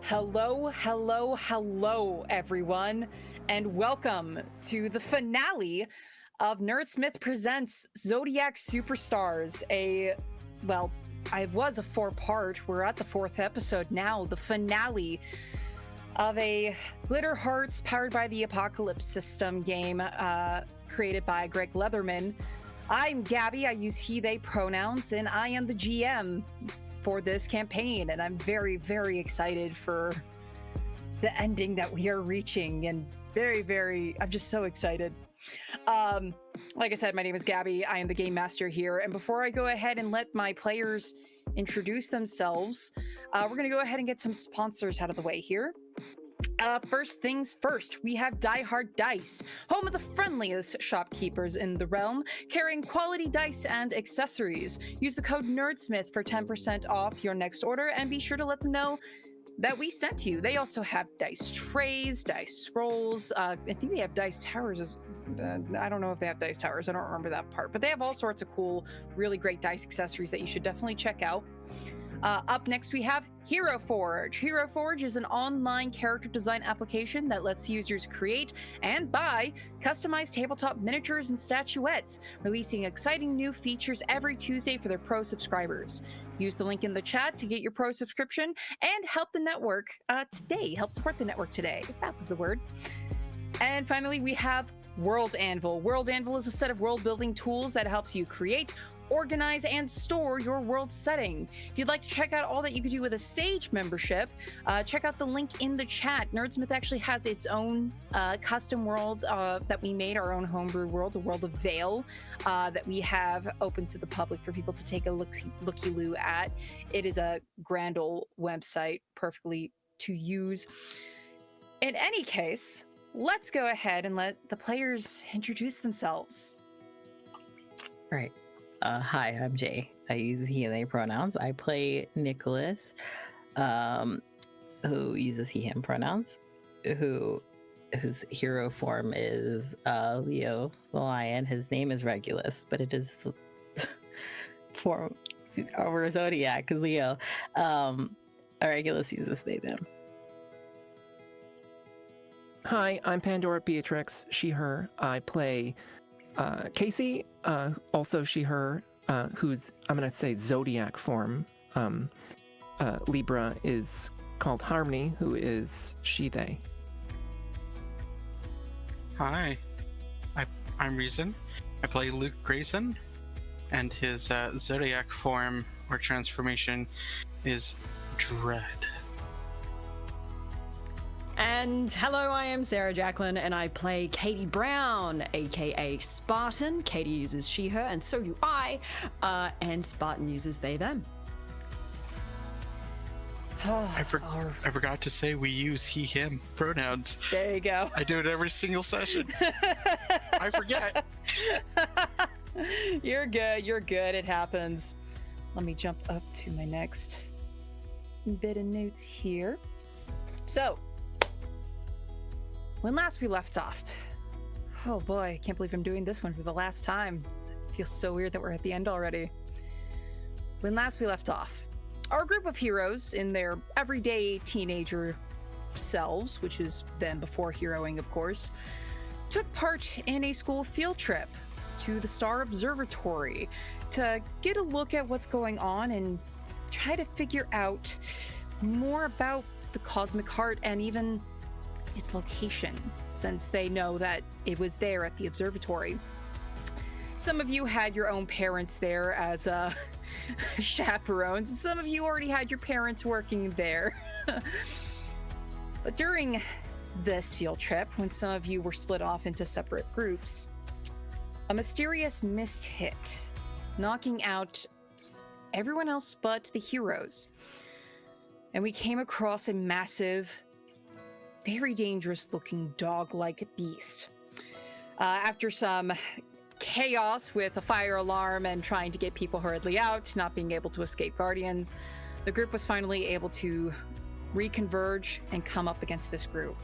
Hello, hello, hello, everyone, and welcome to the finale of Nerdsmith Presents Zodiac Superstars. I was a four-part. We're at the fourth episode now, the finale of a Glitter Hearts powered by the Eclipse system game created by Greg Leatherman. I'm Gabby. I use he, they pronouns, and I am the GM for this campaign, and I'm very, very excited for the ending that we are reaching, and I'm just so excited. Like I said, my name is Gabby. I am the game master here, and before I go ahead and let my players introduce themselves, we're going to go ahead and get some sponsors out of the way here. First things first, we have Die Hard Dice, home of the friendliest shopkeepers in the realm, carrying quality dice and accessories. Use the code NERDSMITH for 10% off your next order, and be sure to let them know that we sent you. They also have dice trays, dice scrolls. I think they have dice towers. I don't know if they have dice towers. I don't remember that part, but they have all sorts of cool, really great dice accessories that you should definitely check out. Up next, we have Hero Forge. Hero Forge is an online character design application that lets users create and buy customized tabletop miniatures and statuettes, releasing exciting new features every Tuesday for their pro subscribers. Use the link in the chat to get your pro subscription and help the network today. Help support the network today, if that was the word. And finally, we have World Anvil. World Anvil is a set of world-building tools that helps you create, organize, and store your world setting. If you'd like to check out all that you could do with a Sage membership, check out the link in the chat. Nerdsmith actually has its own custom world that we made, our own homebrew world, the world of Veil, that we have open to the public for people to take a looky-loo at. It is a grand old website, perfectly to use. In any case, let's go ahead and let the players introduce themselves. All right. Hi, I'm Jay. I use he and they pronouns. I play Nicholas, who uses he, him pronouns, whose hero form is Leo the lion. His name is Regulus, but it is the form over Zodiac, Leo. Regulus uses they, them. Hi, I'm Pandora Beatrix, she, her. I play Casey, also she, her, who's, I'm going to say, Zodiac form. Libra is called Harmony, who is she, they. Hi, I'm Reason. I play Luke Grayson, and his Zodiac form or transformation is Dread. And hello, I am Sarah Jacqueline, and I play Katie Brown, aka Spartan. Katie uses she, her, and so do I, and Spartan uses they, them. I forgot to say we use he, him pronouns. There you go. I do it every single session. I forget. You're good. It happens. Let me jump up to my next bit of notes here. So, when last we left off, oh boy, I can't believe I'm doing this one for the last time. It feels so weird that we're at the end already. When last we left off, our group of heroes in their everyday teenager selves, which is them before heroing, of course, took part in a school field trip to the Star Observatory to get a look at what's going on and try to figure out more about the cosmic heart and even its location, since they know that it was there at the observatory. Some of you had your own parents there as chaperones. Some of you already had your parents working there. But during this field trip, when some of you were split off into separate groups, a mysterious mist hit, knocking out everyone else but the heroes. And we came across a massive, very dangerous looking dog-like beast. After some chaos with a fire alarm and trying to get people hurriedly out, not being able to escape guardians, the group was finally able to reconverge and come up against this group.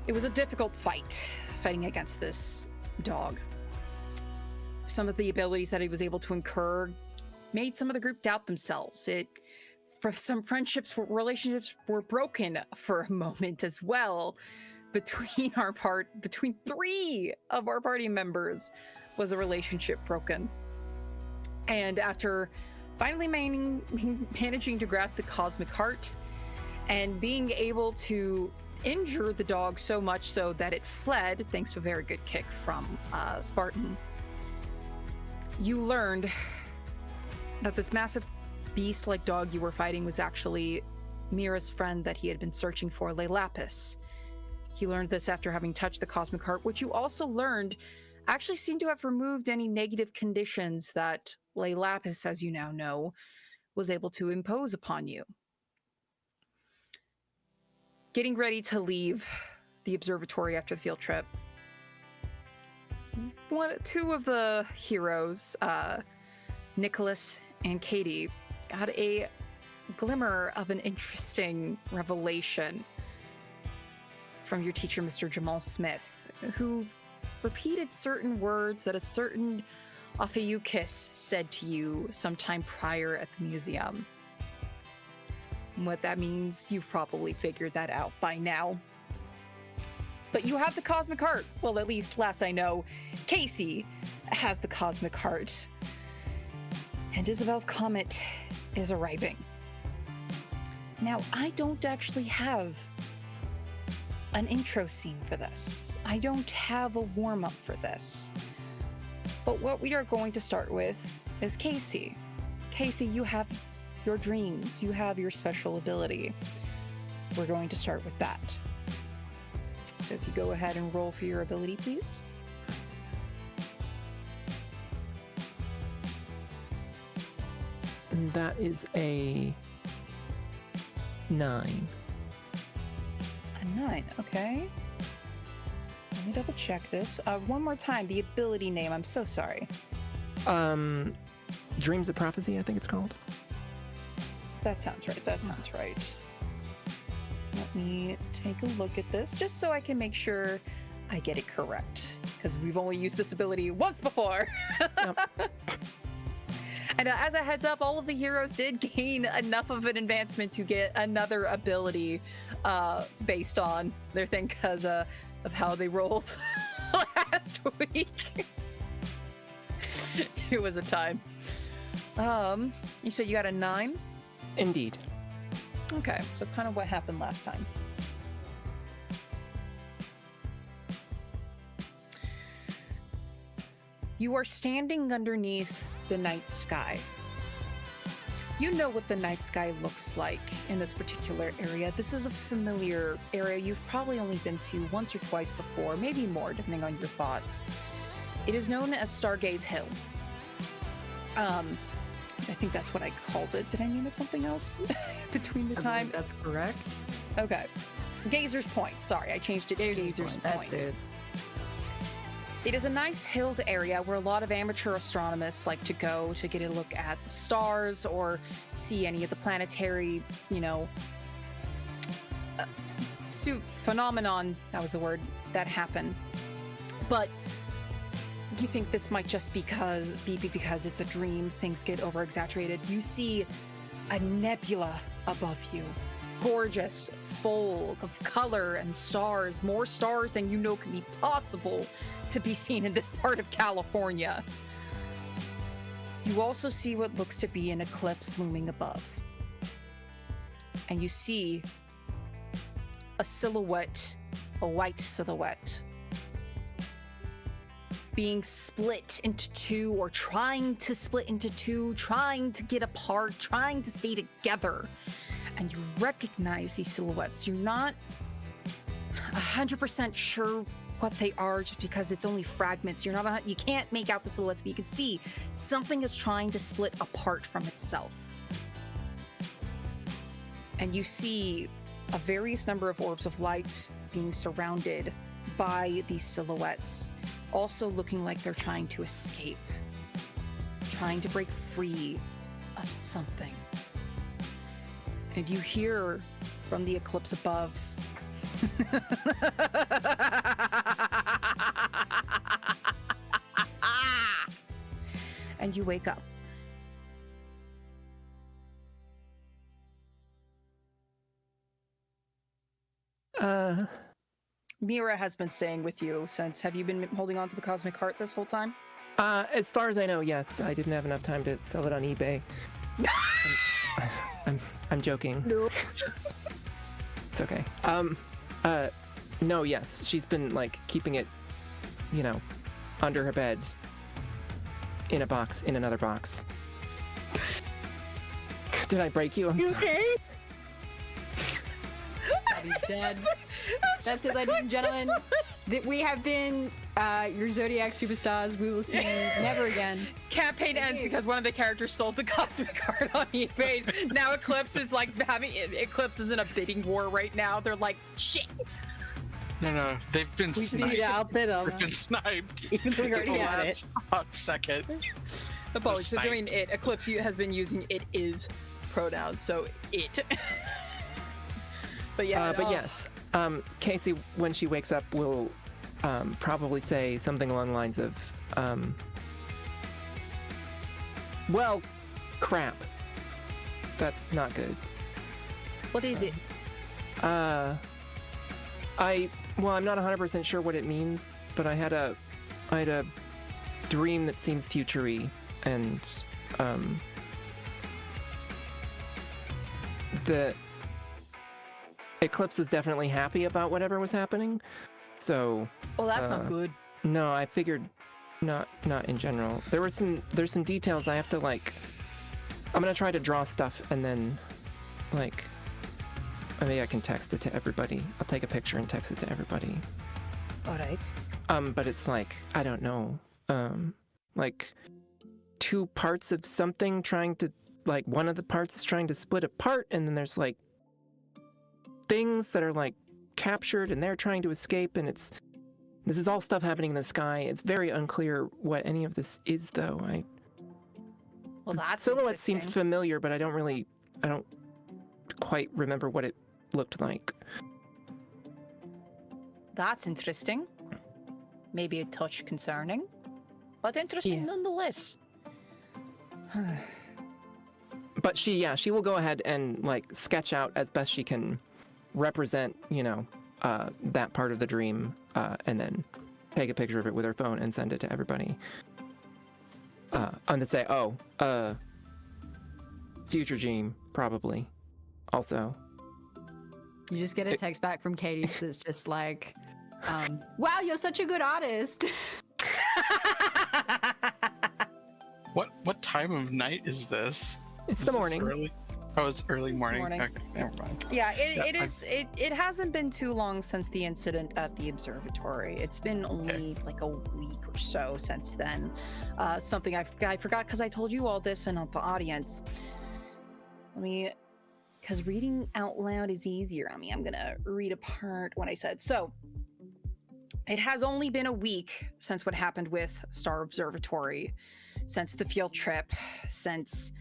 It was a difficult fight, fighting against this dog. Some of the abilities that he was able to incur made some of the group doubt themselves. It for some relationships were broken for a moment as well. Between 3 of our party members was a relationship broken. And after finally managing to grab the cosmic heart and being able to injure the dog so much so that it fled, thanks to a very good kick from Spartan, you learned that this massive beast-like dog you were fighting was actually Mira's friend that he had been searching for, Lapis. He learned this after having touched the cosmic heart, which you also learned actually seemed to have removed any negative conditions that Lapis, as you now know, was able to impose upon you. Getting ready to leave the observatory after the field trip, two of the heroes, Nicholas and Katie, got a glimmer of an interesting revelation from your teacher, Mr. Jamal Smith, who repeated certain words that a certain Ophiuchus said to you sometime prior at the museum. What that means, you've probably figured that out by now. But you have the cosmic heart. Well, at least last I know, Casey has the cosmic heart. And Isabel's comet is arriving. Now, I don't actually have an intro scene for this. I don't have a warm-up for this. But what we are going to start with is Casey. Casey, you have your dreams. You have your special ability. We're going to start with that. So if you go ahead and roll for your ability, please. And that is a 9. A 9, okay. Let me double check this. One more time, the ability name, I'm so sorry. Dreams of Prophecy, I think it's called. That sounds right, that sounds right. Let me take a look at this, just so I can make sure I get it correct. Because we've only used this ability once before. Yep. And as a heads up, all of the heroes did gain enough of an advancement to get another ability based on their thing because of how they rolled last week. It was a time. You said you got a 9? Indeed. Okay, so kind of what happened last time. You are standing underneath the night sky. You know what the night sky looks like in this particular area. This is a familiar area you've probably only been to once or twice before, maybe more, depending on your thoughts. It is known as Stargaze Hill. I think that's what I called it. Did I name it something else between the time? That's correct. Okay. Gazer's Point. Sorry, I changed it to Gazer's Point. That's it. It is a nice hilled area where a lot of amateur astronomers like to go to get a look at the stars or see any of the planetary, phenomenon, that was the word, that happen. But you think this might just be because it's a dream, things get over-exaggerated. You see a nebula above you. Gorgeous, full of color and stars, more stars than you know can be possible to be seen in this part of California. You also see what looks to be an eclipse looming above. And you see a silhouette, a white silhouette, being split into two or trying to split into two, trying to get apart, trying to stay together. And you recognize these silhouettes. You're not 100% sure what they are just because it's only fragments. You can't make out the silhouettes, but you can see something is trying to split apart from itself. And you see a various number of orbs of light being surrounded by these silhouettes, also looking like they're trying to escape, trying to break free of something. And you hear from the eclipse above, and you wake up. Mira has been staying with you since. Have you been holding on to the Cosmic Heart this whole time? As far as I know, yes. I didn't have enough time to sell it on eBay. I'm joking. No. It's okay. No, yes. She's been, like, keeping it, you know, under her bed, in a box, in another box. Did I break you? I'm sorry. Okay? He's dead. That's it, ladies and gentlemen. That we have been your Zodiac superstars. We will see you never again. Campaign ends because one of the characters sold the Cosmic Heart on eBay. Now Eclipse is like Eclipse is in a bidding war right now. They're like, shit. No, they've been We sniped. need to outbid them. They've been sniped. Even though we already The had it. last hot second. Apologies. Sniped. I mean, Eclipse has been using it is pronouns, so it. But yeah. But yes, Casey, when she wakes up, will probably say something along the lines of, well, crap. That's not good. What is it? I'm not 100% sure what it means, but I had a dream that seems future-y, and the Eclipse was definitely happy about whatever was happening. So Oh, that's not good. no, I figured not in general. There's some details I have to, like, I'm gonna try to draw stuff and then, like, maybe I can text it to everybody. I'll take a picture and text it to everybody. All right. But it's like, I don't know, like two parts of something trying to, like, one of the parts is trying to split apart, and then there's, like, things that are, like, captured and they're trying to escape, and this is all stuff happening in the sky. It's very unclear what any of this is, though. Well, that's silhouette seemed interesting. familiar, but I don't quite remember what it looked like. That's interesting. Maybe a touch concerning, but interesting Yeah. nonetheless. But she will go ahead and, like, sketch out as best she can, represent, you know, that part of the dream, and then take a picture of it with her phone and send it to everybody. And then say, future dream, probably. Also. You just get a text back from Katie that's just like, wow, you're such a good artist. What time of night is this? It's Is the this morning. Early? Oh, it's early morning. morning. Okay, never mind. Yeah, Yeah, it hasn't been too long since the incident at the observatory. It's been only like a week or so since then. Something I forgot because I told you all this in the audience. Because reading out loud is easier. I'm gonna read a part what I said. So it has only been a week since what happened with Star Observatory, since the field trip, since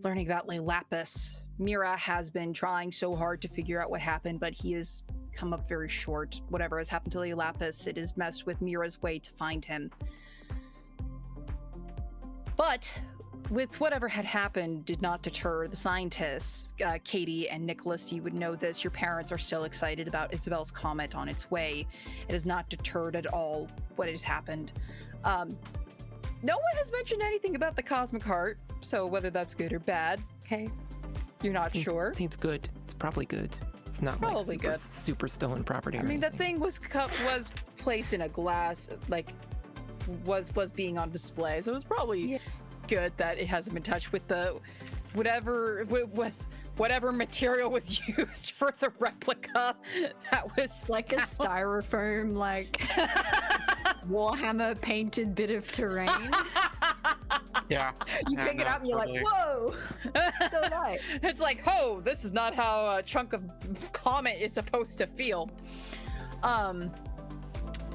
learning about Lapis. Mira has been trying so hard to figure out what happened, but he has come up very short. Whatever has happened to Lapis, it has messed with Mira's way to find him. But with whatever had happened did not deter the scientists. Katie and Nicholas, you would know this. Your parents are still excited about Isabel's comet on its way. It has not deterred at all what has happened. No one has mentioned anything about the Cosmic Heart, so whether that's good or bad, okay? You're not sure. Seems good. It's probably good. It's not Probably like good. super stolen property. I or mean, that anything. thing was placed in a glass, like was being on display, so it was probably good that it hasn't been touched with the whatever material was used for the replica. That was It's like a styrofoam, like Warhammer painted bit of terrain. Yeah. You Yeah, pick it no, up and you're totally. like, whoa, so light. It's like, oh, this is not how a chunk of comet is supposed to feel.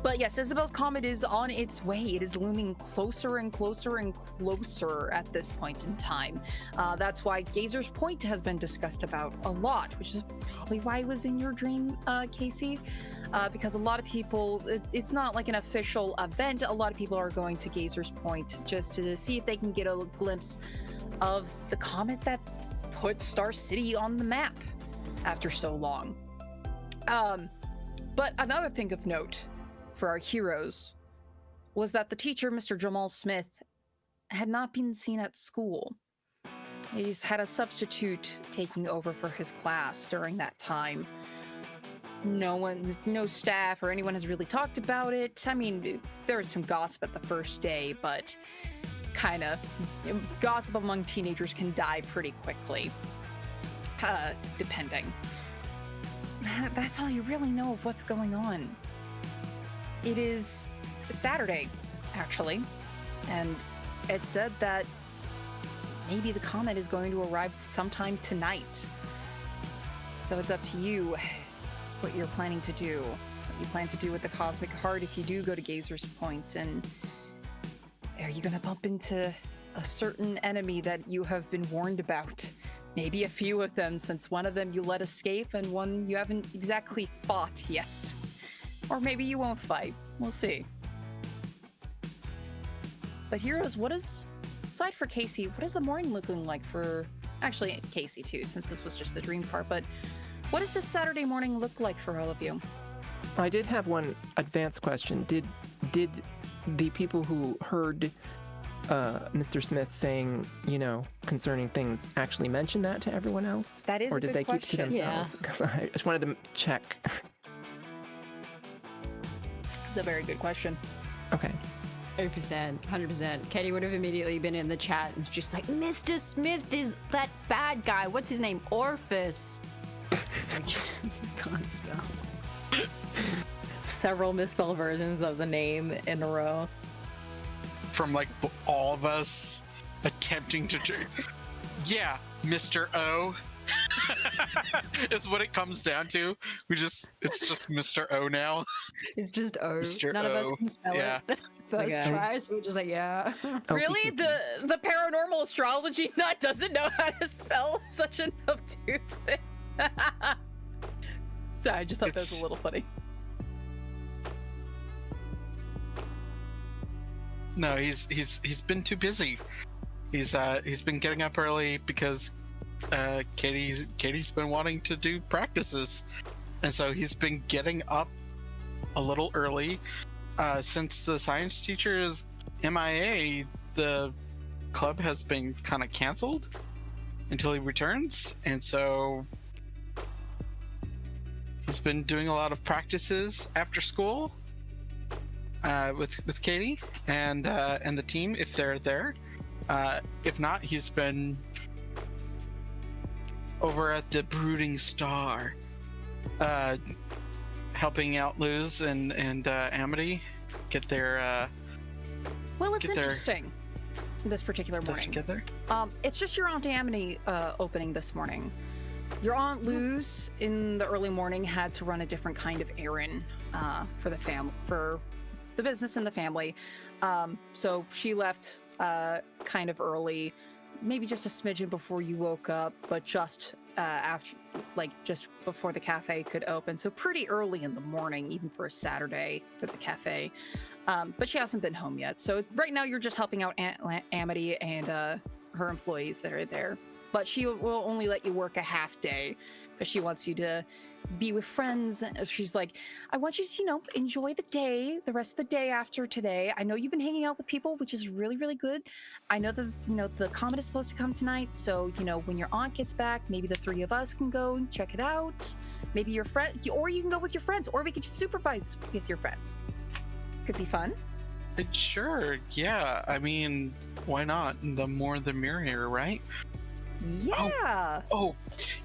But yes, Isabel's comet is on its way. It is looming closer and closer and closer at this point in time. That's why Gazer's Point has been discussed about a lot, which is probably why it was in your dream, Casey. Because a lot of people, it's not like an official event. A lot of people are going to Gazer's Point just to see if they can get a glimpse of the comet that put Star City on the map after so long. But another thing of note for our heroes was that the teacher, Mr. Jamal Smith, had not been seen at school. He's had a substitute taking over for his class during that time. No staff or anyone has really talked about it. I mean, there was some gossip at the first day, but kind of gossip among teenagers can die pretty quickly, depending. That's all you really know of what's going on. It is Saturday, actually, and it said that maybe the comet is going to arrive sometime tonight. So it's up to you what you're planning to do, what you plan to do with the cosmic heart if you do go to Gazer's Point, and are you gonna bump into a certain enemy that you have been warned about? Maybe a few of them, since one of them you let escape and one you haven't exactly fought yet. Or maybe you won't fight. We'll see. But heroes, aside for Casey, what is the morning looking like for, actually Casey too, since this was just the dream part, but what does this Saturday morning look like for all of you? I did have one advanced question. Did the people who heard Mr. Smith saying, concerning things actually mention that to everyone else? That is or a did good they question. keep it to themselves? Because I just wanted to check. It's a very good question. Okay. 100%, 100%. Katie would have immediately been in the chat and just like, Mr. Smith is that bad guy. What's his name? Orpheus. Can't spell. Several misspelled versions of the name in a row. From like all of us attempting to do. Yeah, Mr. O. Is what it comes down to. It's just Mr. O now. It's just O. Mr. None of us O. can spell Yeah. it. First Okay. try, so we're just like, yeah. Really? The paranormal astrology nut doesn't know how to spell such an obtuse thing? Sorry, I just thought that was a little funny. No, he's been too busy. He's been getting up early because Katie's been wanting to do practices, and so he's been getting up a little early. Since the science teacher is MIA, the club has been kind of canceled until he returns, and so he's been doing a lot of practices after school with Katie and the team if they're there. If not, he's been over at the Brooding Star, helping out Luz and Amity get their Well, it's get their interesting. This particular stuff morning. together. It's just your Aunt Amity opening this morning. Your Aunt Luz in the early morning had to run a different kind of errand for the business and the family. So she left kind of early, maybe just a smidgen before you woke up, but just after, like just before the cafe could open. So pretty early in the morning, even for a Saturday for the cafe. But she hasn't been home yet. So right now you're just helping out Aunt Amity and her employees that are there. But she will only let you work a half day because she wants you to be with friends. She's like, I want you to, enjoy the day, the rest of the day after today. I know you've been hanging out with people, which is really, really good. I know that, the comet is supposed to come tonight. So, when your aunt gets back, maybe the three of us can go and check it out. Maybe your friend, or you can go with your friends, or we could just supervise with your friends. Could be fun. Sure, yeah. I mean, why not? The more the merrier, right? Yeah. Oh,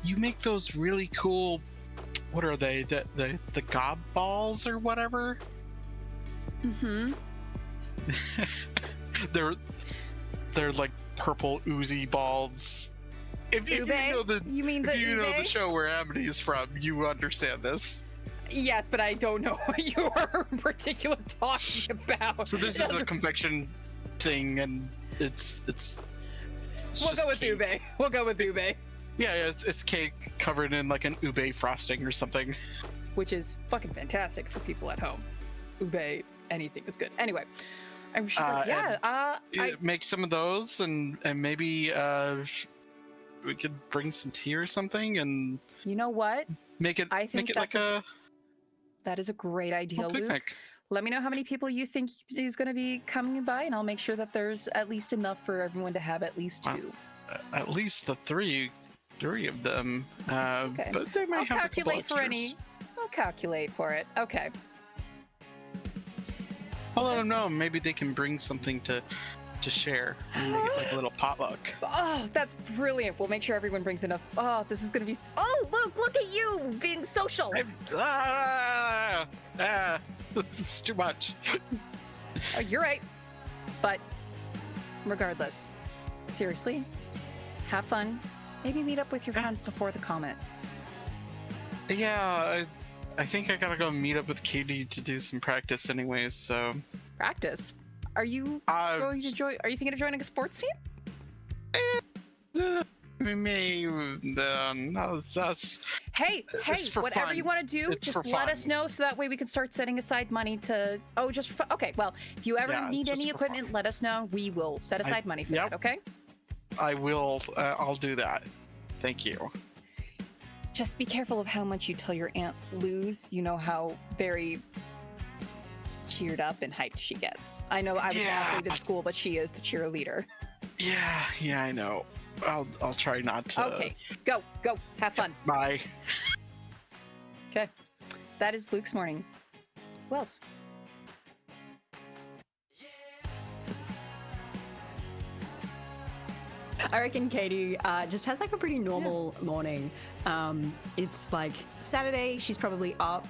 you make those really cool. What are they? The gob balls or whatever? Mm-hmm. They're like purple oozy balls. If you know the the show where Amity is from, you understand this. Yes, but I don't know what you are in particular talking about. So this is a convection thing, and it's we'll go with cake. ube. We'll go with ube. Yeah, it's cake covered in like an ube frosting or something. Which is fucking fantastic for people at home. Ube, anything is good. Anyway, I'm just make some of those, and maybe we could bring some tea or something, and you know what? make it like That is a great idea, Luke. Picnic. Let me know how many people you think is going to be coming by, and I'll make sure that there's at least enough for everyone to have at least Wow. 2. At least the three of them. Okay. But they might I'll have calculate a couple for any. extras. I'll calculate for it. Okay. I'll let them know. Maybe they can bring something to share and make it like a little potluck. Oh, that's brilliant. We'll make sure everyone brings enough. Oh, this is going to be. Oh, Luke, look at you being social. It's too much. Oh, you're right. But regardless, seriously, have fun. Maybe meet up with your friends before the comment. Yeah, I think I gotta go meet up with Katie to do some practice anyways, so... Practice. Are you going to join? Are you thinking of joining a sports team? No, that's... Hey, It's for whatever fun. you want to do, It's just for let fun. us know so that way we can start setting aside money to. Oh, just for fun. Okay. Well, if you ever Yeah, need just any for fun. equipment, let us know. We will set aside money for yep. that. Okay. I will, I'll do that. Thank you. Just be careful of how much you tell your Aunt Luz. You know how very cheered up and hyped she gets. I know I was an Yeah. athlete at school, but she is the cheerleader. Yeah, I know. I'll try not to... Okay, go, have fun. Bye. Okay, that is Luke's morning. Who else? I reckon Katie just has like a pretty normal morning. It's like Saturday, she's probably up.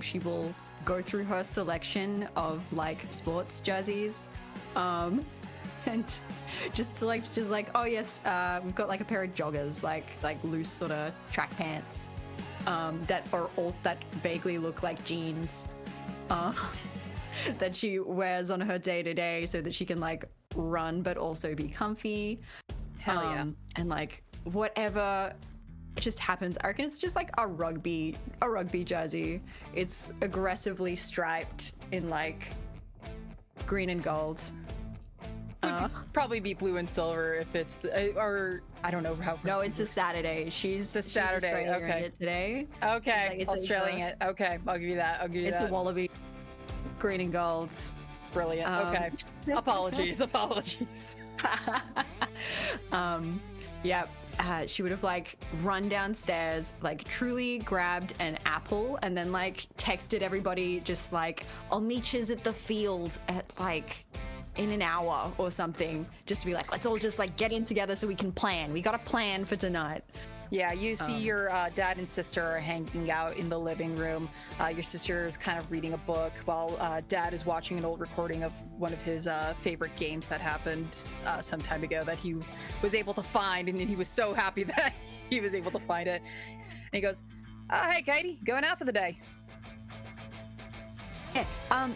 She will go through her selection of like sports jerseys. And just select oh yes, we've got like a pair of joggers, like loose sort of track pants that vaguely look like jeans that she wears on her day to day so that she can like run but also be comfy. Hell yeah. And like whatever just happens, I reckon it's just like a rugby jersey. It's aggressively striped in like green and gold. Probably be blue and silver if it's or I don't know how. No, it's a Saturday. She's Saturday, Australian okay. it today. Okay, It's Australian it. Okay, I'll give you that. It's a wallaby, green and gold. Brilliant. Okay. Apologies. Yeah. She would have like run downstairs, like truly grabbed an apple, and then like texted everybody just like, "I'll meet yous at the field at like in an hour or something," just to be like, let's all just like get in together so we can plan. We got a plan for tonight. Yeah, you see your dad and sister are hanging out in the living room. Your sister is kind of reading a book while dad is watching an old recording of one of his favorite games that happened some time ago that he was able to find, and he was so happy that he was able to find it. And he goes, "Hey, Katie, going out for the day?" Yeah.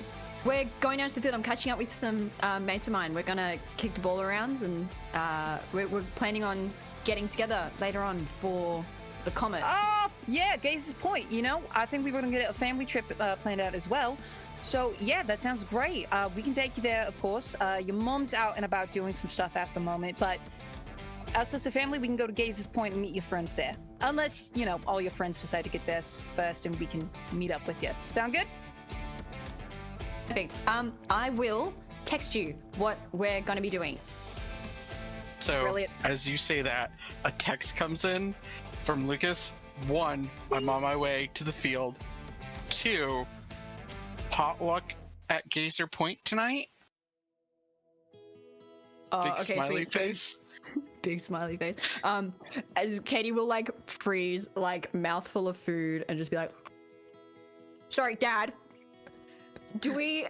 We're going down to the field. I'm catching up with some mates of mine. We're gonna kick the ball around, and we're planning on getting together later on for the comet. Yeah, Gaze's Point. You know, I think we were gonna get a family trip planned out as well. So yeah, that sounds great. We can take you there, of course. Your mom's out and about doing some stuff at the moment, but us as a family, we can go to Gaze's Point and meet your friends there. Unless, you know, all your friends decide to get there first, and we can meet up with you. Sound good? Perfect. I will text you what we're gonna be doing. So, Brilliant. as you say that, a text comes in from Lucas. 1, I'm on my way to the field. 2, potluck at Gazer Point tonight. Big Okay, smiley sweet. So- face. Big smiley face. As Katie will like freeze, like mouthful of food, and just be like, "Sorry, Dad. Do we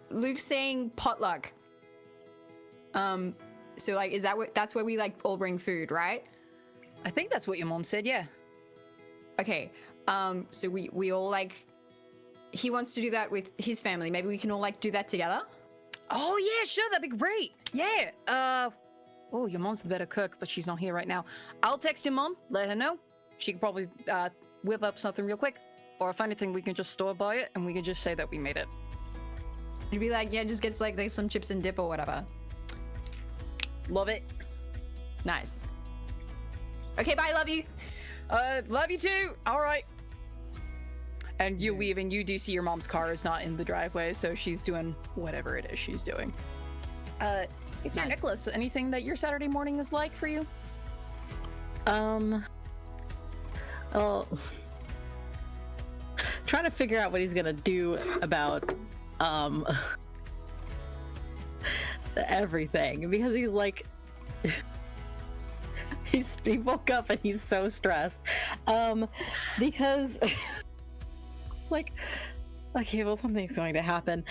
Luke's saying potluck. So like, is that's where we like all bring food, right? I think that's what your mom said. Yeah. Okay. So we all like, he wants to do that with his family. Maybe we can all like do that together. Oh yeah, sure. That'd be great. Yeah. Oh, your mom's the better cook, but she's not here right now. I'll text your mom. Let her know. She can probably whip up something real quick. Or if anything, we can just store by it, and we can just say that we made it. You'd be like, yeah, just gets like some chips and dip or whatever. Love it. Nice. Okay, bye. Love you. Love you too. All right. And you leave, and you do see your mom's car is not in the driveway, so she's doing whatever it is she's doing. Is there Nice. Nicholas? Anything that your Saturday morning is like for you? Well, trying to figure out what he's gonna do about everything, because he's like he woke up and he's so stressed because it's like, okay, well, something's going to happen.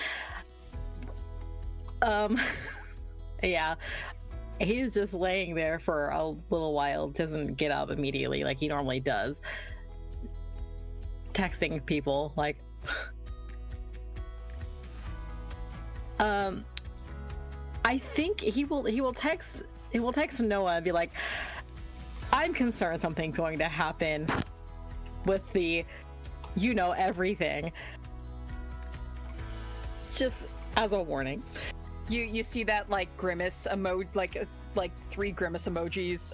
Yeah, he's just laying there for a little while, doesn't get up immediately like he normally does, texting people like I think he will text Noah and be like, I'm concerned something's going to happen with the everything, just as a warning. You see that like grimace emoji, like 3 grimace emojis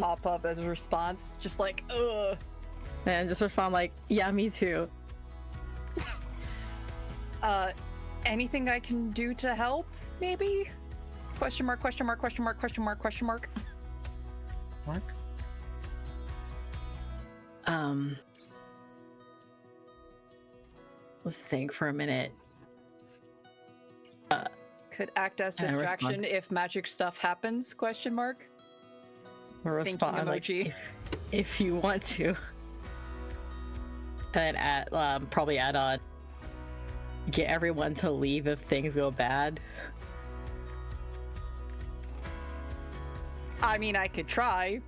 pop up as a response, just like ugh. And just respond like, yeah, me too. Anything I can do to help? Maybe? Question mark, question mark, question mark, question mark, question mark. Mark? Let's think for a minute. Could act as Can I distraction respond? if magic stuff happens? Question mark. Or respond like, emoji. if you want to. And probably add on, get everyone to leave if things go bad. I mean, I could try.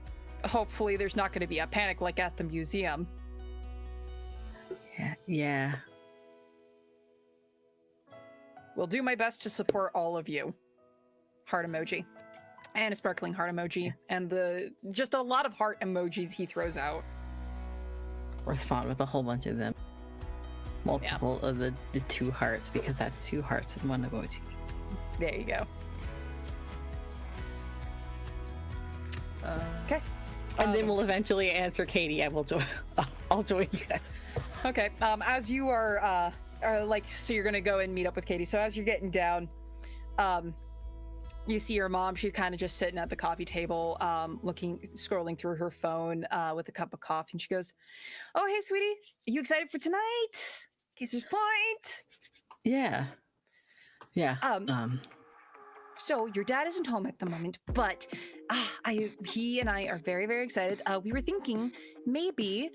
Hopefully there's not going to be a panic like at the museum. Yeah. Will do my best to support all of you. Heart emoji. And a sparkling heart emoji. And just a lot of heart emojis he throws out. Respond with a whole bunch of them. Multiple of the 2 hearts, because that's 2 hearts in one emoji. There you go. Okay. And then we'll eventually answer Katie. I'll join you guys. Okay. As you are so you're gonna go and meet up with Katie. So as you're getting down, you see your mom. She's kind of just sitting at the coffee table, scrolling through her phone with a cup of coffee, and she goes, "Oh, hey, sweetie, are you excited for tonight? Caser's Point." Yeah. So your dad isn't home at the moment, but he and I are very, very excited. We were thinking maybe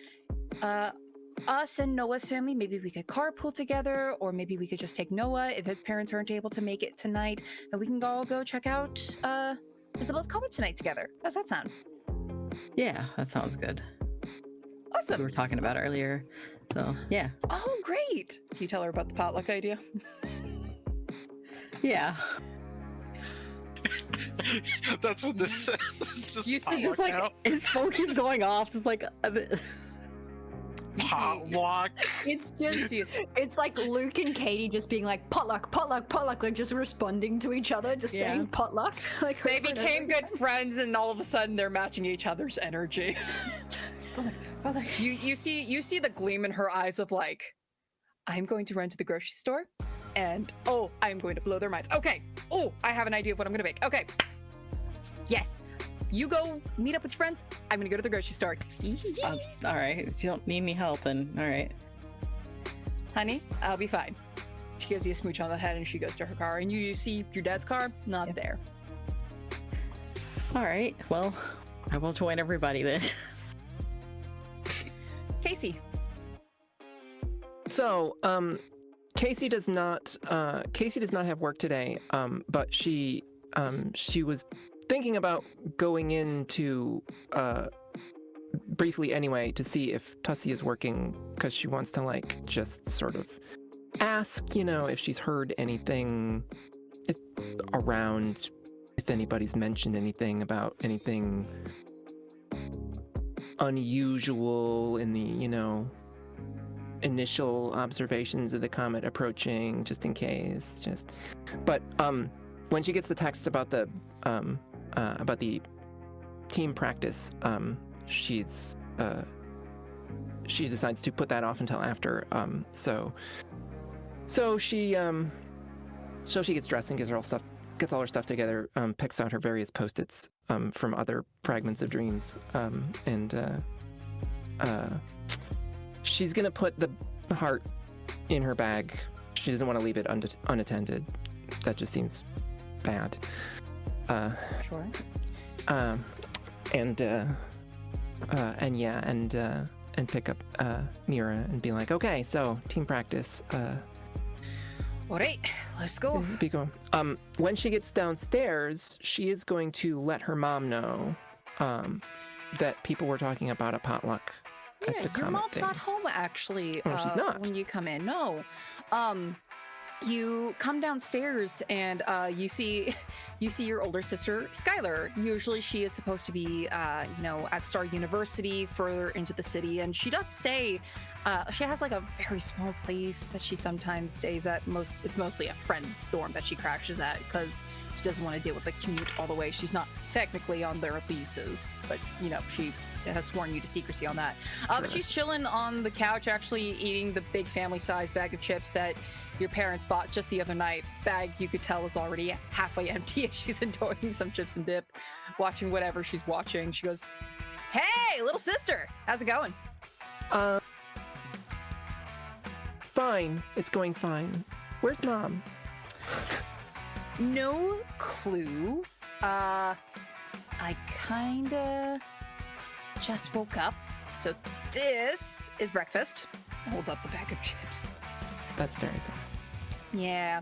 us and Noah's family, maybe we could carpool together, or maybe we could just take Noah if his parents aren't able to make it tonight, and we can all go check out Isabel's Comet tonight together. How's that sound? Yeah, that sounds good. We Awesome. were talking about earlier. So, yeah. Oh, great. Can you tell her about the potluck idea? Yeah. That's what this says. Just You see, Just like out. his phone keeps going off, just like Potluck. It's just, it's like Luke and Katie just being like, potluck, potluck, potluck, like just responding to each other, just Yeah. saying potluck. Like They over and became over. good friends, and all of a sudden they're matching each other's energy. Potluck, potluck. You see the gleam in her eyes of like, I'm going to run to the grocery store, and oh, I'm going to blow their minds. Okay. Oh, I have an idea of what I'm gonna make. Okay. Yes. You go meet up with your friends. I'm gonna go to the grocery store. all right. If you don't need any help, then all right. Honey, I'll be fine. She gives you a smooch on the head, and she goes to her car. And you see your dad's car, not Yeah. there. All right. Well, I will join everybody then. Casey. So, Casey does not have work today, but she was thinking about going into briefly anyway to see if Tussie is working, because she wants to like just sort of ask, if she's heard anything around, if anybody's mentioned anything about anything unusual in the initial observations of the comet approaching, just in case. But when she gets the text about the team practice, she's she decides to put that off until after. So she gets dressed and gets all her stuff together, picks out her various post-its from other fragments of dreams, and she's gonna put the heart in her bag. She doesn't want to leave it unattended. That just seems bad. Sure. And pick up Mira and be like, okay, so team practice. All right, let's go. Be going. When she gets downstairs, she is going to let her mom know that people were talking about a potluck at the Your comet mom's thing. not home actually. Oh, she's not. When you come in. No. You come downstairs and you see your older sister Skylar. Usually she is supposed to be at Star University further into the city, and she does stay. She has like a very small place that she sometimes stays at. It's mostly a friend's dorm that she crashes at because she doesn't want to deal with the commute all the way. She's not technically on their leases, but she has sworn you to secrecy on that. But she's chilling on the couch, actually eating the big family-sized bag of chips that your parents bought just the other night. Bag you could tell is already halfway empty. She's enjoying some chips and dip, watching whatever she's watching. She goes, "Hey, little sister, how's it going?" Fine. It's going fine. Where's mom? No clue. I kinda just woke up, so this is breakfast. Holds up the bag of chips. That's very fun. Yeah.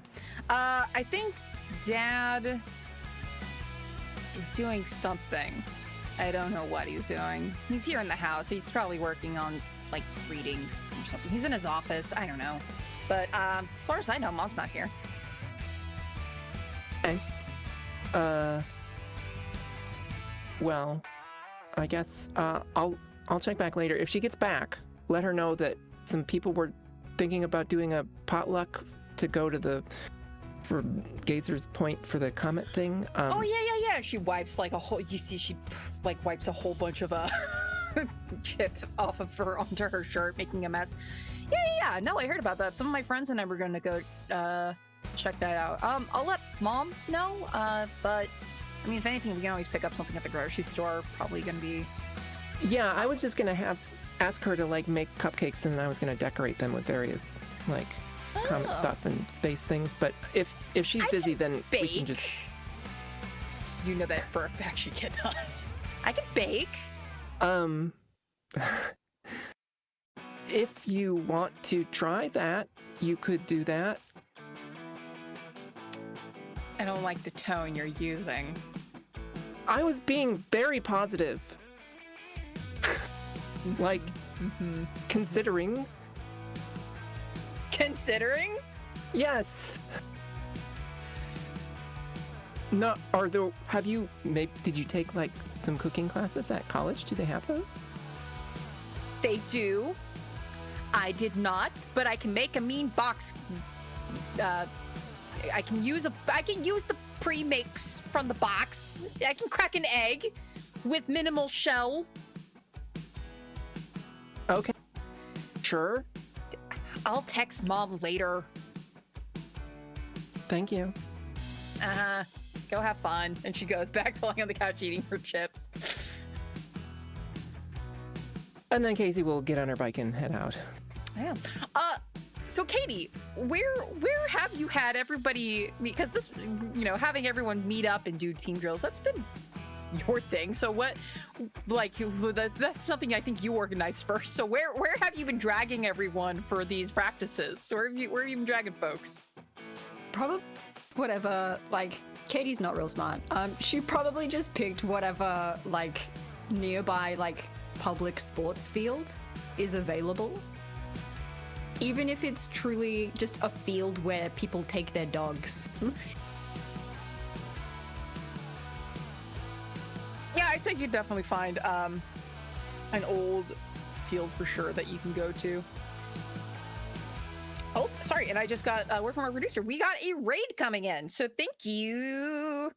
I think Dad is doing something. I don't know what he's doing. He's here in the house. He's probably working on, like, reading or something. He's in his office. I don't know. But as far as I know, Mom's not here. Okay. Well, I guess I'll check back later. If she gets back, let her know that some people were thinking about doing a potluck to go to for Gazer's Point for the comet thing. Oh yeah. She wipes like a whole. You see, she like wipes a whole bunch of chip off of her onto her shirt, making a mess. Yeah. No, I heard about that. Some of my friends and I were going to go check that out. I'll let Mom know. But I mean, if anything, we can always pick up something at the grocery store. Probably going to be. Yeah, I was just gonna ask her to like make cupcakes, and I was gonna decorate them with various like comet stuff and space things. But if she's busy, then bake. we can just. You know that for a fact she cannot. I can bake. If you want to try that, you could do that. I don't like the tone you're using. I was being very positive. Like, considering. Considering? Yes. No, did you take like some cooking classes at college? Do they have those? They do. I did not, but I can make a mean box. I can use the pre-mix from the box. I can crack an egg with minimal shell. Okay. Sure. I'll text Mom later. Thank you. Go have fun. And she goes back to lying on the couch eating her chips. And then Casey will get on her bike and head out. Yeah. So Katie, where have you had everybody? Because this, having everyone meet up and do team drills, that's been your thing. So what, like, that's something I think you organized first. So where have you been dragging everyone for these practices? Where have you been dragging folks? Probably whatever, like, Katie's not real smart. She probably just picked whatever, like, nearby, like, public sports field is available. Even if it's truly just a field where people take their dogs. Yeah, I'd say you'd definitely find an old field for sure that you can go to. Oh, sorry, and I just got word from our producer. We got a raid coming in, so thank you.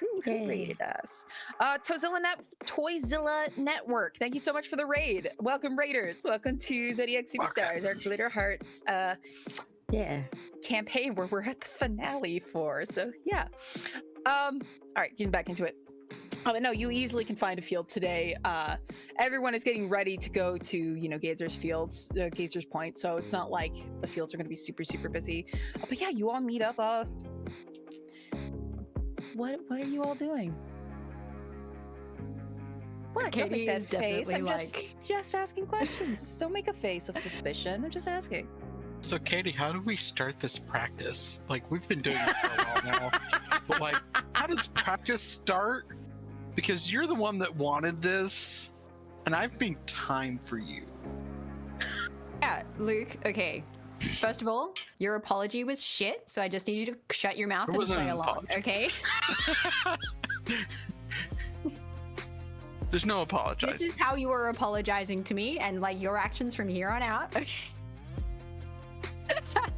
Who Yay. rated us? Toyzilla Network. Thank you so much for the raid. Welcome, raiders. Welcome to Zodiac Superstars, our Glitter Hearts Yeah. campaign where we're at the finale for. So yeah. All right, getting back into it. No, you easily can find a field today. Everyone is getting ready to go to, Gazer's Point. So it's not like the fields are going to be super, super busy. But yeah, you all meet up. What are you all doing? What? Don't Katie make is that face. definitely I'm just asking questions. Don't make a face of suspicion. I'm just asking. So, Katie, how do we start this practice? Like, we've been doing it for a while now. But, like, how does practice start? Because you're the one that wanted this, and I've been time for you. Yeah, Luke, okay. First of all, your apology was shit, so I just need you to shut your mouth It and wasn't play an along, apology. okay? There's no This apologizing. is how you were apologizing to me, and like your actions from here on out.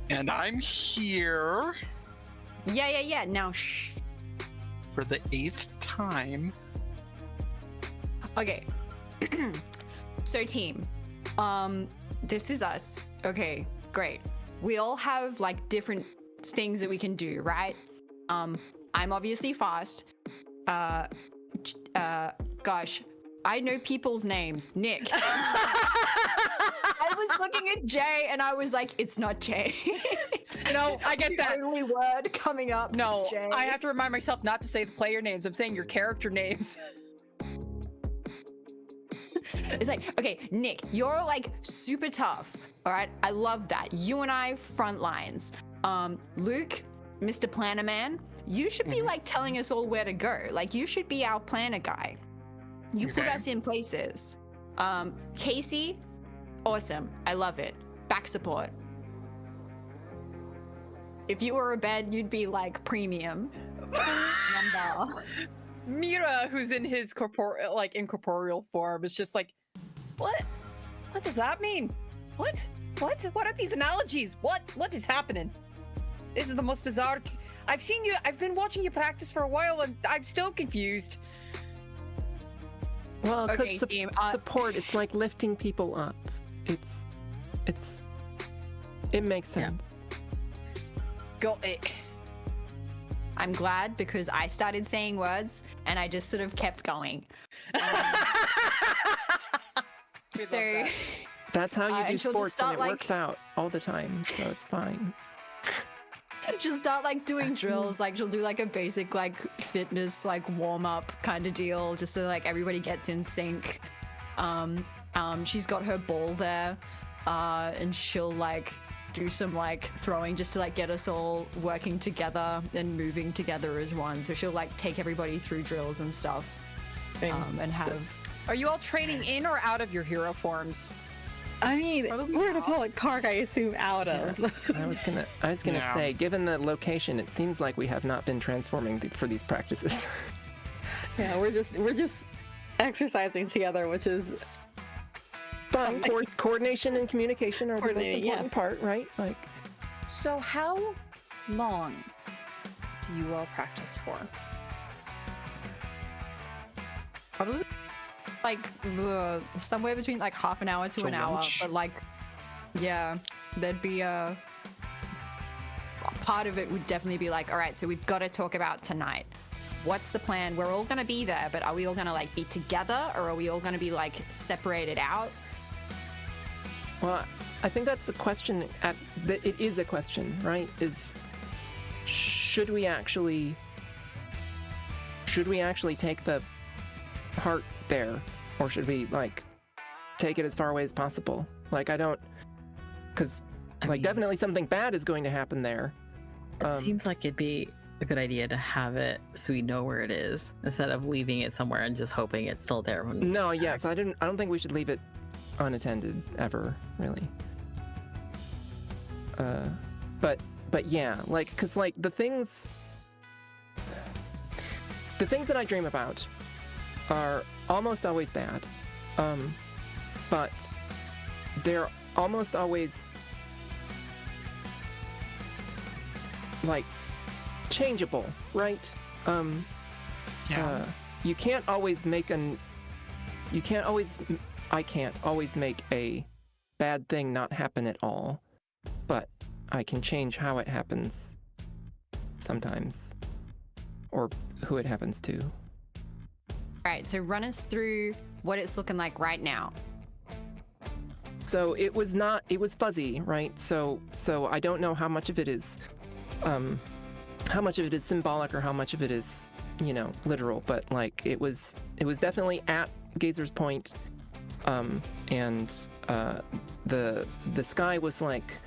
And I'm here Yeah. Now, shh. for the 8th time. Okay. So, team, this is us. Okay, great. We all have like different things that we can do, right? I'm obviously fast. Gosh, I know people's names. Nick. I was looking at Jay and I was like, it's not Jay. No, I get The that. only word coming up. No, Jay. I have to remind myself not to say the player names. I'm saying your character names. It's like, okay, Nick, you're like super tough. All right, I love that. You and I front lines. Luke, Mr. Planner Man, you should be like telling us all where to go. Like you should be our planner guy. You put Okay. us in places. Casey, awesome. I love it. Back support. If you were a bed, you'd be like premium. Number. Mira, who's in his incorporeal form, is just like, what? What does that mean? What? What are these analogies? What is happening? This is the most bizarre. I've been watching you practice for a while, and I'm still confused. Well, because Okay, team, support, it's like lifting people up. It makes Yeah. sense. Got it. I'm glad because I started saying words and I just sort of kept going. We love So that. That's how you and do she'll just sports, and start, it like- works out all the time, so it's fine. she'll start like doing drills, like she'll do like a basic like fitness like warm up kind of deal, just so like everybody gets in sync. She's got her ball there, and she'll like do some like throwing just to like get us all working together and moving together as one. So she'll like take everybody through drills and stuff, and have. Are you all training in or out of your hero forms? I mean, Probably we're in a not. public park, I assume out of. I was gonna Yeah. say, given the location, it seems like we have not been transforming for these practices. Yeah, we're just exercising together, which is Fine. Coordination and communication are the most Coordinating, important part, right? Like, So how long do you all practice for? Probably like somewhere between like half an hour to Till an hour, lunch? but like yeah, there'd be a part of it would definitely be like, all right, so we've got to talk about tonight. What's the plan? We're all gonna be there, but are we all gonna like be together, or are we all gonna be like separated out? well, I think that's the question. It is a question, right? Is should we actually take the heart there, or should we like take it as far away as possible? Like, I don't, because I like mean, definitely something bad is going to happen there. It seems like it'd be a good idea to have it so we know where it is instead of leaving it somewhere and just hoping it's still there. When No, yes, I don't think we should leave it unattended ever, really. But yeah, like, because like the things that I dream about are almost always bad, but they're almost always like changeable, right? Yeah. You can't always make I can't always make a bad thing not happen at all, but I can change how it happens sometimes, or who it happens to. All right, so run us through what it's looking like right now. So it was fuzzy, right? So I don't know how much of it is symbolic or how much of it is, literal, but like it was definitely at Gazer's Point, and the sky was like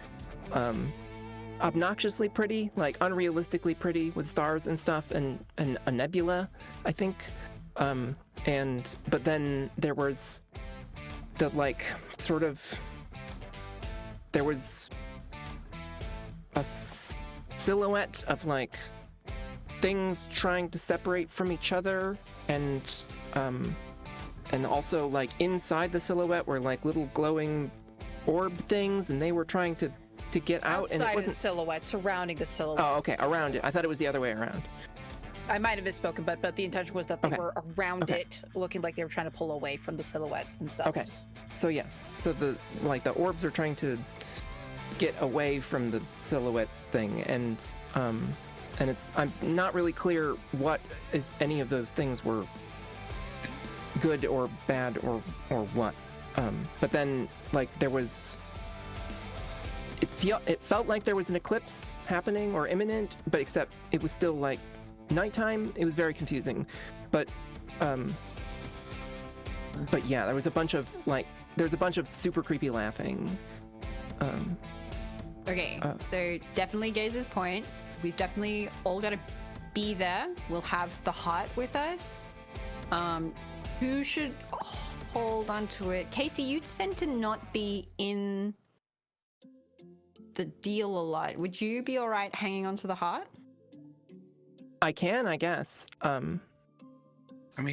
obnoxiously pretty, like unrealistically pretty, with stars and stuff, and a nebula, I think, but then there was the there was a silhouette of like things trying to separate from each other, and also like inside the silhouette were like little glowing orb things, and they were trying to get out. Outside and it of wasn't the silhouette, surrounding the silhouette. Oh, okay, around it. I thought it was the other way around. I might have misspoken, but the intention was that they Okay. were around Okay. it, looking like they were trying to pull away from the silhouettes themselves. Okay. So yes, so the orbs are trying to get away from the silhouettes thing, and I'm not really clear what, if any of those things were good or bad or what. But then like there was, it felt like there was an eclipse happening or imminent, but except it was still like nighttime. It was very confusing, but yeah, there was a bunch of super creepy laughing. Okay, so definitely Gazer's Point. We've definitely all got to be there. We'll have the heart with us. Who should hold onto it? Casey, you tend to not be in the deal a lot. Would you be all right hanging onto the heart? I can, I guess. I mean,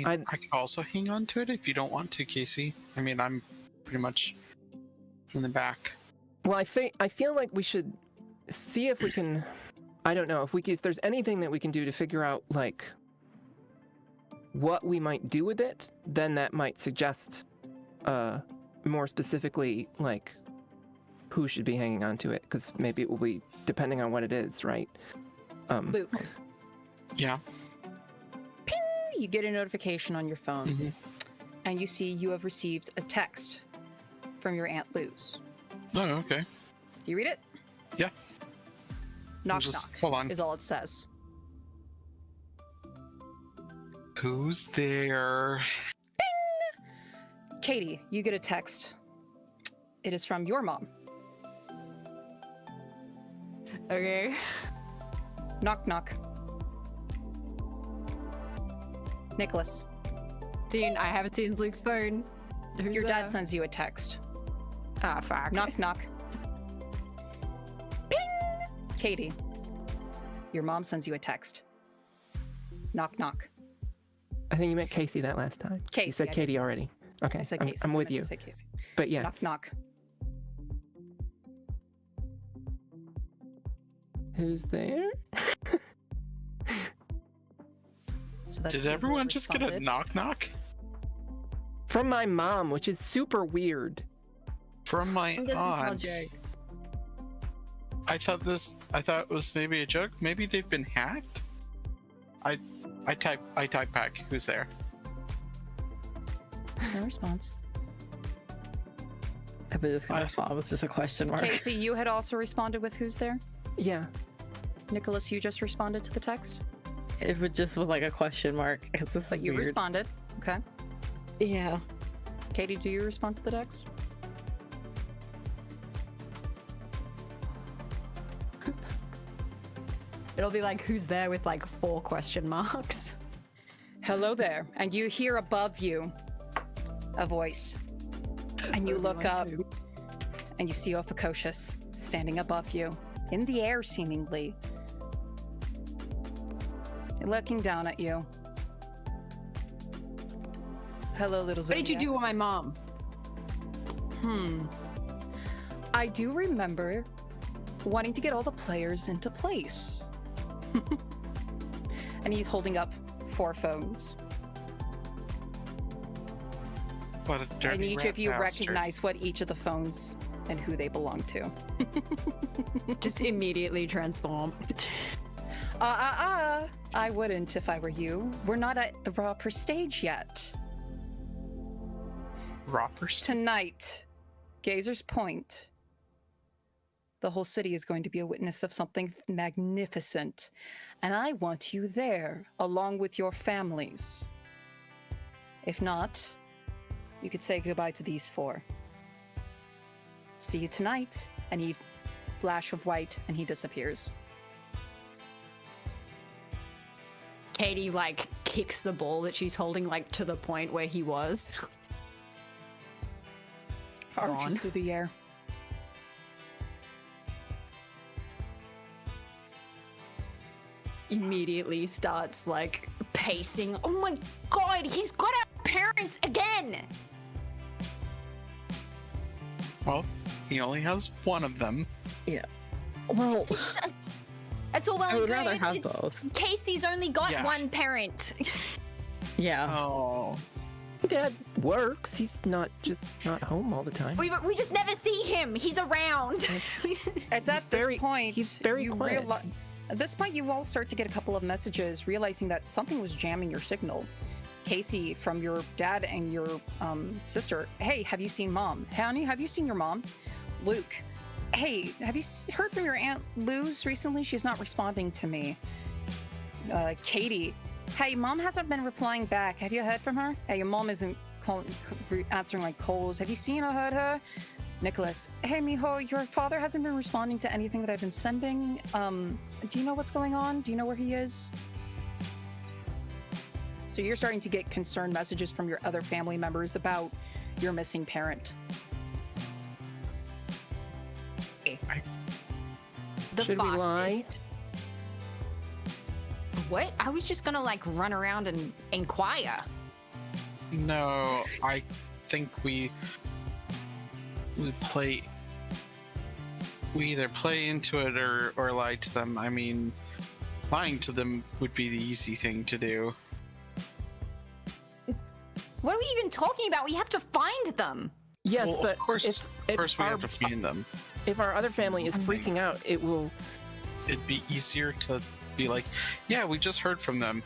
I could also hang on to it if you don't want to, Casey. I mean, I'm pretty much in the back. Well, I feel like we should see if we can. I don't know if there's anything that we can do to figure out like what we might do with it. Then that might suggest, more specifically, like who should be hanging on to it, because maybe it will be depending on what it is, right? Luke, Yeah. you get a notification on your phone, Mhm. and you see you have received a text from your Aunt Luz. Oh, okay. Do you read it? Yeah. Knock, Just knock, hold on. is all it says. Who's there? Katie, you get a text. It is from your mom. Okay. Knock, knock. Nicholas, I haven't seen Luke's phone. Who's your there? dad sends you a text. Ah, fuck. Knock, knock. Ping! Katie, your mom sends you a text. Knock, knock. I think you meant Casey that last time. You Casey, said I Katie already. Okay, I said I'm, Casey. I'm I with meant to you. say Casey. But yeah, Knock, knock. who's there? So that's Did who everyone just get a responded. knock knock? From my mom, which is super weird. From my Doesn't tell aunt. jokes. I thought it was maybe a joke. Maybe they've been hacked. I type back. Who's there? No response. I was just gonna respond with just a question mark. Okay, so you had also responded with who's there? Yeah. Nicholas, you just responded to the text? It was just with like a question mark. It's just But you weird. responded. Okay. Yeah. Katie, do you respond to the text? It'll be like, who's there with like 4 question marks. Hello there. And you hear above you a voice. And you look up and you see Ophicotius standing above you, in the air seemingly, looking down at you. Hello, little What did you do Zodiacs. with my mom? I do remember wanting to get all the players into place. And he's holding up 4 phones. What a dirty And each rat of you bastard. recognize what each of the phones and who they belong to. Just immediately transform. I wouldn't if I were you. We're not at the proper stage yet. Roppers. Tonight, Gazer's Point, the whole city is going to be a witness of something magnificent. And I want you there, along with your families. If not, you could say goodbye to these 4. See you tonight. And he flash of white and he disappears. Katie like kicks the ball that she's holding like to the point where he was. Arches Gone. through the air. Immediately starts like pacing. Oh my god, he's got our parents again! Well, he only has one of them. Yeah. Well, That's all well I and would rather good. have It's- both. Casey's only got Yeah. one parent. Yeah. Oh. Dad works. He's not home all the time. we just never see him. He's around. It's at very- this point he's very you quiet. At this point, you all start to get a couple of messages realizing that something was jamming your signal. Casey, from your dad and your sister, hey, have you seen Mom? Honey, have you seen your mom? Luke, hey, have you heard from your Aunt Luz recently? She's not responding to me. Katie, hey, Mom hasn't been replying back. Have you heard from her? Hey, your mom isn't answering my calls. Have you seen or heard her? Nicholas, hey, mijo, your father hasn't been responding to anything that I've been sending. Do you know what's going on? Do you know where he is? So you're starting to get concerned messages from your other family members about your missing parent. The Should we lie? fastest. What? I was just gonna like run around and inquire. No, I think we either play into it or lie to them. I mean, lying to them would be the easy thing to do. What are we even talking about? We have to find them. Yes, Well, but of course, if first we our, have to find them. if our other family is freaking out, it will. It'd be easier to be like, yeah, we just heard from them.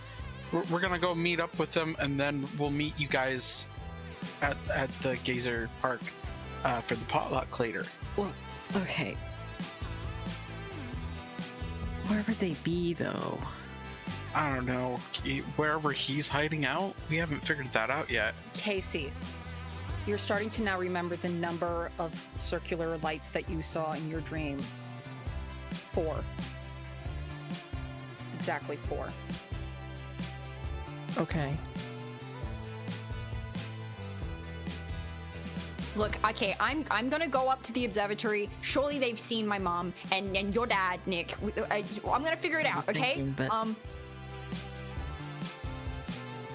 We're gonna go meet up with them, and then we'll meet you guys at the Gazer Park for the potluck later. Well, okay. Where would they be, though? I don't know. Wherever he's hiding out, we haven't figured that out yet. Casey, you're starting to now remember the number of circular lights that you saw in your dream. 4. Exactly 4. Okay. Look, okay, I'm gonna go up to the observatory. Surely they've seen my mom and your dad, Nick. I'm gonna figure it I was out, okay? thinking, but-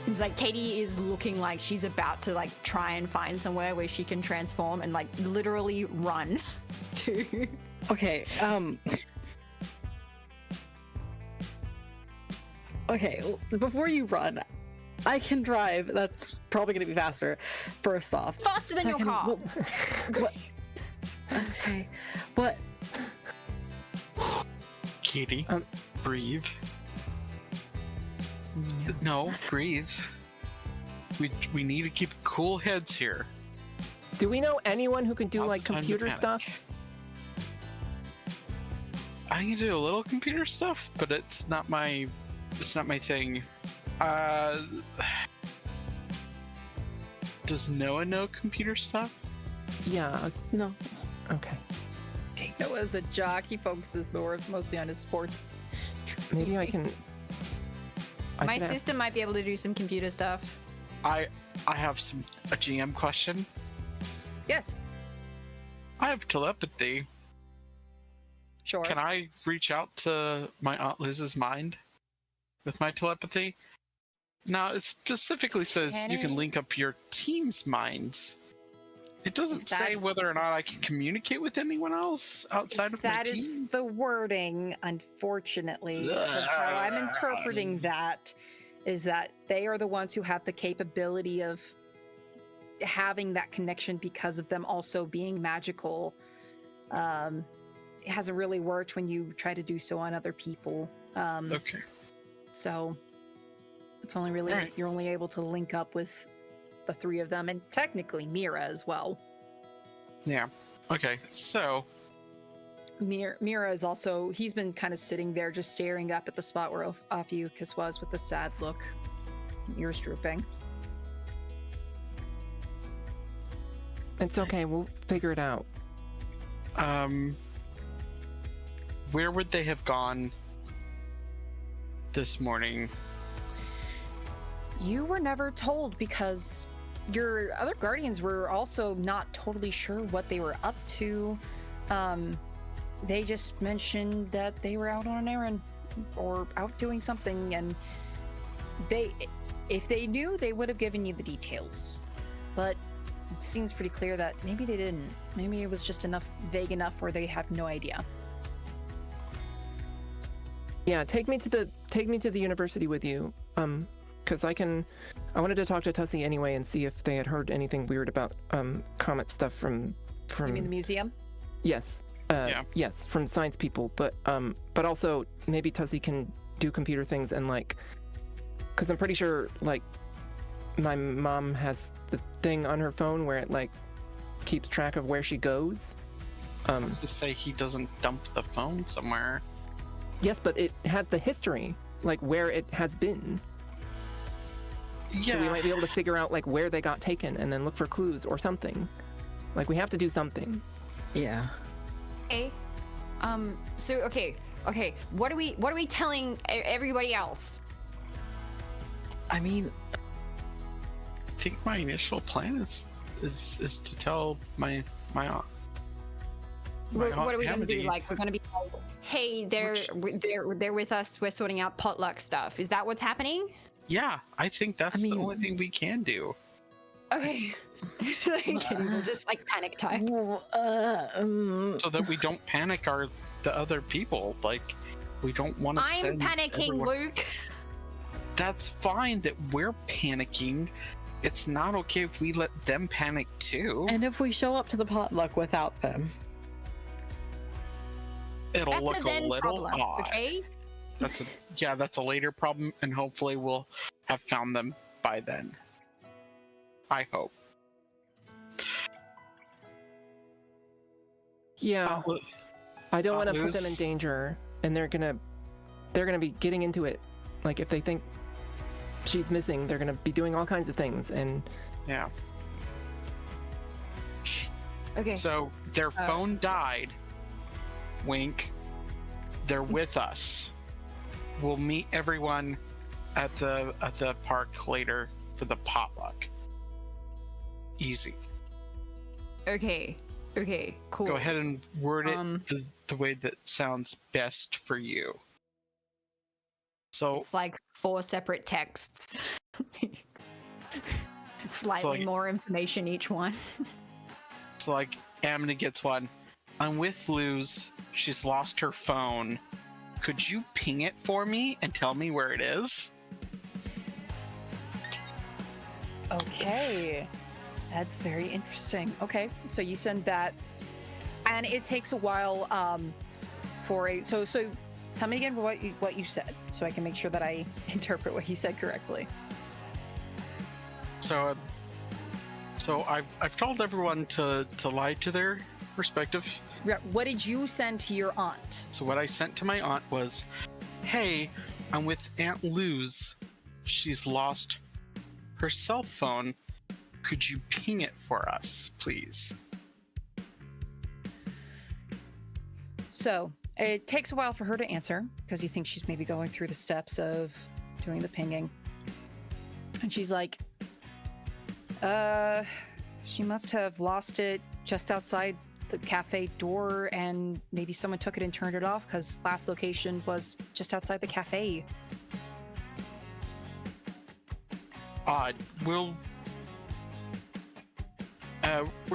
It's like Katie is looking like she's about to like try and find somewhere where she can transform and like literally run to. Okay, okay, well, before you run, I can drive. That's probably going to be faster, first off. Faster than your Second, car. what? Okay, what? Katie, Um, breathe. No, breathe. We need to keep cool heads here. Do we know anyone who can do Not like the time to computer panic. stuff? I can do a little computer stuff, but it's not my thing. Does Noah know computer stuff? Yeah. No. Okay. Noah's a jock. He focuses mostly on his sports. Maybe I can. My can ask- sister might be able to do some computer stuff. I have a GM question. Yes, I have telepathy. sure. Can I reach out to my Aunt Liz's mind with my telepathy? Now, it specifically says you can Can it? link up your team's minds. It doesn't say That's- whether or not I can communicate with anyone else outside of my That is team. the wording, unfortunately. That's how I'm interpreting that. is that they are the ones who have the capability of having that connection because of them also being magical. It hasn't really worked when you try to do so on other people. Okay. So it's only really, Alright. you're only able to link up with the three of them, and technically Mira as well. Yeah. Okay. So Mira is also, he's been kind of sitting there just staring up at the spot where Ophiuchus was with a sad look, ears drooping. It's okay. We'll figure it out. where would they have gone this morning? You were never told because your other guardians were also not totally sure what they were up to. They just mentioned that they were out on an errand or out doing something, and if they knew, they would have given you the details. But it seems pretty clear that maybe they didn't. Maybe it was just vague enough where they have no idea. Yeah, take me to the university with you. Because I wanted to talk to Tussie anyway and see if they had heard anything weird about comet stuff from. You mean the museum? Yes. Yeah. Yes, from science people, but also maybe Tussie can do computer things and because I'm pretty sure my mom has the thing on her phone where it keeps track of where she goes. What's to say he doesn't dump the phone somewhere? Yes, but it has the history, where it has been. Yeah. So we might be able to figure out where they got taken and then look for clues or something. We have to do something. Yeah. Okay. So okay. What are we telling everybody else? I mean, I think my initial plan is to tell my aunt. What are we going to do? We're going to be like, hey, they're with us. We're sorting out potluck stuff. Is that what's happening? Yeah, I think that's the only thing we can do. Okay. We'll just panic type. So that we don't panic the other people. We don't want to. I'm panicking, everyone. Luke. That's fine that we're panicking. It's not okay if we let them panic too. and if we show up to the potluck without them, It'll That's look a then little problem, odd. okay? That's a later problem, and hopefully we'll have found them by then. I hope. Yeah. I don't want to put them in lose. danger, and they're gonna be getting into it. If they think she's missing, they're gonna be doing all kinds of things, and Yeah. Okay. So their phone died. Wink. They're with us. We'll meet everyone at the park later for the potluck. Easy. Okay, cool. Go ahead and word it the way that sounds best for you. So It's 4 separate texts. Slightly more information each one. so Amina gets one. I'm with Luz. She's lost her phone. Could you ping it for me and tell me where it is? Okay. That's very interesting. Okay, so you send that, and it takes a while so tell me again what you said so I can make sure that I interpret what you said correctly. So I've told everyone to lie to their respective. What did you send to your aunt? So what I sent to my aunt was, "Hey, I'm with Aunt Luz. She's lost her cell phone. Could you ping it for us, please?" So it takes a while for her to answer because you think she's maybe going through the steps of doing the pinging. And she's like, she must have lost it just outside the cafe door, and maybe someone took it and turned it off because last location was just outside the cafe. Odd. We're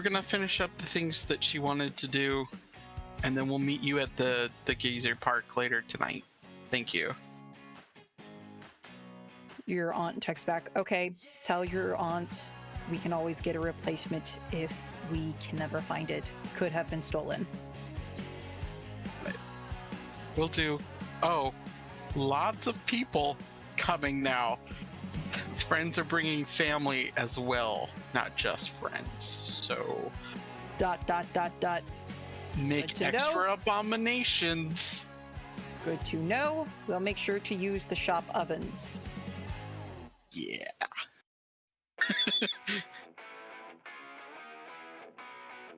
gonna finish up the things that she wanted to do, and then we'll meet you at the geyser park later tonight. Thank you. your aunt texts back, okay, tell your aunt we can always get a replacement if we can never find it. Could have been stolen. We'll do. Oh, lots of people coming now. Friends are bringing family as well, not just friends. So Dot, dot, dot, dot. make Good to extra abominations. Good to know. We'll make sure to use the shop ovens. Yeah.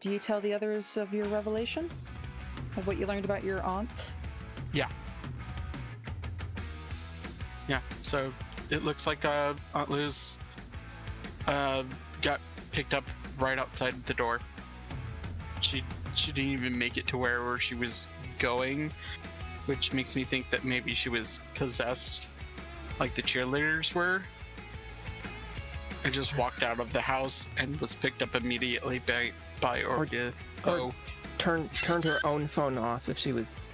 Do you tell the others of your revelation? Of what you learned about your aunt? Yeah. So it looks like Aunt Liz got picked up right outside the door. She didn't even make it to where she was going, which makes me think that maybe she was possessed, like the cheerleaders were. I just walked out of the house and was picked up immediately by Orga. Or turned her own phone off if she was.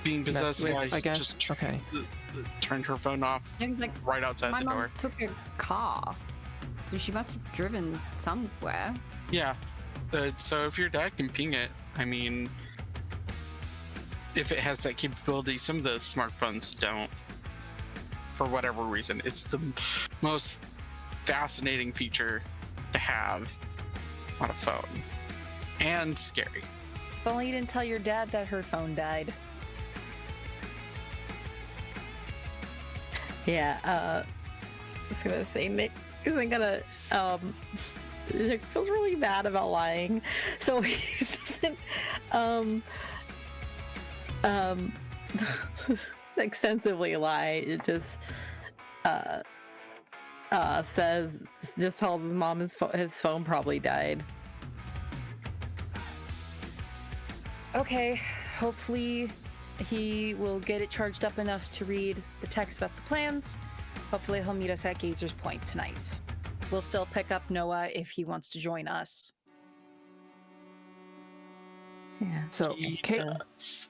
Being possessed. With, I guess. Just okay. Turned her phone off It was like, right outside my the mom door. took a car, so she must have driven somewhere. Yeah. So if your dad can ping it, I mean, if it has that capability, some of the smartphones don't. For whatever reason, it's the most fascinating feature to have on a phone, and scary. If only you didn't tell your dad that her phone died. Yeah, I was gonna say Nick isn't gonna, Nick feels really bad about lying, so he doesn't, extensively lie. It just, just tells his mom his phone probably died. Okay, hopefully he will get it charged up enough to read the text about the plans. Hopefully he'll meet us at Gazer's Point tonight. We'll still pick up Noah if he wants to join us. Yeah. So Yes.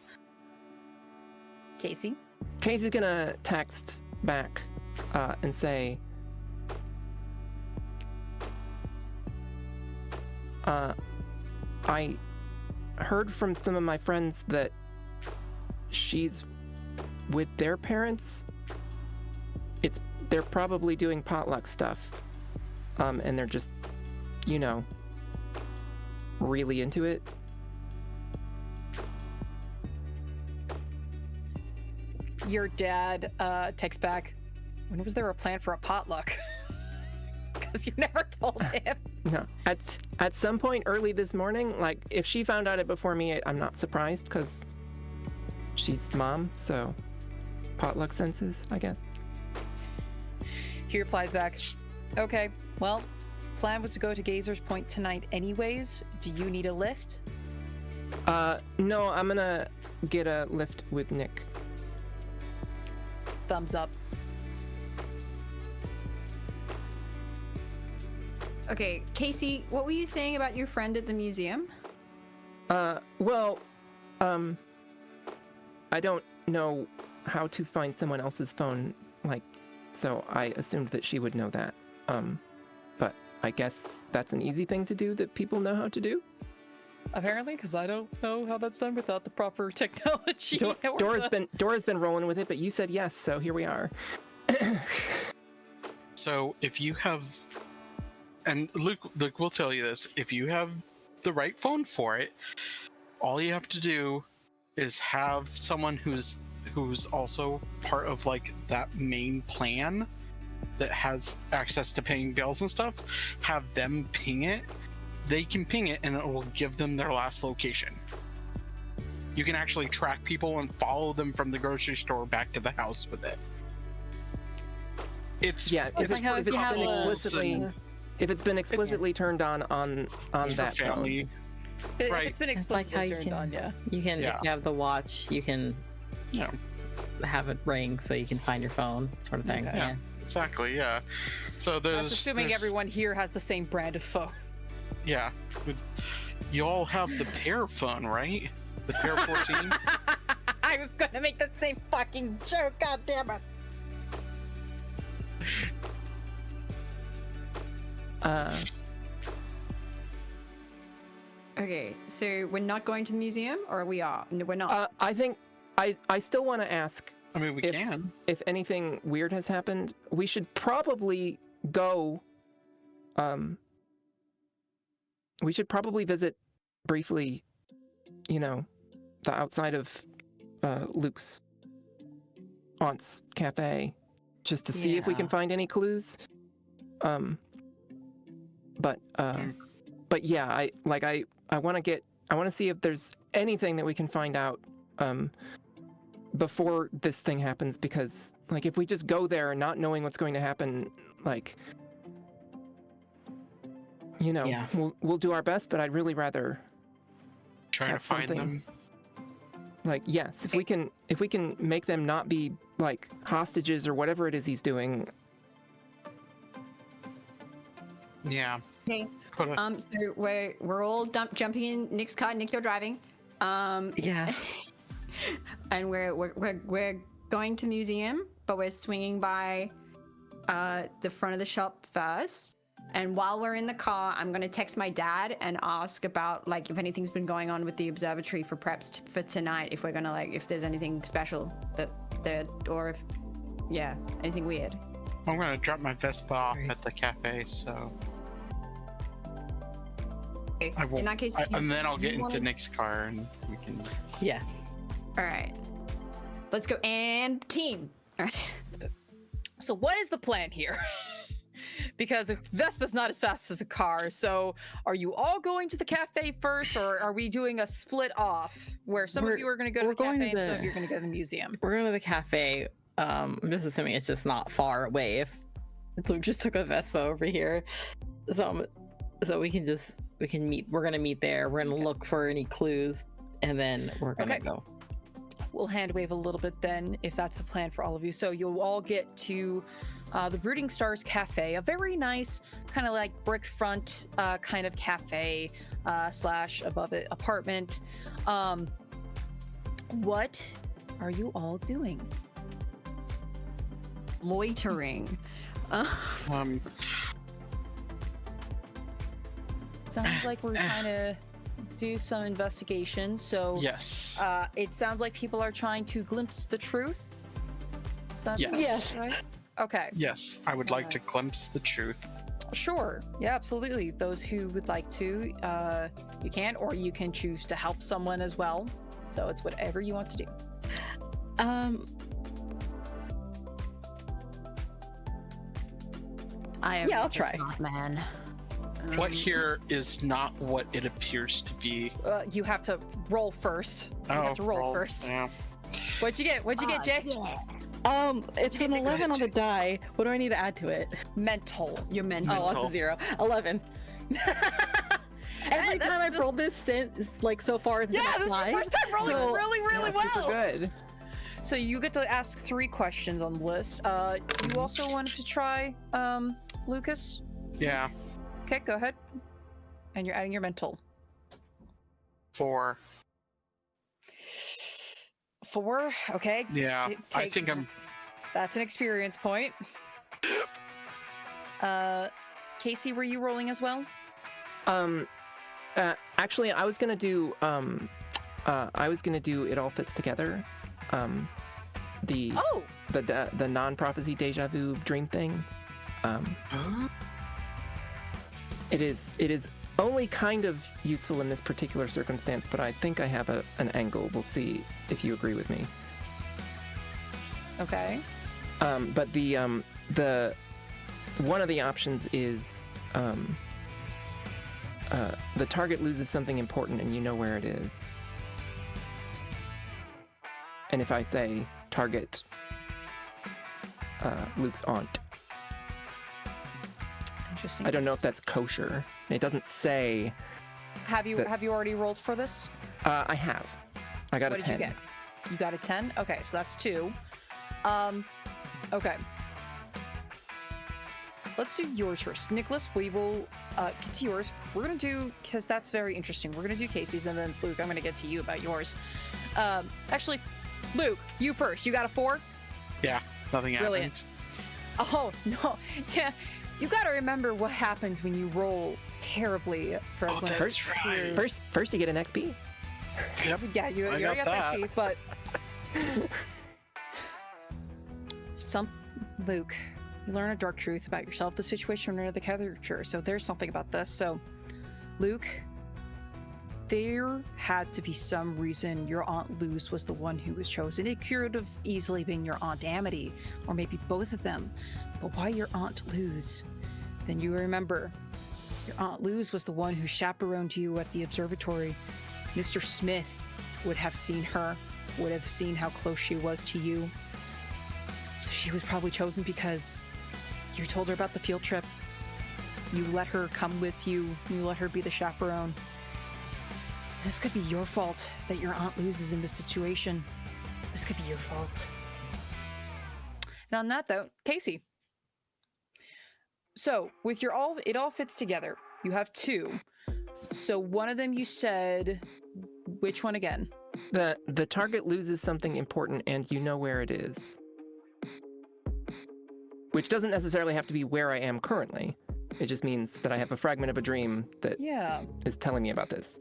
Casey? Casey's gonna text back and say, I heard from some of my friends that she's with their parents. They're probably doing potluck stuff, and they're just, really into it. Your dad texts back, when was there a plan for a potluck? Because you never told him. No, at some point early this morning, like if she found out it before me, I'm not surprised because she's mom, so potluck senses, I guess. He replies back, okay, well, plan was to go to Gazer's Point tonight anyways. Do you need a lift? No, I'm gonna get a lift with Nick. Thumbs up. Okay, Casey, what were you saying about your friend at the museum? Well, I don't know how to find someone else's phone, so I assumed that she would know that. But I guess that's an easy thing to do that people know how to do. Apparently, because I don't know how that's done without the proper technology. Dora's been rolling with it, but you said yes, so here we are. So if you have, and Luke will tell you this, if you have the right phone for it, all you have to do is have someone who's also part of that main plan that has access to paying bills and stuff, have them ping it. They can ping it and it will give them their last location. You can actually track people and follow them from the grocery store back to the house with it. If it's been explicitly turned on that family. Right. If it's been It's like how explicitly you turned can, on, yeah. you can Yeah. if you have the watch, you can have it ring so you can find your phone, sort of thing. Okay. Yeah. Exactly, yeah. So there's That's assuming there's- everyone here has the same brand of phone. Yeah. You all have the Pear phone, right? The Pear 14? I was gonna make that same fucking joke, god damn it. Okay, so we're not going to the museum, or we are? No, we're not. I think I still want to ask I mean, we can. if anything weird has happened. We should probably go. We should probably visit briefly, the outside of Luke's aunt's cafe, just to see if we can find any clues. But yeah, I want to see if there's anything that we can find out before this thing happens, because like if we just go there not knowing what's going to happen, like we'll do our best, but I'd really rather Try to have find something- them. like yes, if we can make them not be like hostages or whatever it is he's doing. Yeah. Okay. Put a- So we're all jumping in Nick's car. Nick, you're driving. Yeah. And we're going to the museum, but we're swinging by the front of the shop first. And while we're in the car, I'm gonna text my dad and ask about like if anything's been going on with the observatory for preps for tonight. If we're gonna if there's anything special or if anything weird. I'm gonna drop my Vespa off at the cafe, so Okay. I won't. In that case, and then I'll get into wanna... Nick's car and we can. Yeah. All right. Let's go and team. All right. So what is the plan here? Because Vespa's not as fast as a car, so are you all going to the cafe first, or are we doing a split off where some of you are going to go to the cafe and some of you are going to go to the museum? We're going to the cafe. I'm just assuming it's just not far away. If Luke just took a Vespa over here, so we can meet. We're gonna meet there. We're gonna look for any clues, and then we're gonna go. We'll hand wave a little bit then, if that's the plan for all of you. So you'll all get to the Brooding Stars Cafe, a very nice kind of like brick front kind of cafe slash above it apartment. What are you all doing? Loitering. Sounds like we're trying to do some investigation. So Yes. it sounds like people are trying to glimpse the truth. Sounds Yes. right? Okay. Yes, I would like to glimpse the truth. Sure. Yeah, absolutely. Those who would like to, you can, or you can choose to help someone as well. So it's whatever you want to do. I'll try. Smart man. What here is not what it appears to be. You have to roll first. You have to roll first. Yeah. What'd you get? What'd you get, Jay? It's an 11 on the die. What do I need to add to it? Mental. You're mental. Oh, that's a 0. 11. Every time I've rolled this since, like so far, it's been a This is fly. your first time rolling really well. Super good. So you get to ask 3 questions on the list. You also wanted to try, Lucas? Yeah. Okay, go ahead. And you're adding your mental. 4. 4? Okay. Yeah. I think I'm. That's an experience point. Casey, were you rolling as well? Actually, I was gonna do It All Fits Together. The non-prophecy deja vu dream thing. It is only kind of useful in this particular circumstance, but I think I have an angle. We'll see if you agree with me. Okay. But the one of the options is the target loses something important and you know where it is. And if I say target Luke's aunt, Interesting. I don't know if that's kosher. It doesn't say. Have you already rolled for this? I have. I got What a 10. did you get? You got a 10? Okay, so that's 2. Okay. Let's do yours first. Nicholas, we will get to yours. We're going to do, because that's very interesting, we're going to do Casey's, and then Luke, I'm going to get to you about yours. Actually, Luke, you first. You got a 4? Yeah. Nothing Brilliant. happens. Oh no, yeah. You got to remember what happens when you roll terribly for Oh, when it's that's true. right. First you get an XP. Yep. Yeah, you I already got got that. XP, but Luke, you learn a dark truth about yourself, the situation, or the character. So there's something about this. So, Luke, there had to be some reason your Aunt Luz was the one who was chosen. It could have easily been your Aunt Amity, or maybe both of them. But why your Aunt Luz? Then you remember, your Aunt Luz was the one who chaperoned you at the observatory. Mr. Smith would have seen her, would have seen how close she was to you. So she was probably chosen because you told her about the field trip. You let her come with you. You let her be the chaperone. This could be your fault that your Aunt Luz is in this situation. This could be your fault. And on that though, Casey. So with your it all fits together. You have two. So one of them you said, which one again? The target loses something important and you know where it is. Which doesn't necessarily have to be where I am currently. It just means that I have a fragment of a dream that is telling me about this.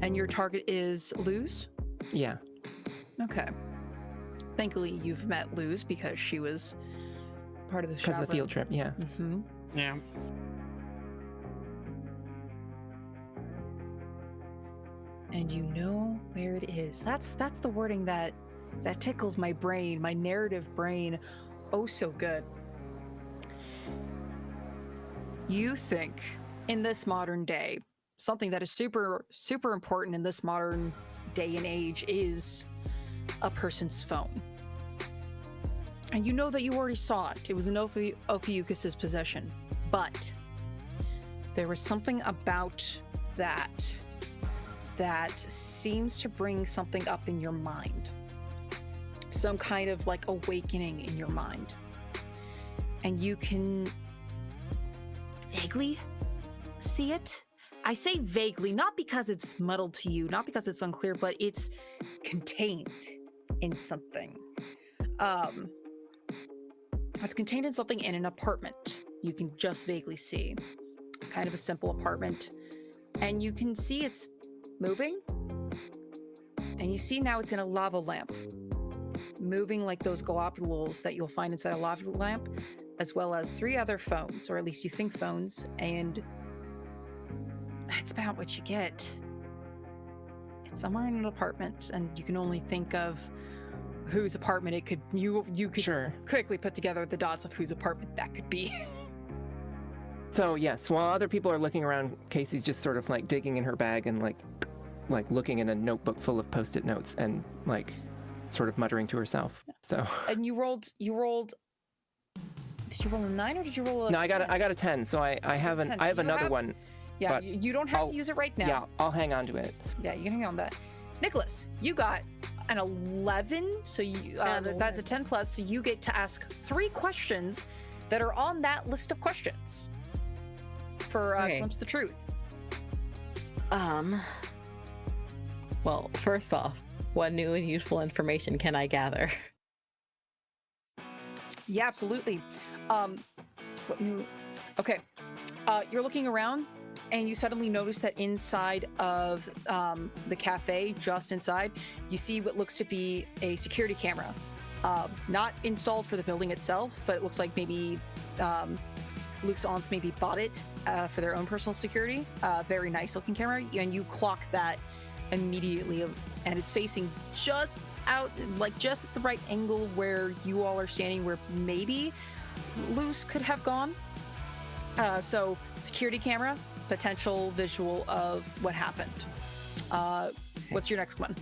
And your target is Luz? Yeah. Okay. Thankfully, you've met Luz because she was part of the Because of the field trip, yeah. Mm-hmm. Yeah. And you know where it is. That's the wording that tickles my brain, my narrative brain, oh so good. You think in this modern day, something that is super, super important in this modern day and age is a person's phone. And you know that you already saw it. It was in Ophiuchus's possession. But there was something about that seems to bring something up in your mind. Some kind of like awakening in your mind. And you can vaguely see it. I say vaguely, not because it's muddled to you, not because it's unclear, but it's contained in something. It's contained in something in an apartment. You can just vaguely see. Kind of a simple apartment. And you can see it's moving. And you see now it's in a lava lamp. Moving like those globules that you'll find inside a lava lamp, as well as 3 other phones, or at least you think phones, and that's about what you get. It's somewhere in an apartment, and you can only think of whose apartment it could. You could Sure. quickly put together the dots of whose apartment that could be. So yes, while other people are looking around, Casey's just sort of like digging in her bag and like looking in a notebook full of post-it notes and like sort of muttering to herself. So And you rolled. Did you roll a 9 or did you roll a? no, I got a 10. So I have 10. I have So you another have- one. Yeah, but you don't have I'll- to use it right now. Yeah, I'll hang on to it. Yeah, you can hang on to that. Nicholas, you got an 11, so you that's a 10 plus, so you get to ask 3 questions that are on that list of questions for Okay. Glimpse the Truth. Well, first off, what new and useful information can I gather? Yeah, absolutely. What new? Okay, you're looking around, and you suddenly notice that inside of the cafe, just inside, you see what looks to be a security camera. Not installed for the building itself, but it looks like maybe Luke's aunts maybe bought it for their own personal security. Very nice looking camera, and you clock that immediately, and it's facing just out, like just at the right angle where you all are standing, where maybe Luce could have gone. So security camera, potential visual of what happened. What's your next one?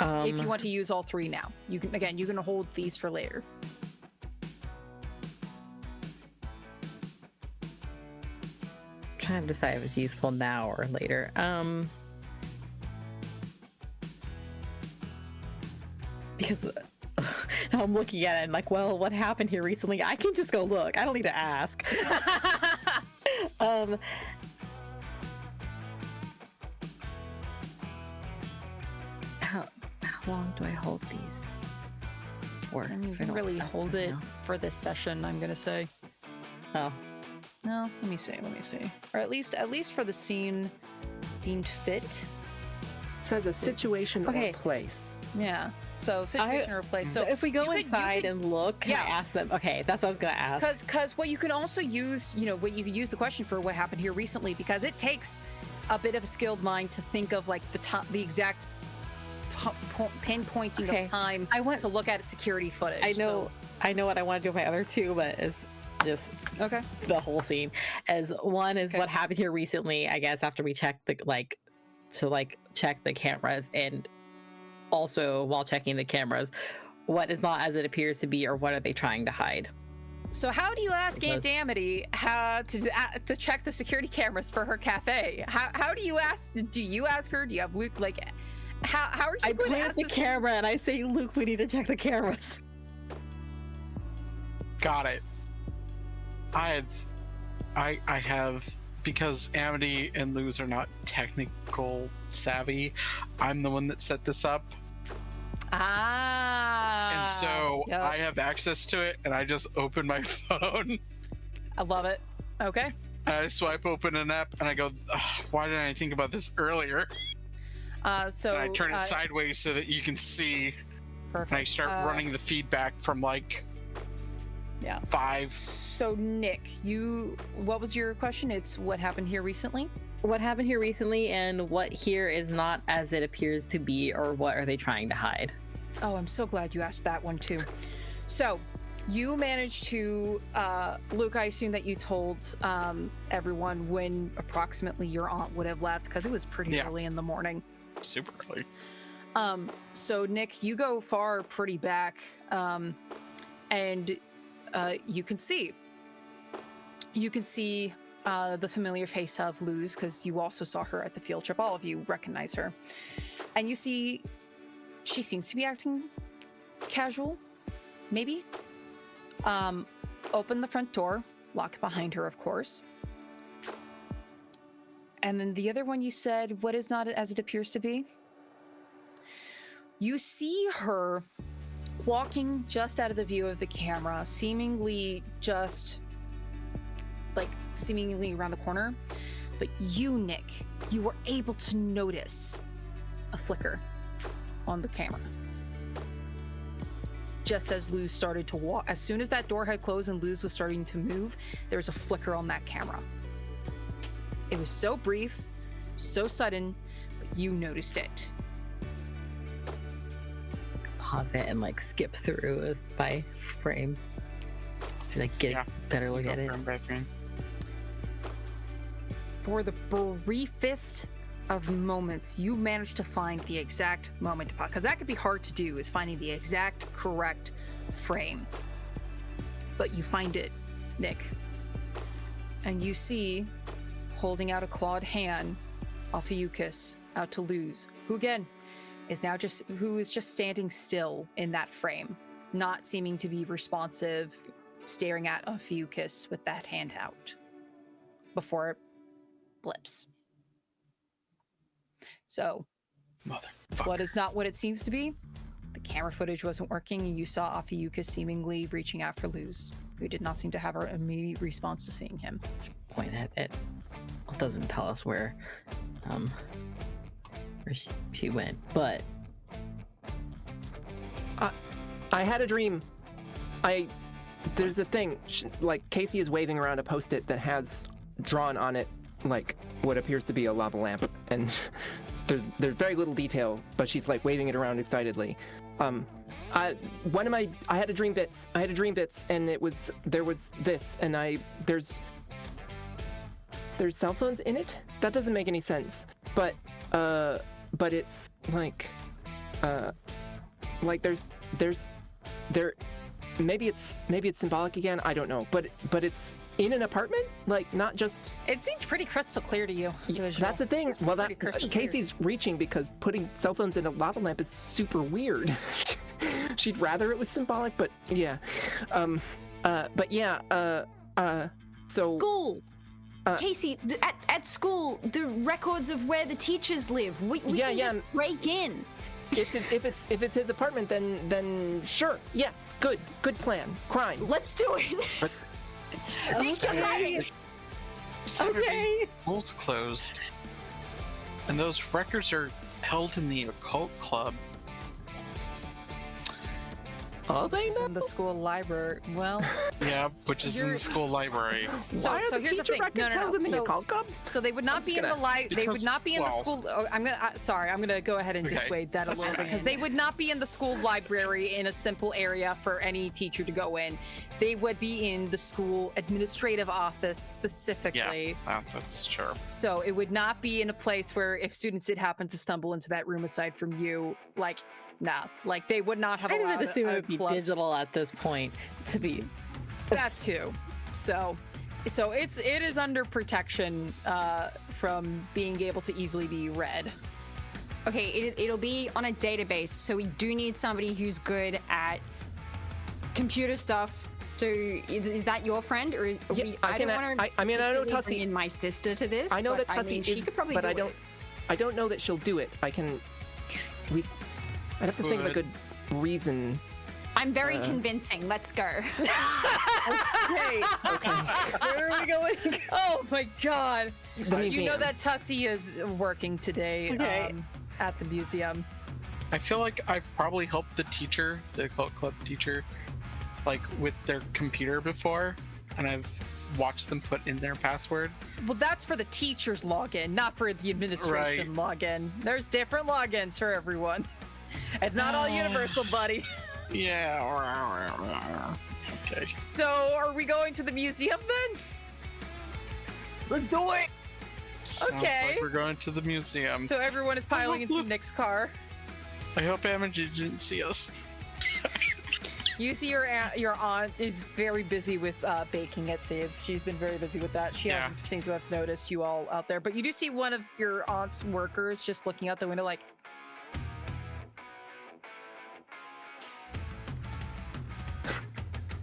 If you want to use all 3 now, you can hold these for later. Trying to decide if it's useful now or later. Because now I'm looking at it and like, well, what happened here recently? I can just go look. I don't need to ask. do I hold these? Or I mean, you if I can don't really cast hold them it now? for this session, I'm gonna say. Oh, No, let me see. Or at least for the scene deemed fit. It says a situation Okay. or place. Yeah. So situation or place. so if we go you could- inside and look, can I yeah. ask them? Okay, that's what I was gonna ask. Because what you can also use, what you can use the question for what happened here recently, because it takes a bit of a skilled mind to think of like the exact pinpointing Okay. of time I want to look at security footage. I know what I want to do with my other two, but it's just So, okay. the whole scene. As one is Okay. what happened here recently, I guess, after we checked check the cameras, and also while checking the cameras, what is not as it appears to be, or what are they trying to hide? So how do you ask Aunt Because- Amity how to check the security cameras for her cafe? How do you ask? Do you ask her? Do you have Luke? Like, how are you I going to point at ask the this? camera and I say, Luke, we need to check the cameras. Got it. I have, because Amity and Luz are not technical savvy, I'm the one that set this up. Ah. And so yep. I have access to it, and I just open my phone, I love it. Okay. and I swipe open an app, and I go, "Ugh, why didn't I think about this earlier?" So And I turn it sideways so that you can see, Perfect. and I start running the feedback from like Yeah. 5. So Nick, what was your question? It's what happened here recently? What happened here recently, and what here is not as it appears to be, or what are they trying to hide? Oh, I'm so glad you asked that one too. So you managed to, Luke, I assume that you told everyone when approximately your aunt would have left, because it was pretty Yeah. early in the morning. Super early. So Nick, you go far pretty back, and you can see the familiar face of Luz, because you also saw her at the field trip. All of you recognize her, and you see she seems to be acting casual, maybe. Open the front door, lock it behind her, of course. And then the other one, you said, what is not as it appears to be? You see her walking just out of the view of the camera, seemingly around the corner. But you, Nick, you were able to notice a flicker on the camera. Just as Luz started to walk, as soon as that door had closed and Luz was starting to move, there was a flicker on that camera. It was so brief, so sudden, but you noticed it. Pause it and like skip through by frame to like get Yeah. a better look at it. For the briefest of moments, you managed to find the exact moment to pause, because that could be hard to do, is finding the exact correct frame. But you find it, Nick. And you see, holding out a clawed hand, Ophiuchus out to Luz, who again is just standing still in that frame, not seeming to be responsive, staring at Ophiuchus with that hand out before it blips. So, what is not what it seems to be? The camera footage wasn't working, and you saw Ophiuchus seemingly reaching out for Luz, who did not seem to have an immediate response to seeing him. Point at it. It doesn't tell us where she went, but I had a dream. There's a thing, like Casey is waving around a post-it that has drawn on it like what appears to be a lava lamp, and there's very little detail, but she's like waving it around excitedly. I had a dream bits, and there was this, and there's cell phones in it. That doesn't make any sense, but it's like there. Maybe it's symbolic again. I don't know, but it's in an apartment, like not just. It seems pretty crystal clear to you. That's the thing. Well, pretty crystal Casey's reaching because putting cell phones in a lava lamp is super weird. She'd rather it was symbolic, but yeah. So. School. Casey, at school, the records of where the teachers live. We can just break in. if it's his apartment, then sure, yes, good plan. Crime. Let's do it. Okay. Saturday, school's closed, and those records are held in the occult club. Are they It's in the school library. Well, Yeah, which is in the school library. so, Why are so the here's the teacher thing. records held in the So, occult club? so they would not be in the They would because- not be in the well, school. Oh, I'm gonna. Sorry, I'm gonna go ahead and Okay, dissuade that a that's little bit because fine. they would not be in the school library in a simple area for any teacher to go in. They would be in the school administrative office specifically. That's true. So it would not be in a place where if students did happen to stumble into that room aside from you, like, nah, like they would not have I allowed would assume a it would be club- digital at this point to be. that too. So it is under protection from being able to easily be read. Okay, it'll be on a database, so we do need somebody who's good at computer stuff. So is that your friend, or is, Yeah, I don't want to? I mean, I know bring Tussie. in my sister to this. I know but that Tussie she is, could probably but do I don't know that she'll do it. I'd have to think of a Good. good reason. I'm very convincing. Let's go. Hey, where are we going? Oh my god! The You know museum. that Tussie is working today Okay. at the museum. I feel like I've probably helped the teacher, the occult club teacher, like with their computer before, and I've watched them put in their password. Well, that's for the teacher's login, not for the administration login. There's different logins for everyone. It's not all universal, buddy. Yeah. Okay. So, are we going to the museum then? Let's do it. Sounds Okay. like we're going to the museum. So everyone is piling into Nick's car. I hope Amity didn't see us. You see your aunt is very busy with baking at Saves. She's been very busy with that. She Yeah. hasn't seemed to have noticed you all out there. But you do see one of your aunt's workers just looking out the window like,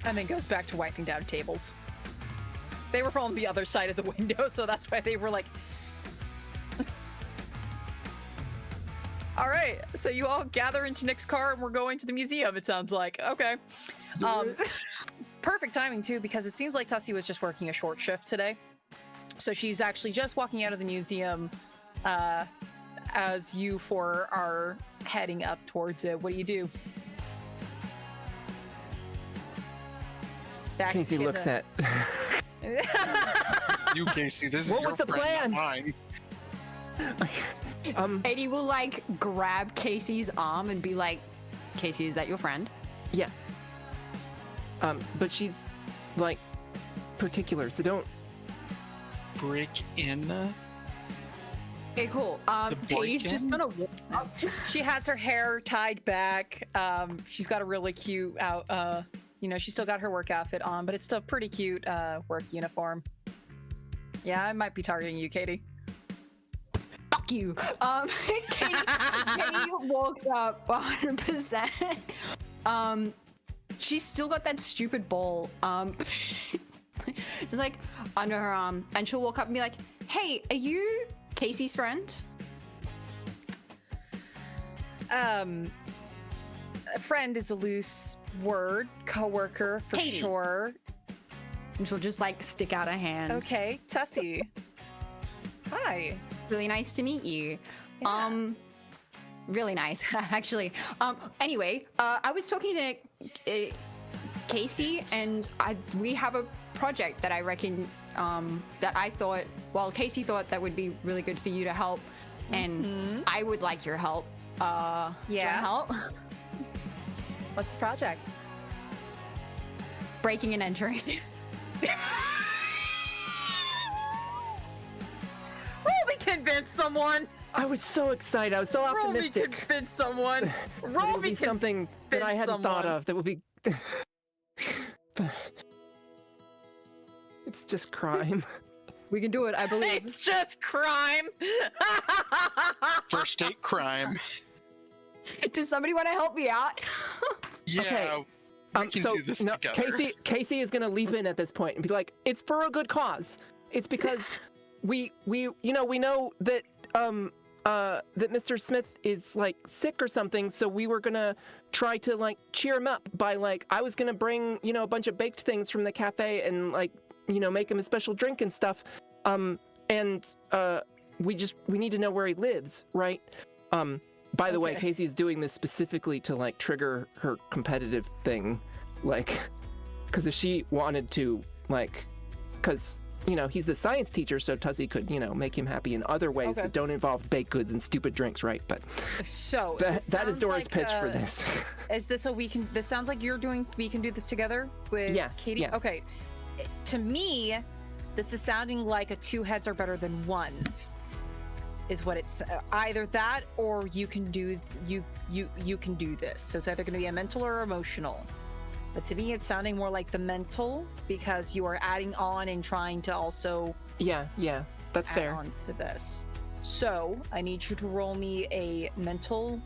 and then goes back to wiping down tables. They were on the other side of the window, so that's why they were like... All right, so you all gather into Nick's car and we're going to the museum, it sounds like. Okay. Perfect timing, too, because it seems like Tussie was just working a short shift today. So she's actually just walking out of the museum as you four are heading up towards it. What do you do? Back Casey to looks the- at. You, Casey. This is What your was the friend, not plan? mine. Katie will like grab Casey's arm and be like, "Casey, is that your friend?" Yes. But she's like particular, so don't. Break in. Okay, cool. Katie's just break-in? gonna walk up. She has her hair tied back. She's got a really cute she's still got her work outfit on, but it's still a pretty cute work uniform. Yeah, I might be targeting you, Katie. Fuck you. Katie walks up 100%. She's still got that stupid ball. She's like under her arm, and she'll walk up and be like, "Hey, are you Casey's friend?" A friend is a loose word. Coworker for Katie. sure. And she'll just like stick out a hand. Okay, Tussie. Hi. Really nice to meet you. Yeah. Really nice, actually. Anyway, I was talking to Casey, and we have a project that I reckon that I thought, well, Casey thought that would be really good for you to help, and I would like your help. Do you wanna Yeah. help? What's the project? Breaking and entering. Roll me convince someone. I was so excited. I was so Roll me optimistic. convince someone. That it Roll would me be something that I hadn't thought someone. of. That would be. But it's just crime. We can do it, I believe. It's just crime. First date crime. Does somebody want to help me out? Yeah. We can do this together. Casey is gonna leap in at this point and be like, "It's for a good cause. It's because we know that that Mr. Smith is like sick or something, so we were gonna try to like cheer him up by like I was gonna bring, you know, a bunch of baked things from the cafe and like, you know, make him a special drink and stuff. We need to know where he lives, right? By the way, Okay. Casey is doing this specifically to like trigger her competitive thing, like, because if she wanted to, like, because, you know, he's the science teacher, so Tuzzy could, you know, make him happy in other ways Okay. that don't involve baked goods and stupid drinks, right? But So that this is sounds Dora's like, pitch for this. Is this this sounds like we can do this together with Yes, Katie? yes. Okay. To me, this is sounding like a 2 heads are better than 1. Is what it's either that or you can do this. So it's either going to be a mental or emotional. But to me, it's sounding more like the mental because you are adding on and trying to also Yeah, that's add fair. on to this. So I need you to roll me a mental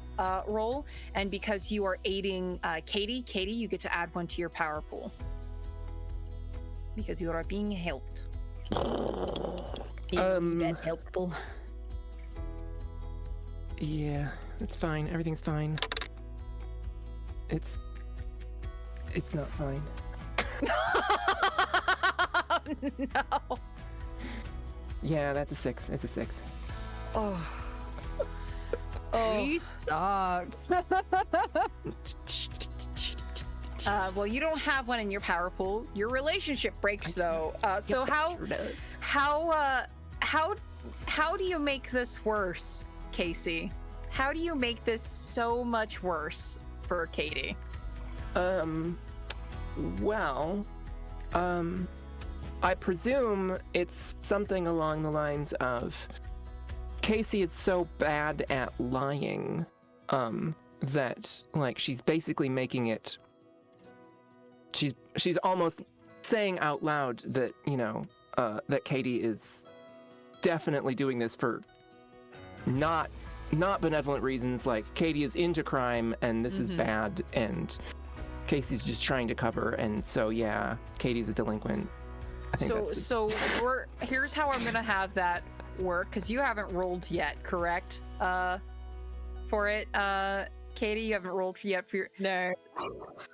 roll, and because you are aiding Katie, you get to add 1 to your power pool because you are being helped. That's helpful. Yeah, it's fine. Everything's fine. It's not fine. No. Yeah, that's a 6. It's a 6. Oh. Oh. You suck. Well, you don't have 1 in your power pool. Your relationship breaks though. So how do you make this worse, Casey? How do you make this so much worse for Katie? Well, I presume it's something along the lines of Casey is so bad at lying, that like she's basically making it. She's almost saying out loud that, you know, that Katie is definitely doing this for not benevolent reasons. Like Katie is into crime and this is bad, and Casey's just trying to cover. And so yeah, Katie's a delinquent. I think here's how I'm gonna have that work, because you haven't rolled yet, correct? For it, Katie, you haven't rolled yet for your. No.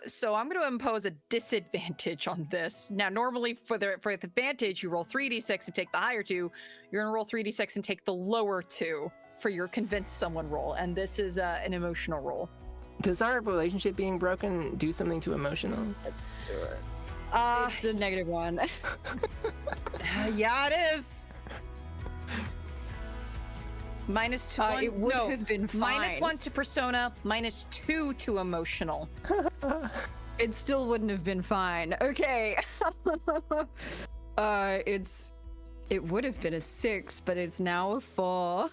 So I'm going to impose a disadvantage on this. Now, normally for the advantage, you roll 3d6 and take the higher 2. You're going to roll 3d6 and take the lower 2 for your convince someone roll, and this is an emotional roll. Does our relationship being broken do something to emotional? Let's do it. Uh, It's a -1. yeah, it is. -2. It would have been fine. -1 to persona, -2 to emotional. It still wouldn't have been fine. Okay. It would have been a 6, but it's now a 4.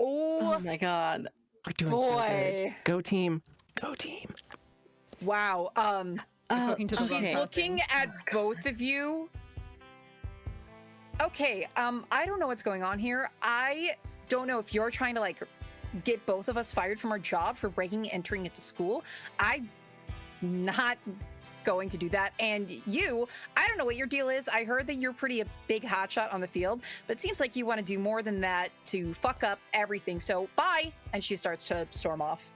Oh my god. We're doing so Boy. good. Go team. Go team. Wow. Talking to the She's wrong looking at both of you. Okay, I don't know what's going on here. I don't know if you're trying to like get both of us fired from our job for breaking and entering into school. I'm not going to do that. And you, I don't know what your deal is. I heard that you're pretty a big hotshot on the field, but it seems like you want to do more than that to fuck up everything. So bye. And she starts to storm off.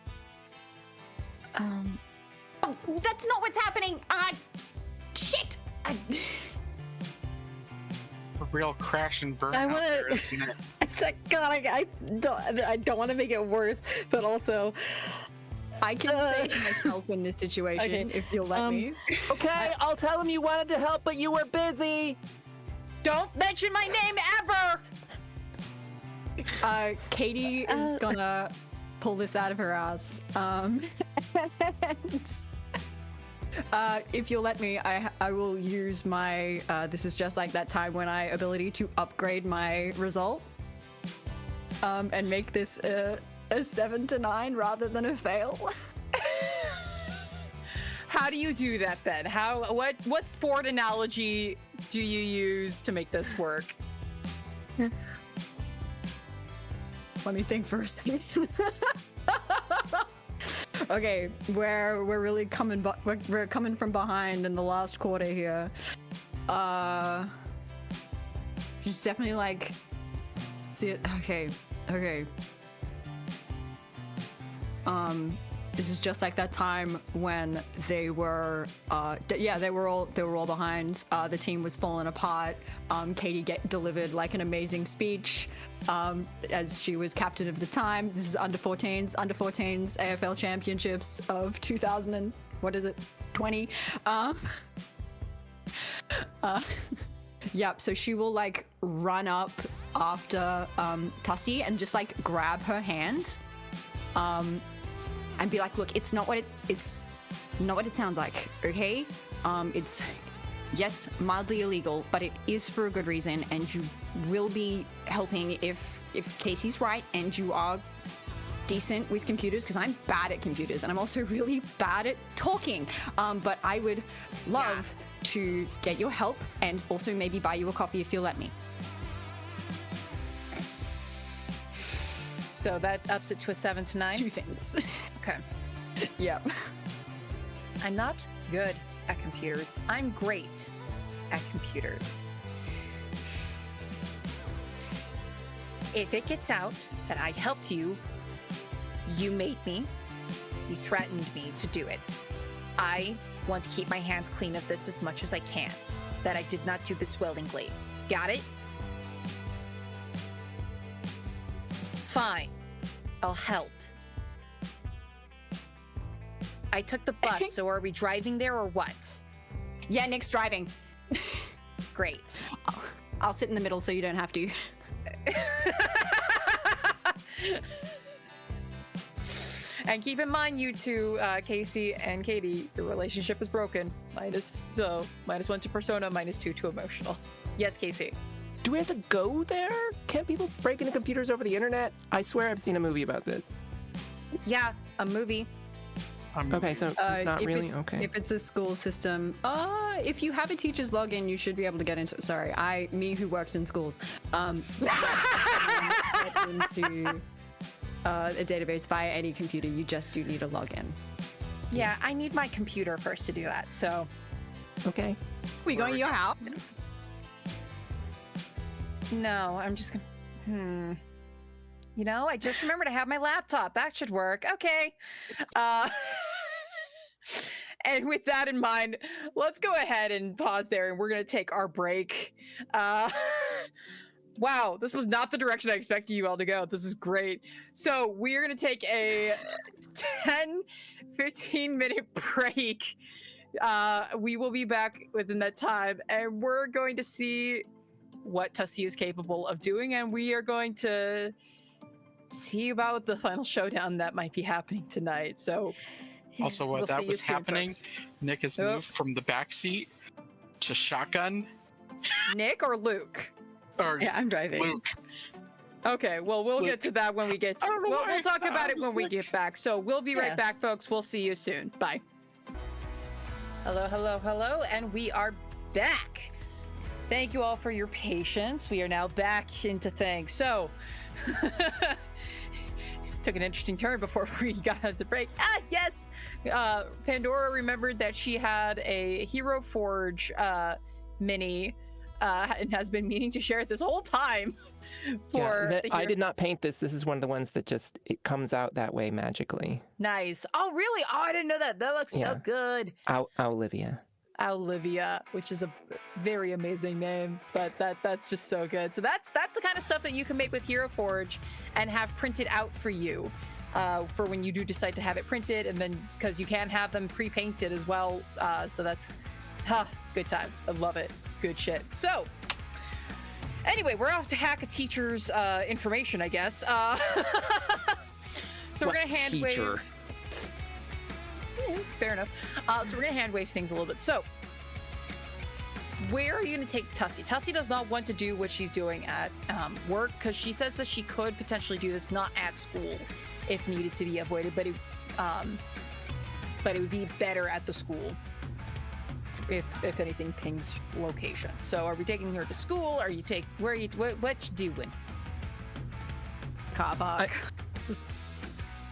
Oh, that's not what's happening. Shit. A real crash and burn. I out wanna- there, isn't it? It's like, God, I don't want to make it worse, but also, I can save myself in this situation Okay, if you'll let me. Okay, I'll tell him you wanted to help, but you were busy. Don't mention my name ever. Katie is gonna pull this out of her ass. If you'll let me, I will use my this is just like that time when I ability to upgrade my result, and make this a 7 to 9 rather than a fail. How do you do that then? What sport analogy do you use to make this work? Let me think for a second. Okay, we're really coming, we're coming from behind in the last quarter here. She's definitely like, see it. Okay. This is just like that time when they were, they were all behind. The team was falling apart. Katie delivered like an amazing speech, as she was captain of the time. This is under 14s AFL Championships of 2000 and what is it, 20? Yep. So she will like run up after Tussie and just like grab her hand. And be like, look, it's not what it sounds like, okay? It's, yes, mildly illegal, but it is for a good reason, and you will be helping if Casey's right and you are decent with computers, because I'm bad at computers and I'm also really bad at talking. But I would love to get your help and also maybe buy you a coffee if you'll let me. So that ups it to a 7 to 9? 2 things. Okay. Yep. I'm not good at computers. I'm great at computers. If it gets out that I helped you, you made me, you threatened me to do it. I want to keep my hands clean of this as much as I can. That I did not do this willingly. Got it? Fine. I'll help. I took the bus, so are we driving there or what? Yeah, Nick's driving. Great. I'll sit in the middle so you don't have to. And keep in mind, you two, Casey and Katie, your relationship is broken. -1 to persona, -2 to emotional. Yes, Casey. Do we have to go there? Can't people break into computers over the internet? I swear I've seen a movie about this. Yeah, a movie. Okay, so not really? Okay. If it's a school system, if you have a teacher's login, you should be able to get into. Sorry, me who works in schools, get into a database via any computer. You just do need a login. Yeah, I need my computer first to do that. So, Okay. We going to your house? no, I'm just gonna. You know, I just remembered I have my laptop. That should work. Okay. And with that in mind, let's go ahead and pause there, and we're going to take our break. Wow, this was not the direction I expected you all to go. This is great. So we are going to take a 10-15 minute break. We will be back within that time, and we're going to see what Tussie is capable of doing, and we are going to see about the final showdown that might be happening tonight. So Also, while we'll that see was you soon, happening, folks. Nick has moved from the back seat to shotgun. Nick or Luke? Or Yeah, I'm driving. Luke. Okay, well, we'll Luke. get to that when we get to, I don't know why we'll talk I about it was when we like- get back. So we'll be right Yeah. back, folks. We'll see you soon. Bye. Hello, and we are back. Thank you all for your patience. We are now back into things. So, took an interesting turn before we got to break. Yes! Pandora remembered that she had a Hero Forge mini and has been meaning to share it this whole time. I did not paint this. This is one of the ones that just, it comes out that way magically. Nice. Oh, really? Oh, I didn't know that. That looks Yeah. so good. Olivia. Olivia, which is a very amazing name, but that's just so good. So that's the kind of stuff that you can make with Hero Forge and have printed out for you for when you do decide to have it printed, and then because you can have them pre-painted as well. So that's good times. I love it. Good shit. So anyway, we're off to hack a teacher's information, I guess. So we're gonna hand teacher? wave. Yeah, fair enough. So we're gonna hand wave things a little bit. So, where are you gonna take Tussie? Tussie does not want to do what she's doing at work because she says that she could potentially do this not at school if needed to be avoided, but it would be better at the school if anything pings location. So, are we taking her to school? Are you what you doing? Car park.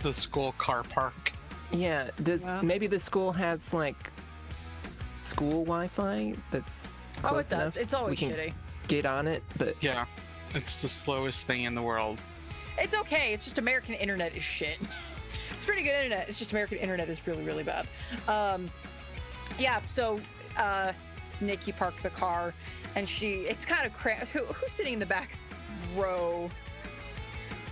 The school car park. Yeah, maybe the school has like school Wi-Fi that's Oh, close it does. enough? It's always We can shitty. get on it, but Yeah, it's the slowest thing in the world. It's okay. It's just American internet is shit. It's pretty good internet. It's just American internet is really, really bad. Yeah, so Nick, you park the car, and it's kind of cramped. Who's sitting in the back row?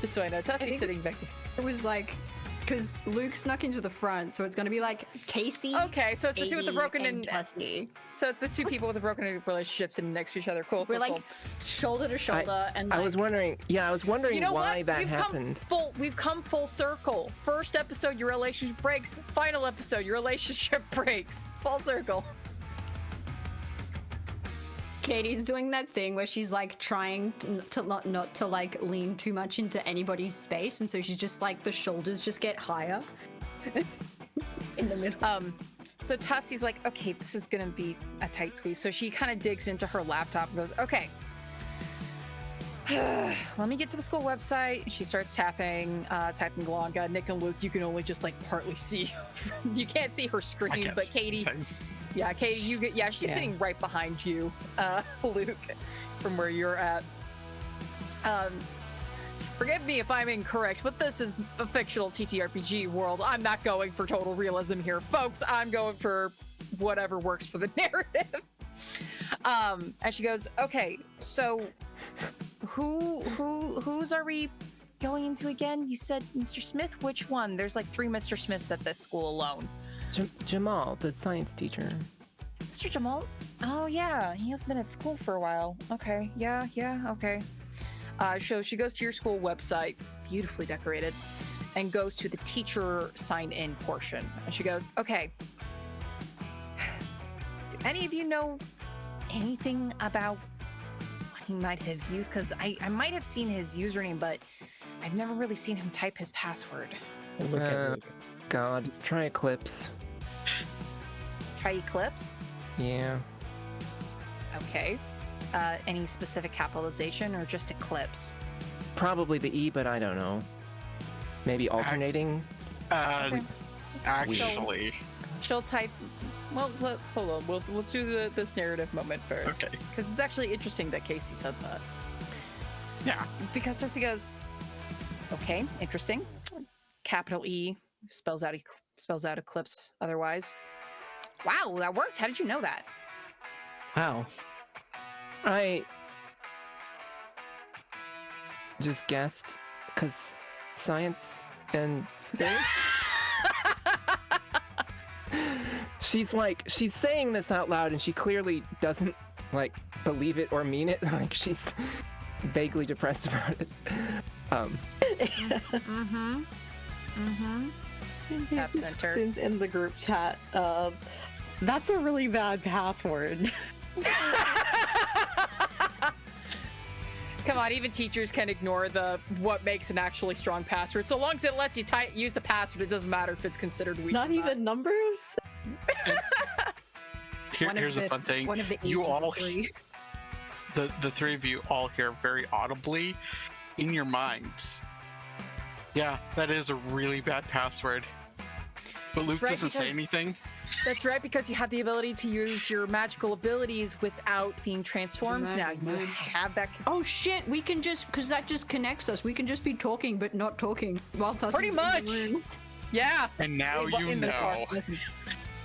Just so I know. Tussie's sitting back. It was like, because Luke snuck into the front, so it's going to be like Casey. Okay, so it's the two with the broken and Tussie. So it's the two people with the broken relationships sitting next to each other. Cool. We're cool, like cool. shoulder to shoulder, and I like, was wondering. Yeah, I was wondering You know why what? that happened. We've come full circle. First episode, your relationship breaks. Final episode, your relationship breaks. Full circle. Katie's doing that thing where she's like trying to not to like lean too much into anybody's space, and so she's just like the shoulders just get higher in the middle. So Tussie's like, okay, this is gonna be a tight squeeze. So she kind of digs into her laptop and goes, okay, let me get to the school website. She starts typing along. Nick and Luke, you can only just like partly see. You can't see her screen, but Katie. Yeah, Katie, she's sitting right behind you, Luke, from where you're at. Forgive me if I'm incorrect, but this is a fictional TTRPG world. I'm not going for total realism here, folks. I'm going for whatever works for the narrative. And she goes, okay, so whose are we going into again? You said Mr. Smith? Which one? There's like 3 Mr. Smiths at this school alone. Jamal, the science teacher. Mr. Jamal? Oh, yeah. He has been at school for a while. Okay. Yeah, okay. So she goes to your school website, beautifully decorated, and goes to the teacher sign-in portion. And she goes, okay. Do any of you know anything about what he might have used? Because I might have seen his username, but I've never really seen him type his password. Look at Luke. God, try Eclipse. Try Eclipse? Yeah. Okay. Any specific capitalization or just Eclipse? Probably the E, but I don't know. Maybe alternating? Okay. Actually, She'll type. Well, hold on. Let's do this narrative moment first. Okay. Because it's actually interesting that Casey said that. yeah. Because Jessie goes, okay, interesting. Capital E spells out Eclipse. Otherwise, wow, that worked. How did you know that? Wow. I just guessed, because science and space. She's saying this out loud, and she clearly doesn't like believe it or mean it. Like, she's vaguely depressed about it. Tap center. Since in the group chat, that's a really bad password. Come on, even teachers can ignore what makes an actually strong password. So long as it lets you use the password, it doesn't matter if it's considered weak. Not or even numbers? Here's a fun thing. One of the You E's is all, a 3. the 3 of you all hear very audibly in your minds. Yeah, that is a really bad password. But Luke right, doesn't say because- anything. That's right, because you have the ability to use your magical abilities without being transformed. Now you have that. Oh shit, we can just, because that just connects us. We can just be talking but not talking while Tussie's Pretty in the much. room. Yeah. And now you in this know.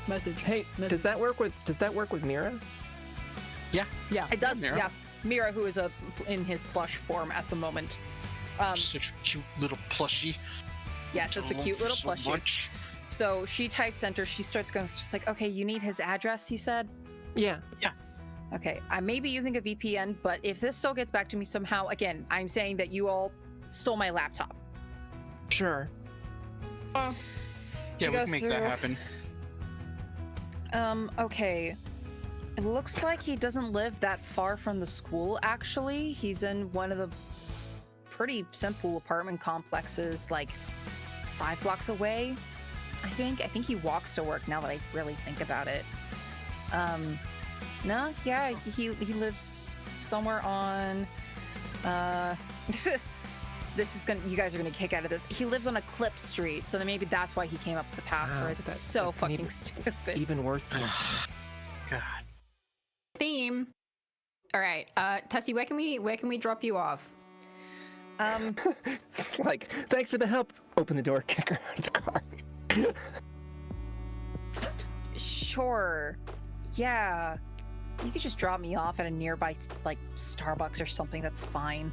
Message. Hey, does that work with Mira? Yeah. Yeah, it does. Mira. Yeah, Mira, who is in his plush form at the moment. Such a cute little plushie. Yes, it's the cute little plushie. So she types enter. She starts going, just like, okay, you need his address, you said? Yeah. Okay, I may be using a VPN, but if this still gets back to me somehow, again, I'm saying that you all stole my laptop. Sure. Yeah, we goes can make through- that happen. Okay. It looks like he doesn't live that far from the school, actually. He's in one of the pretty simple apartment complexes, like 5 blocks away, I think. I think he walks to work now that I really think about it. No, yeah, he lives somewhere on, this is you guys are gonna kick out of this. He lives on Eclipse Street, so then maybe that's why he came up with the password. That's so that's fucking stupid. Even worse. God. Theme. All right, Tessie, where can we drop you off? It's like, thanks for the help. Open the door, kick her out of the car. Sure. Yeah. You could just drop me off at a nearby, like, Starbucks or something. That's fine.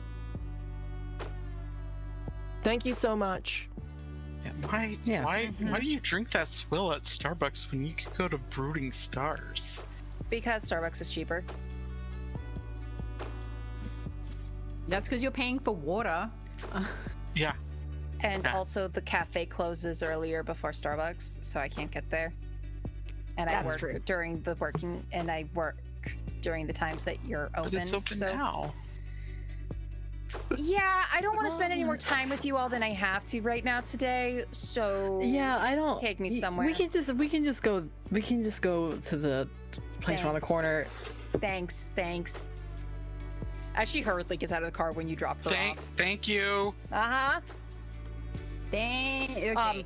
Thank you so much. Why do you drink that swill at Starbucks when you could go to Brooding Stars? Because Starbucks is cheaper. That's because you're paying for water. Yeah. And Yeah. also the cafe closes earlier before Starbucks, so I can't get there. And I That's work true. during the working, and I work during the times that you're open. But it's open so now. yeah, I don't want to spend any more time with you all than I have to right now today. So Yeah, I don't take me somewhere. We can just go to the place around the Thanks. corner. Thanks. As she hurriedly gets out of the car when you drop her off. Thank you. Uh-huh. Dang. Okay.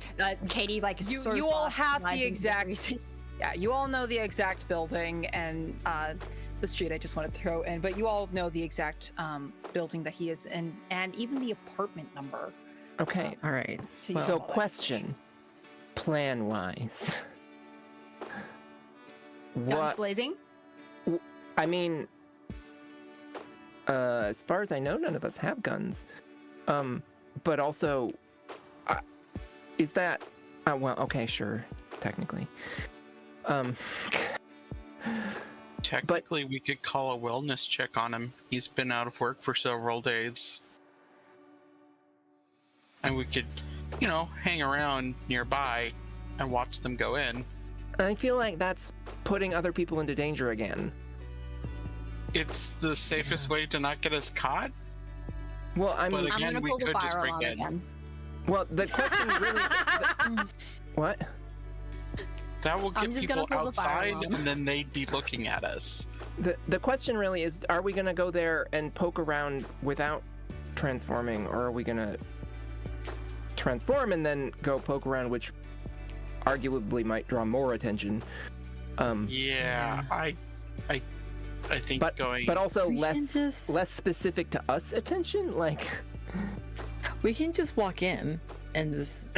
Katie, like, is so You all fast have behind the you. exact. Yeah, you all know the exact building and the street I just want to throw in, but you all know the exact building that he is in, and even the apartment number. Okay. All right. So you So, know all that. question, plan-wise, Guns what? blazing. I mean, as far as I know, none of us have guns. But also, is that? Well, okay, sure, technically. Technically, we could call a wellness check on him. He's been out of work for several days. And we could, hang around nearby and watch them go in. I feel like that's putting other people into danger again. It's the safest way to not get us caught. Well, I But mean, I'm again, gonna we pull the could just fire break alarm in. again. well, the question really. What? That will I'm get just gonna people pull the fire outside, alarm. and then they'd be looking at us. The question really is: are we gonna go there and poke around without transforming, or are we gonna transform and then go poke around, which arguably might draw more attention? Yeah, I think But going. but also We can less just- less specific to us attention. Like, We can just walk in and just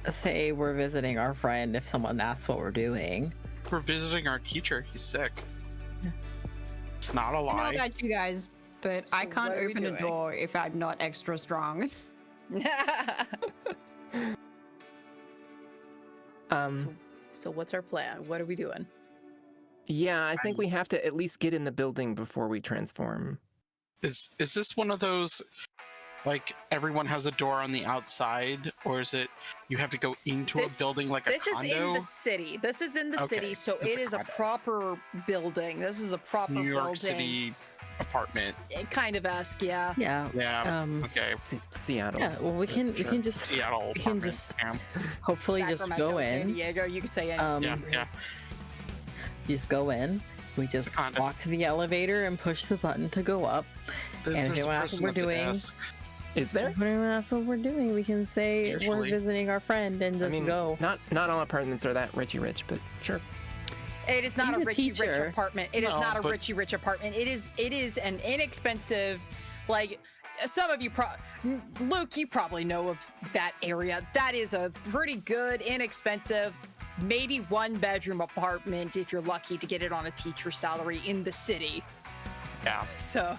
say we're visiting our friend if someone asks what we're doing. We're visiting our teacher. He's sick. It's not a I don't know lie. about you guys, but I So can't what are we open a doing? door if I'm not extra strong. So what's our plan? What are we doing? yeah, I think we have to at least get in the building before we transform. Is this one of those, like, everyone has a door on the outside, or is it you have to go into This- a building like This a is condo? in the city. This is in the Okay, city, so it's it a is a condo. proper building. This is a proper New York building. City apartment. Kind of esque, yeah. Yeah. Yeah. Okay. Seattle. Yeah. Well, we can just Seattle we can apartment. just Yeah. hopefully just Sacramento, go San in. Diego, you could say any Um, city. Yeah. You just go in. We just condo. walk to the elevator and push the button to go up. And if There's a anyone asks person what at we're the doing, desk. Is there? if anyone asks what we're doing, we can say we're Usually. visiting our friend and I just mean, go. not all apartments are that rich, but sure. It is not He's a a Richie Rich teacher. apartment. It is No, not a but- Richie Rich apartment. It is an inexpensive, like, some of you Luke, you probably know of that area. That is a pretty good, inexpensive, maybe 1-bedroom apartment if you're lucky to get it on a teacher salary in the city. Yeah. So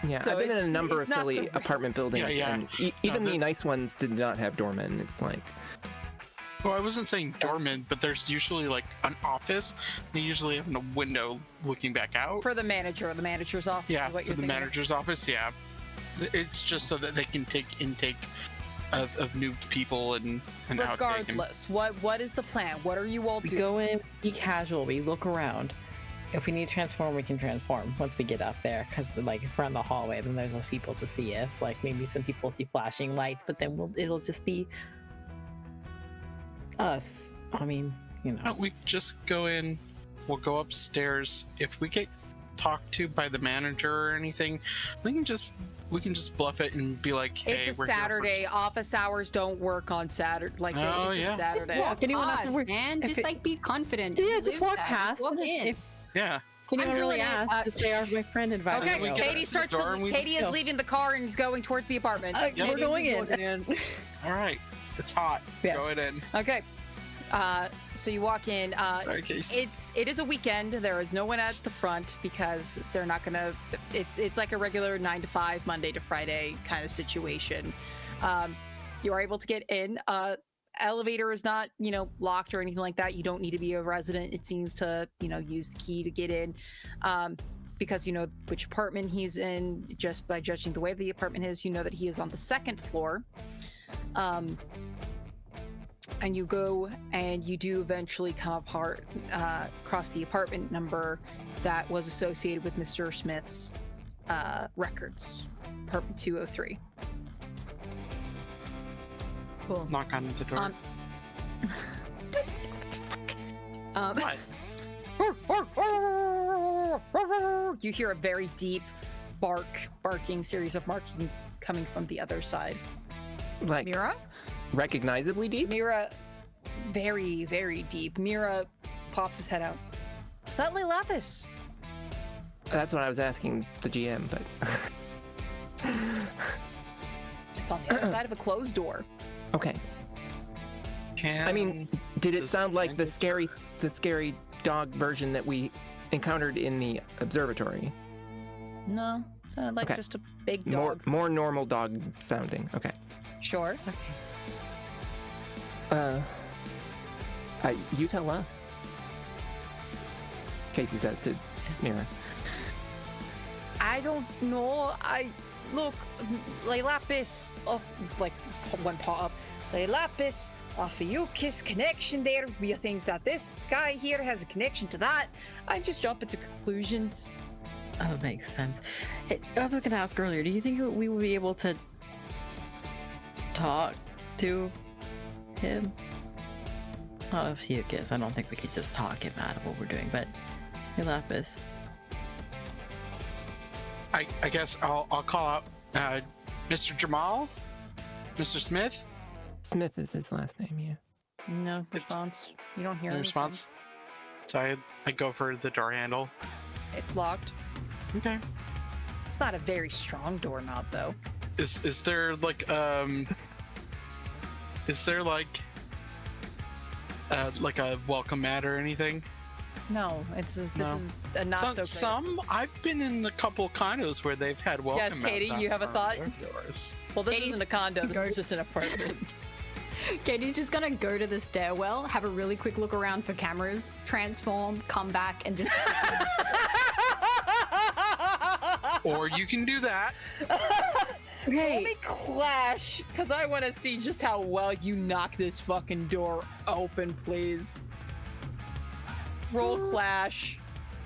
Yeah, So I've been in a it's- number it's of not Philly the apartment Ritz. buildings, Yeah, yeah. and even No, the nice ones did not have doormen. It's like, Well, I wasn't saying doorman, but there's usually like an office. They usually have a window looking back out. for the manager's office. Yeah, is what for you're the thinking of? manager's office. Yeah, it's just so that they can take intake of new people and outtake. And Regardless, what is the plan? What are you all We doing? go in, be casual, we look around. If we need to transform, we can transform once we get up there. Because, like, if we're in the hallway, then there's less people to see us. Like, maybe some people see flashing lights, but then it'll just be us. I mean, No, we just go in. We'll go upstairs. If we get talked to by the manager or anything, we can just bluff it and be like, "Hey, It's a we're here for- Saturday. Office hours don't work on Saturday. Like, Oh, it's yeah. a Just Saturday. walk If anyone past, asks, we're- man. if Just it- like be confident. yeah, You just live walk there. past. Walk and in. if Yeah, anyone I'm really doing it. asked to say my friend invited Okay, me. we get Katie to starts. the door and we Katie just is go. leaving the car and is going towards the apartment. Yep. We're going in. All right, it's hot. Yeah. Going in. Okay. So you walk in. Sorry, Casey. It is a weekend. There is no one at the front because they're not gonna. It's like a regular 9 to 5, Monday to Friday kind of situation. You are able to get in. Elevator is not locked or anything like that. You don't need to be a resident. It seems to use the key to get in. Because you know which apartment he's in just by judging the way the apartment is. You know that he is on the second floor. And you go and you do eventually come across the apartment number that was associated with Mr. Smith's records, apartment 203. Cool. Knock on the door. What? You hear a very deep barking series of barking coming from the other side. Like Mira? recognizably deep. Mira, very, very deep. Mira pops his head out. Is that Le Lapis? That's what I was asking the GM, but It's on the other side of a closed door. okay. I mean, did it sound like the scary dog version that we encountered in the observatory? No, sounded like Okay. just a big dog. More normal dog sounding. Okay. Sure. You tell us. Casey says to Mira. I don't know. Look, Le Lapis, like one paw up. Le Lapis, Ophiuchus connection there. We think that this guy here has a connection to that. I'm just jumping to conclusions. Oh, makes sense. Hey, I was gonna ask earlier, do you think we would be able to talk to him? Not of Fucus. I don't think we could just talk him out of what we're doing, but Lapis. I guess I'll call out Mr. Jamal, Mr. Smith. Smith is his last name, yeah. No response. You don't hear No anything. response. So I go for the door handle. It's locked. Okay. It's not a very strong doorknob, though. Is there like is there like a welcome mat or anything? No, this is No. a not so great. Some I've been in a couple condos where they've had welcome Yes, mats Katie, out you have a front thought? of their doors. Well, this Katie's isn't a condo. This go- is just an apartment. Katie's just gonna go to the stairwell, have a really quick look around for cameras, transform, come back, and just. Or you can do that. Let me clash, because I want to see just how well you knock this fucking door open, please. Roll clash.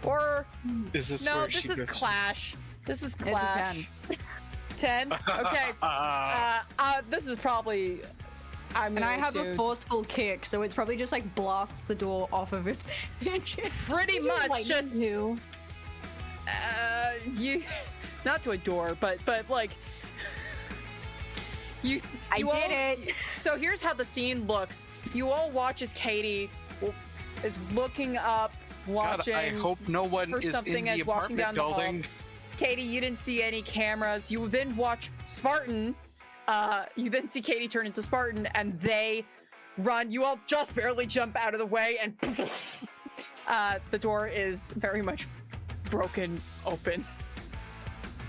Or, Is this no, where this she is goes? clash. This is It's a clash. 10? Okay. This is probably... And I have a forceful kick, so it's probably just like blasts the door off of its hinges. Pretty much just... you... Not to a door, but like... You I all, did it. So here's how the scene looks. You all watch as Katie is looking up, watching. God, I hope no one for is in something the as walking down apartment the hall. building. Katie, you didn't see any cameras. You then watch Spartan. You then see Katie turn into Spartan, and they run. You all just barely jump out of the way, and the door is very much broken open.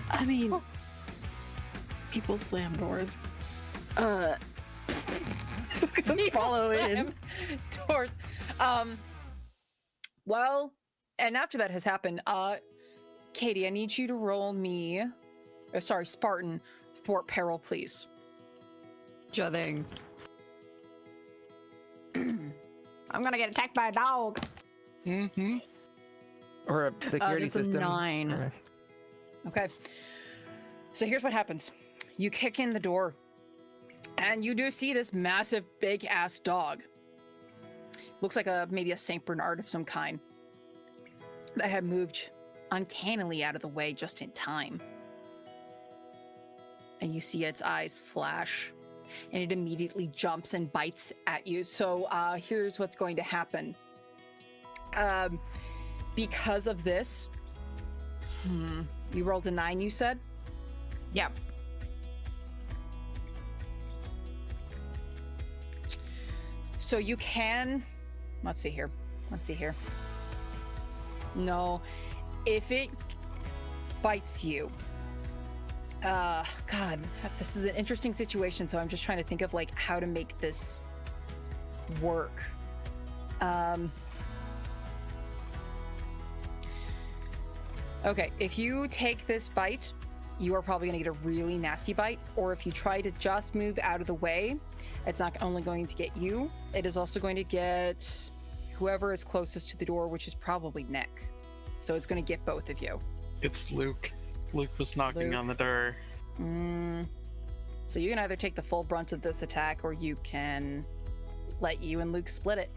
I mean, people slam doors. Follow in. Doors. Well, and after that has happened, Katie, I need you to roll me, Spartan, thwart peril, please. Sure thing. I'm gonna get attacked by a dog. Mm-hmm. Or a security that's a system. 9. Or Okay. So here's what happens. You kick in the door, and you do see this massive, big-ass dog. Looks like maybe a Saint Bernard of some kind that had moved uncannily out of the way just in time. And you see its eyes flash, and it immediately jumps and bites at you. So here's what's going to happen. because of this, you rolled a 9, you said? Yep. So you can, let's see here. No, if it bites you, God, this is an interesting situation. So I'm just trying to think of like how to make this work. Okay, if you take this bite, you are probably going to get a really nasty bite. Or if you try to just move out of the way, it's not only going to get you, it is also going to get whoever is closest to the door, which is probably Nick. So it's going to get both of you. It's Luke. Luke was knocking on the door. So you can either take the full brunt of this attack, or you can let you and Luke split it.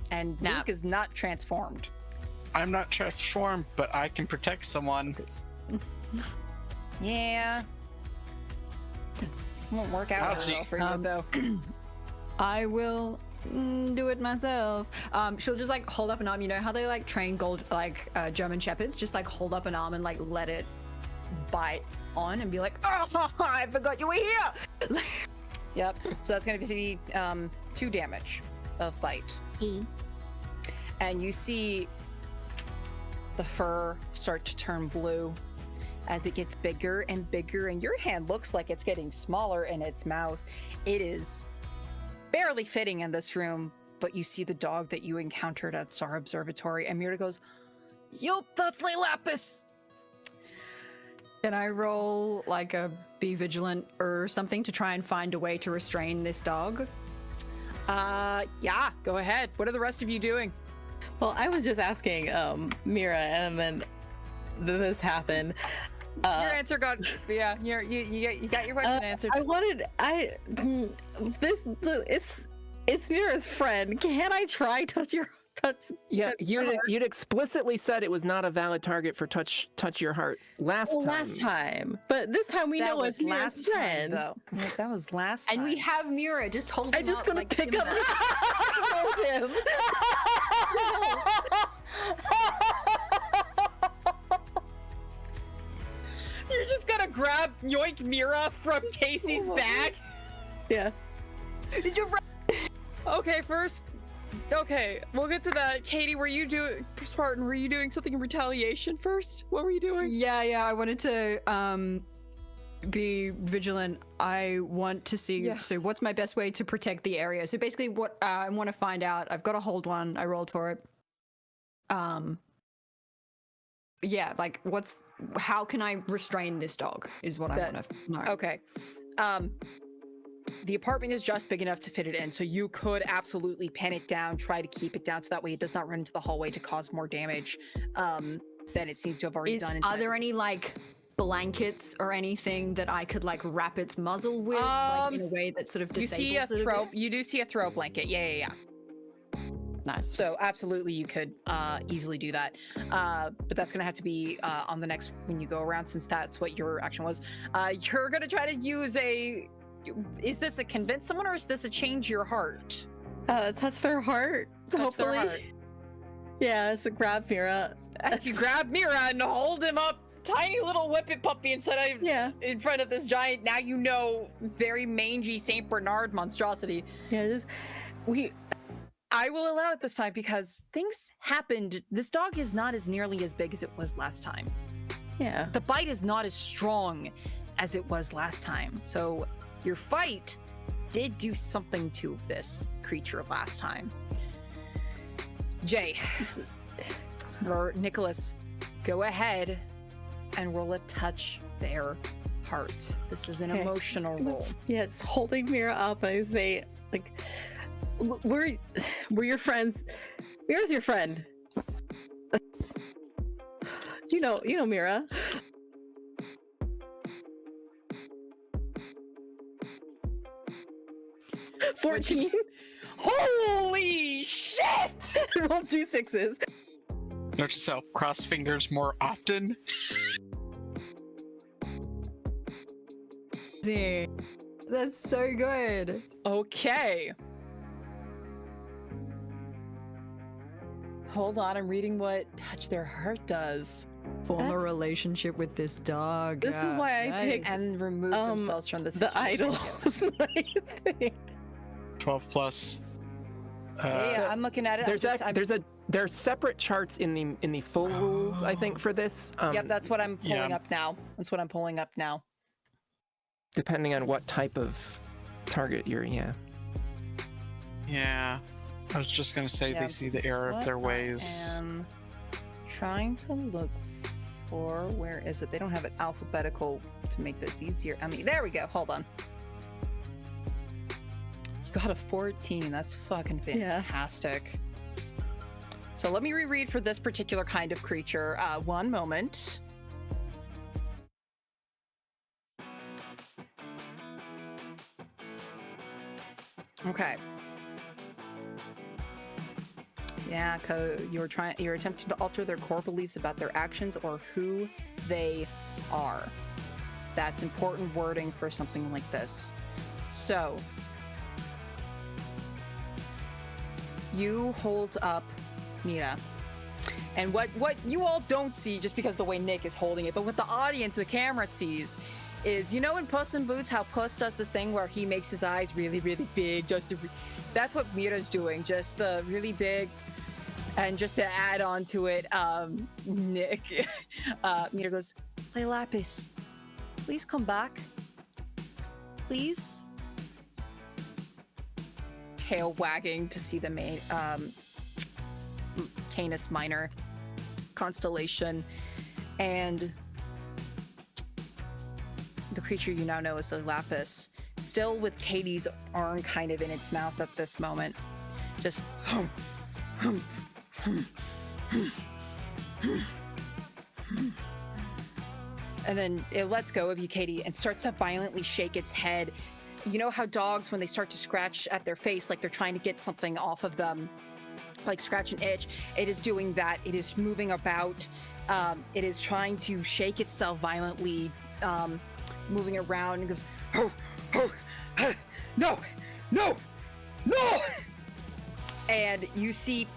And Luke is not transformed. I'm not transformed, but I can protect someone. Yeah. Won't work out very well for you, though. I will do it myself. She'll just like hold up an arm. You know how they like train German shepherds? Just like hold up an arm and like let it bite on and be like, oh, I forgot you were here. Yep. So that's going to be 2 damage of bite. And you see the fur start to turn blue as it gets bigger and bigger, and your hand looks like it's getting smaller in its mouth. It is barely fitting in this room, but you see the dog that you encountered at Star Observatory, and Mira goes, yup, that's Le Lapis. Can I roll like a be vigilant or something to try and find a way to restrain this dog? Yeah, go ahead. What are the rest of you doing? Well, I was just asking Mira, and then this happened. Your answer got, yeah. You got your question answered. It's Mira's friend. Can I try touch? Yeah, you'd explicitly said it was not a valid target for touch your heart last time. But this time we That know was it's Mira's friend. though. That was last time. And we have Mira. Just hold him I'm just up, gonna like, pick Simba. up hold him. You're just gonna grab Yoink Mira from Casey's bag? Yeah. Is your Okay, first. Okay, we'll get to that. Katie, Spartan, were you doing something in retaliation first? What were you doing? Yeah, I wanted to be vigilant. I want to see, so what's my best way to protect the area? So basically what I want to find out, I've got to hold one, I rolled for it. Yeah, like how can I restrain this dog is what I want to know. Okay. The apartment is just big enough to fit it in, so you could absolutely pin it down, try to keep it down so that way it does not run into the hallway to cause more damage than it seems to have already done. Are there any like blankets or anything that I could like wrap its muzzle with, like in a way that sort of disables it? You do see a throw blanket. Yeah. Nice. So absolutely you could easily do that. But that's gonna have to be on the next when you go around, since that's what your action was. You're gonna try to use is this a convince someone, or is this a change your heart? Touch their heart. Touch their heart. Yeah, it's a grab Mira. As you grab Mira and hold him up, tiny little whippet puppy in front of this giant, now you know, very mangy Saint Bernard monstrosity. Yeah, I will allow it this time because things happened. This dog is not as nearly as big as it was last time. Yeah. The bite is not as strong as it was last time. So your fight did do something to this creature last time. Jay, or Nicholas, go ahead and roll a touch their heart. This is an emotional roll. Yeah, it's holding Mira up, and I say, like, we're your friends. Mira's your friend. You know Mira. $14. Holy shit! Roll 2 6s. Note to self, cross fingers more often. That's so good. Okay. Hold on, I'm reading what touch their heart does. Form a That's- relationship with this dog. This is why I picked And remove themselves from the the situation. idol is my thing. 12 plus. Yeah, I'm looking at it. There's separate charts in the full rules, I think, for this. Yep, that's what I'm pulling Yeah. up now. That's what I'm pulling up now. Depending on what type of target you're, yeah. Yeah. I was just gonna say Yeah, they see the that's error of what their I ways. am trying to look for, where is it? They don't have it alphabetical to make this easier. I mean, there we go. Hold on. You got a 14. That's fucking Yeah. fantastic. So let me reread for this particular kind of creature. One moment. Okay. Yeah, cause you're attempting to alter their core beliefs about their actions or who they are. That's important wording for something like this. So, you hold up Mira. And what you all don't see, just because the way Nick is holding it, but what the audience, the camera sees, is, you know in Puss in Boots how Puss does this thing where he makes his eyes really, really big, that's what Mira's doing, just the really big. And just to add on to it, Nick, Mira goes, "Hey Lapis, please come back. Please." Tail wagging to see the main, Canis Minor constellation, and the creature you now know as the Lapis, still with Katie's arm kind of in its mouth at this moment, just and then it lets go of you, Katie, and starts to violently shake its head. You know how dogs, when they start to scratch at their face, like they're trying to get something off of them, like scratch and itch, it is doing that. It is moving about. It is trying to shake itself violently, moving around, and goes, "Oh, oh, no, no, no!" And you see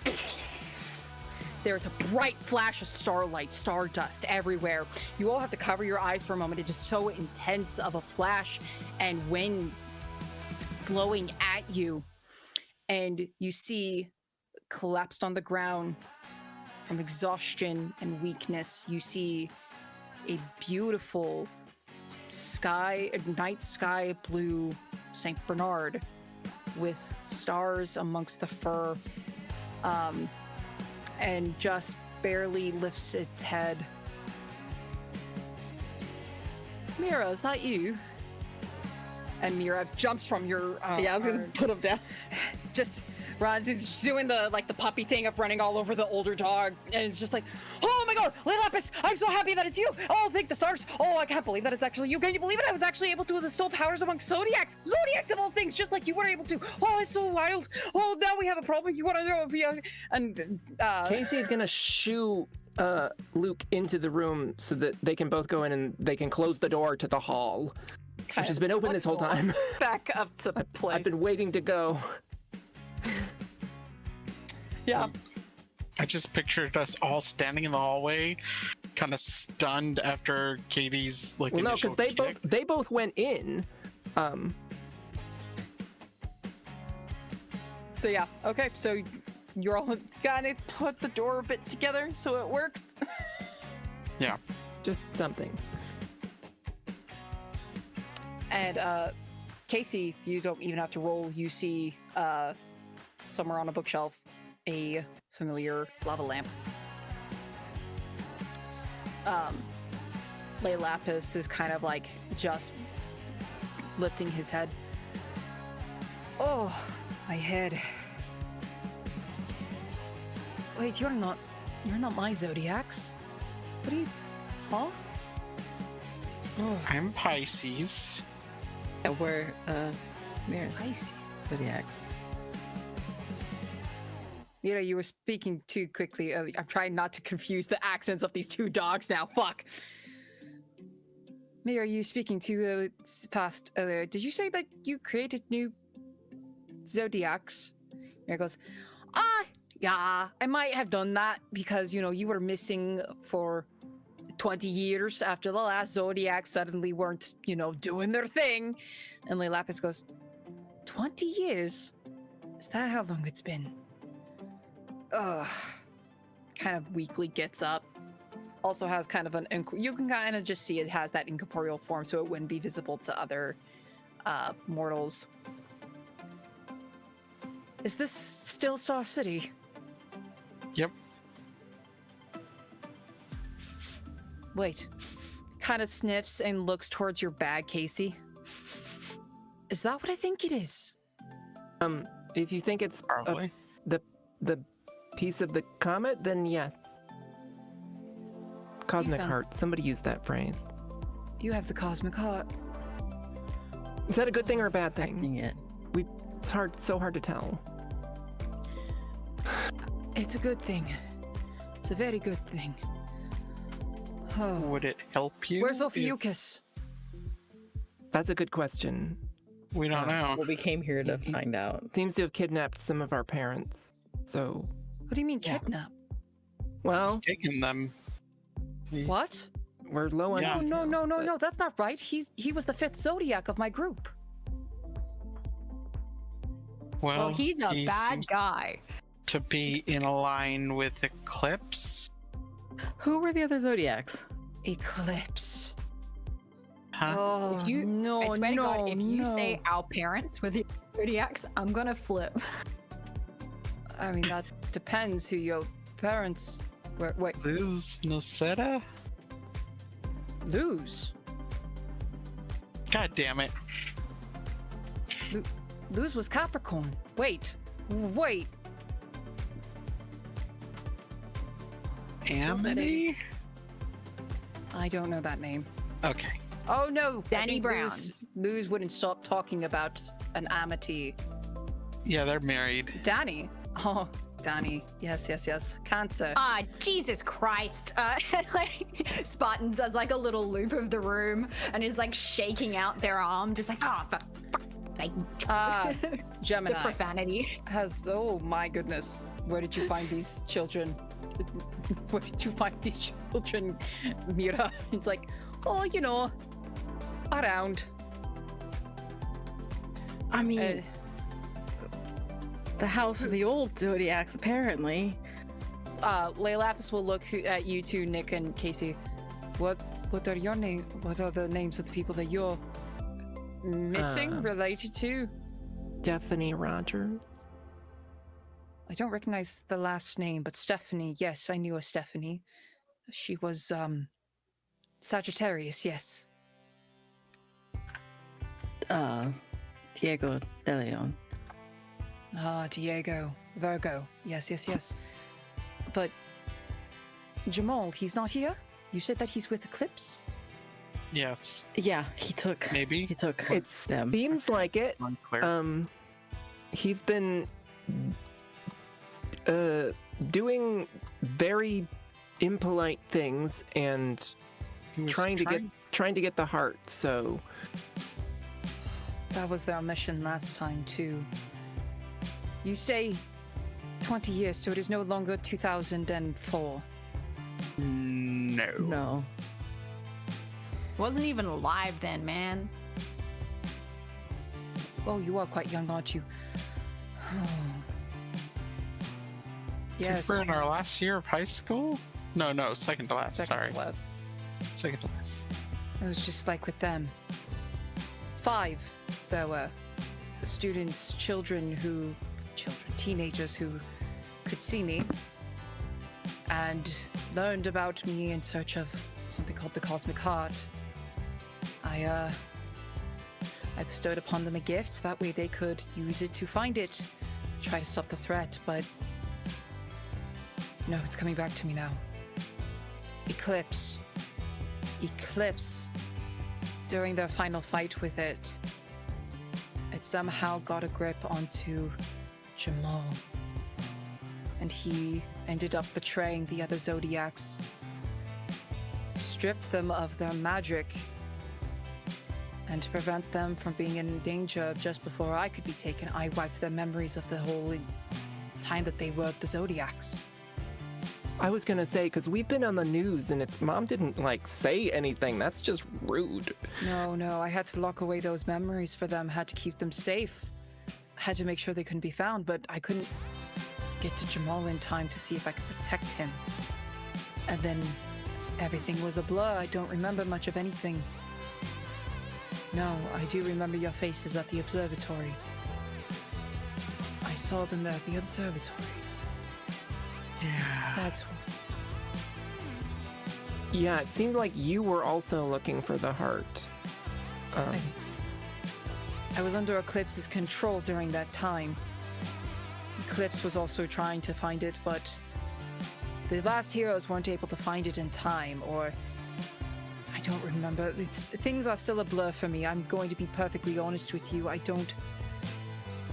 there's a bright flash of starlight, stardust everywhere. You all have to cover your eyes for a moment. It is so intense of a flash and wind blowing at you. And you see, collapsed on the ground from exhaustion and weakness, you see a beautiful night sky blue St. Bernard with stars amongst the fur, and just barely lifts its head. "Mira, is that you?" And Mira jumps from your Yeah, I was gonna put him down. just runs. He's doing the puppy thing of running all over the older dog, and it's just like, "Oh my god, Lapis, I'm so happy that it's you. Oh, thank the stars. Oh, I can't believe that it's actually you. Can you believe it? I was actually able to bestow powers amongst Zodiacs of all things, just like you were able to. Oh, it's so wild. Oh, now we have a problem. You want to know?" And Casey's gonna shoo Luke into the room so that they can both go in and they can close the door to the hall, which has been open this whole time. back up to place. I've been waiting to go. Yeah. I just pictured us all standing in the hallway, kind of stunned after Katie's Well, no, initial because kick. they both went in. So yeah. Okay. So you're all gonna put the door a bit together so it works. Yeah. Just something. And Casey, you don't even have to roll. You see somewhere on a bookshelf a familiar lava lamp. Lay Lapis is kind of like just lifting his head. "Oh, my head. Wait, you're not my Zodiacs. What are you? Huh? Oh, I'm Pisces. And we're Mira's Pisces. Zodiacs. Mira, you were speaking too quickly. I'm trying not to confuse the accents of these two dogs now. Fuck. Mira, you speaking too fast earlier. Did you say that you created new Zodiacs? Mira goes, Yeah, I might have done that because, you were missing for 20 years after the last Zodiac suddenly weren't, doing their thing. And Lapis goes, 20 years? Is that how long it's been? Ugh. Kind of weakly gets up. Also has kind of you can kind of just see it has that incorporeal form, so it wouldn't be visible to other mortals. Is this still Star City? Yep. Wait. Kind of sniffs and looks towards your bag, Casey. Is that what I think it is? If you think it's Probably. the piece of the comet, then yes. Cosmic Ethan. heart. Somebody used that phrase. You have the cosmic heart. Is that a good thing or a bad thing? Acting it. It's so hard to tell. It's a good thing. It's a very good thing. Oh. Would it help you? Where's if- Ophiuchus? That's a good question. We don't know. Well, we came here to He's- find out. Seems to have kidnapped some of our parents. So, What do you mean Yeah. kidnap? well, He's taking them. What? we're low on Yeah. No, details, no, but that's not right. He was the 5th Zodiac of my group. Well, he's a bad seems guy. to be in line with Eclipse. Who were the other Zodiacs? Eclipse. Huh? Oh, If you, no, I swear to God, if you no. say our parents were the Zodiacs, I'm gonna flip. I mean, that depends who your parents were. Wait, Luz Noceta? Luz. God damn it. Luz was Capricorn. Wait. Amity? I don't know that name. Okay. Oh no, I Danny think Brown. Luz wouldn't stop talking about an amity. Yeah, they're married. Danny. Oh, Danny. Yes. Cancer. Ah, Jesus Christ. Like, Spartan does like a little loop of the room and is like shaking out their arm, just like, oh, for fuck's sake. Ah, The Gemini. profanity. Oh my goodness. Where did you find these children? Where did you find these children, Mira? It's like, oh, around. I mean, the house of the old Zodiacs, apparently. Lapis will look at you two, Nick and Casey. What are your name? What are the names of the people that you're missing, related to? Stephanie Rogers. I don't recognize the last name, but Stephanie, yes, I knew a Stephanie. She was, Sagittarius, yes. Diego de Leon. Ah, Diego. Virgo. Yes. But Jamal, he's not here? You said that he's with Eclipse? Yes. Yeah, he took Maybe. It them. seems like it. Unclear. He's been doing very impolite things and He was trying to get the heart. So That was their mission last time, too. You say 20 years, so it is no longer 2004. No. No. Wasn't even alive then, man. Oh, you are quite young, aren't you? Yes. We're in our last year of high school? No, second to last. Second Sorry. to last. Second to last. It was just like with them. 5, there were students, teenagers who could see me and learned about me in search of something called the Cosmic Heart. I bestowed upon them a gift, that way they could use it to find it, try to stop the threat, but no, it's coming back to me now. Eclipse, during their final fight with it somehow got a grip onto Jamal. And he ended up betraying the other Zodiacs, stripped them of their magic, and to prevent them from being in danger just before I could be taken, I wiped their memories of the whole time that they were the Zodiacs. I was gonna say, because we've been on the news, and if Mom didn't, like, say anything, that's just rude. No, I had to lock away those memories for them, had to keep them safe. Had to make sure they couldn't be found, but I couldn't get to Jamal in time to see if I could protect him. And then everything was a blur. I don't remember much of anything. No, I do remember your faces at the observatory. I saw them there at the observatory. Yeah. That's... Yeah, it seemed like you were also looking for the heart. I was under Eclipse's control during that time. Eclipse was also trying to find it, but the last heroes weren't able to find it in time, or... I don't remember. Things are still a blur for me. I'm going to be perfectly honest with you. I don't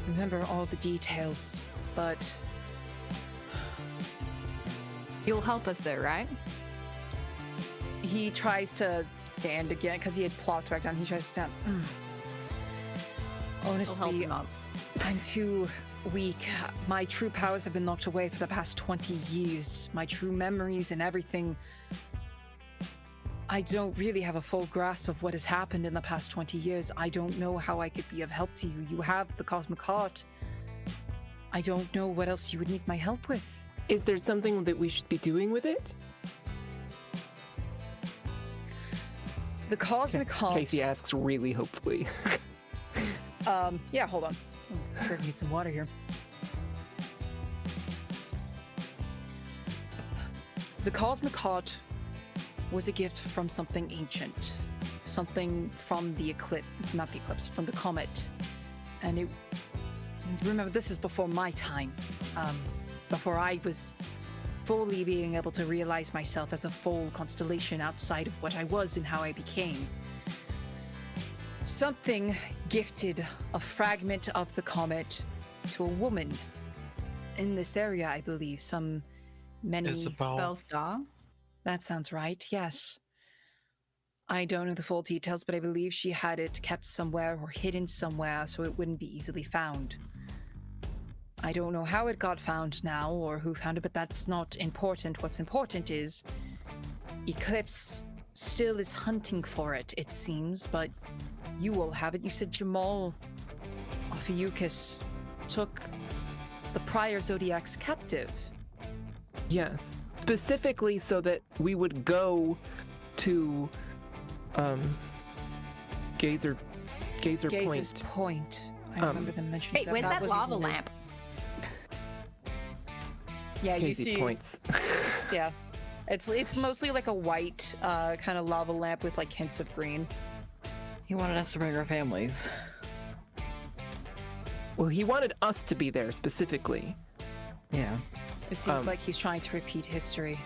remember all the details, but... You'll help us though, right? He tries to stand again, because he had plopped back down. He tries to stand. We'll help Honestly, him up. I'm too weak. My true powers have been locked away for the past 20 years. My true memories and everything. I don't really have a full grasp of what has happened in the past 20 years. I don't know how I could be of help to you. You have the Cosmic Heart. I don't know what else you would need my help with. Is there something that we should be doing with it? The Cosmic Heart... Casey asks really hopefully. Yeah, hold on. I'm sure I need some water here. The Cosmic Heart was a gift from something ancient. Something from the eclipse, not the eclipse, from the comet. And it... Remember, this is before my time. Before I was fully being able to realize myself as a full constellation outside of what I was and how I became. Something gifted a fragment of the comet to a woman in this area, I believe. Many... Isabel. Bellstar. That sounds right, yes. I don't know the full details, but I believe she had it kept somewhere or hidden somewhere so it wouldn't be easily found. I don't know how it got found now or who found it, but that's not important. What's important is Eclipse still is hunting for it, it seems, but you will have it. You said Jamal Ophiuchus took the prior Zodiac's captive. Yes. Specifically so that we would go to Gazer Gazer's Point. Point. I remember them mentioning Hey, that. where's that was- lava lamp? Yeah, you Casey see. Points. Yeah. It's mostly like a white kind of lava lamp with like hints of green. He wanted us to bring our families. Well, he wanted us to be there specifically. Yeah. It seems like he's trying to repeat history.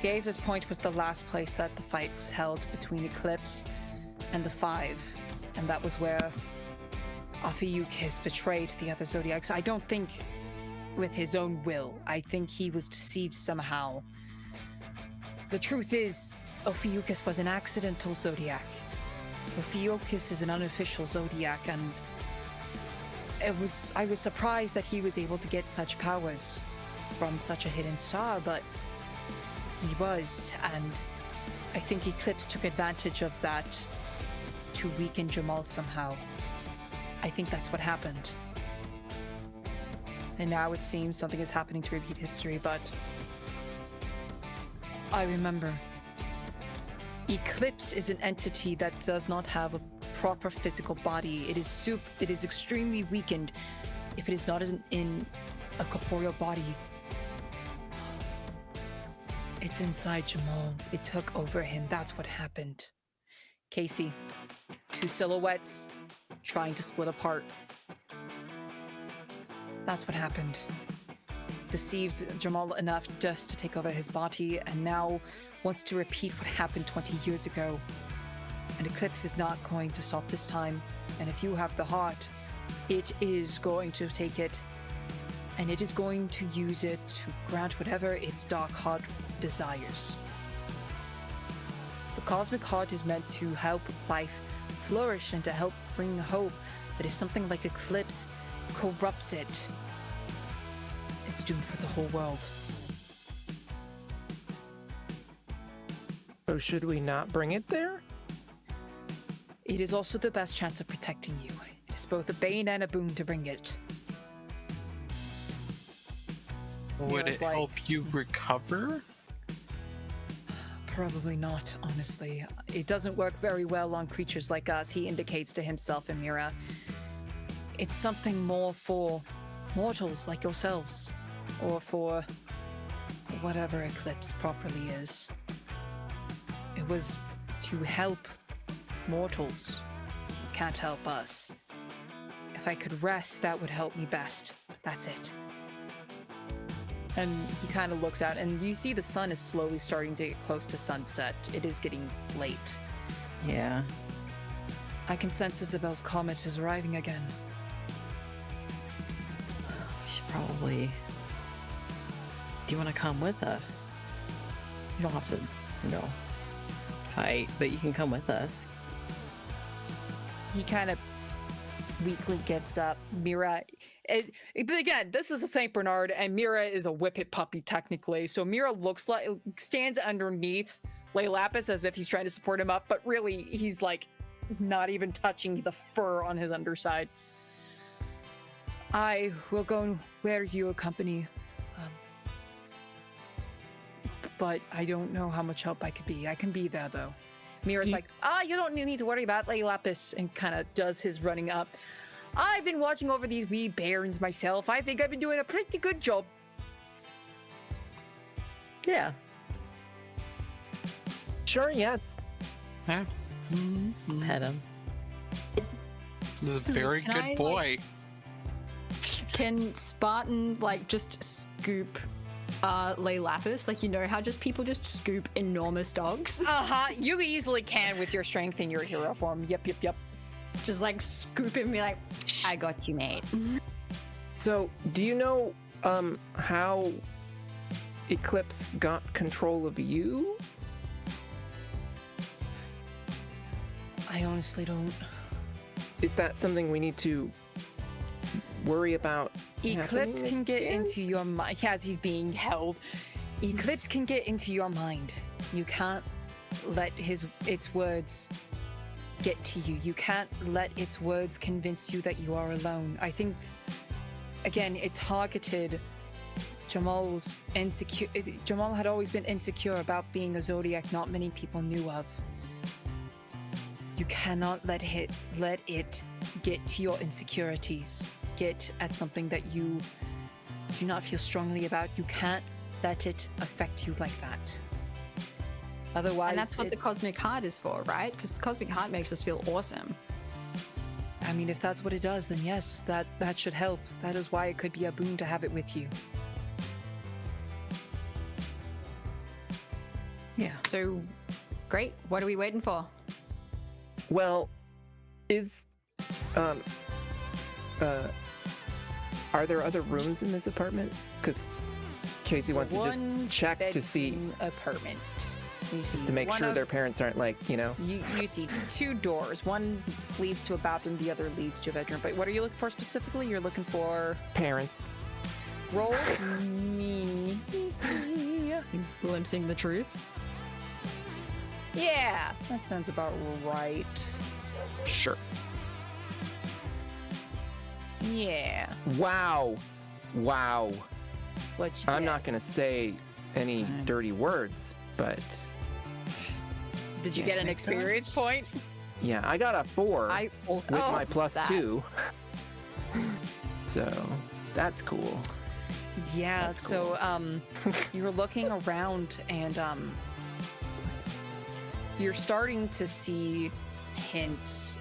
Gazer's Point was the last place that the fight was held between Eclipse and the Five, and that was where Ophiuchus betrayed the other Zodiacs. I don't think with his own will. I think he was deceived somehow. The truth is, Ophiuchus was an accidental Zodiac. Ophiuchus is an unofficial Zodiac, and I was surprised that he was able to get such powers from such a hidden star, but he was, and I think Eclipse took advantage of that to weaken Jamal somehow. I think that's what happened. And now it seems something is happening to repeat history, but I remember. Eclipse is an entity that does not have a proper physical body. It is extremely weakened if it is not in a corporeal body. It's inside Jamal. It took over him. That's what happened. Casey, two silhouettes trying to split apart. That's what happened. Deceived Jamal enough just to take over his body, and now wants to repeat what happened 20 years ago. And Eclipse is not going to stop this time. And if you have the heart, it is going to take it, and it is going to use it to grant whatever its dark heart desires. The Cosmic Heart is meant to help life flourish and to help bring hope, but if something like Eclipse corrupts it, It's doomed for the whole world. So should we not bring it there? It is also the best chance of protecting you. It is both a bane and a boon to bring it. Would Mira's it like, help you recover? Probably not, honestly. It doesn't work very well on creatures like us, he indicates to himself and Mira. It's something more for mortals like yourselves, or for whatever Eclipse properly is. It was to help mortals. It can't help us. If I could rest, that would help me best. But that's it. And he kind of looks out, and you see the sun is slowly starting to get close to sunset. It is getting late. Yeah. I can sense Isabel's comet is arriving again. We should probably. Do you want to come with us? You don't have to, fight, but you can come with us. He kind of weakly gets up. Mira, again, this is a Saint Bernard, and Mira is a whippet puppy technically. So Mira stands underneath Lay Lapis as if he's trying to support him up, but really he's like not even touching the fur on his underside. I will go where you accompany, but I don't know how much help I could be. I can be there though. Mira's like, you don't need to worry about Lay Lapis, and kind of does his running up. I've been watching over these wee bairns myself. I think I've been doing a pretty good job. Yeah. Sure, yes. Huh? Pet him. He's a very Can good I, boy. Can Spartan just scoop Lay Lapis? How just people just scoop enormous dogs? You easily can with your strength in your hero form. Yep. Just scoop him and be like, I got you, mate. So, do you know how Eclipse got control of you? I honestly don't. Is that something we need to worry about? Eclipse happening can get again? into your mind. As he's being held, Eclipse can get into your mind. You can't let its words get to you. You can't let its words convince you that you are alone. I think, again, it targeted Jamal's insecure. Jamal had always been insecure about being a Zodiac not many people knew of. You cannot let it get to your insecurities. Get at something that you do not feel strongly about. You can't let it affect you like that. Otherwise, And that's what the Cosmic Heart is for, right? Because the Cosmic Heart makes us feel awesome. I mean, if that's what it does, then yes, that should help. That is why it could be a boon to have it with you. Yeah. So, great. What are we waiting for? Well, are there other rooms in this apartment? Because Casey wants to just check to see, One-bedroom apartment. just to make sure their parents aren't You see two doors. One leads to a bathroom, the other leads to a bedroom. But what are you looking for specifically? You're looking for parents. roll me. Glimpsing the truth. Yeah, that sounds about right. Sure. Yeah. Wow. What you I'm get? not going to say any dirty words, but Did you get an experience point? yeah, I got a 4 with my plus that. 2. So that's cool. Yeah, That's so you're looking around and you're starting to see hints,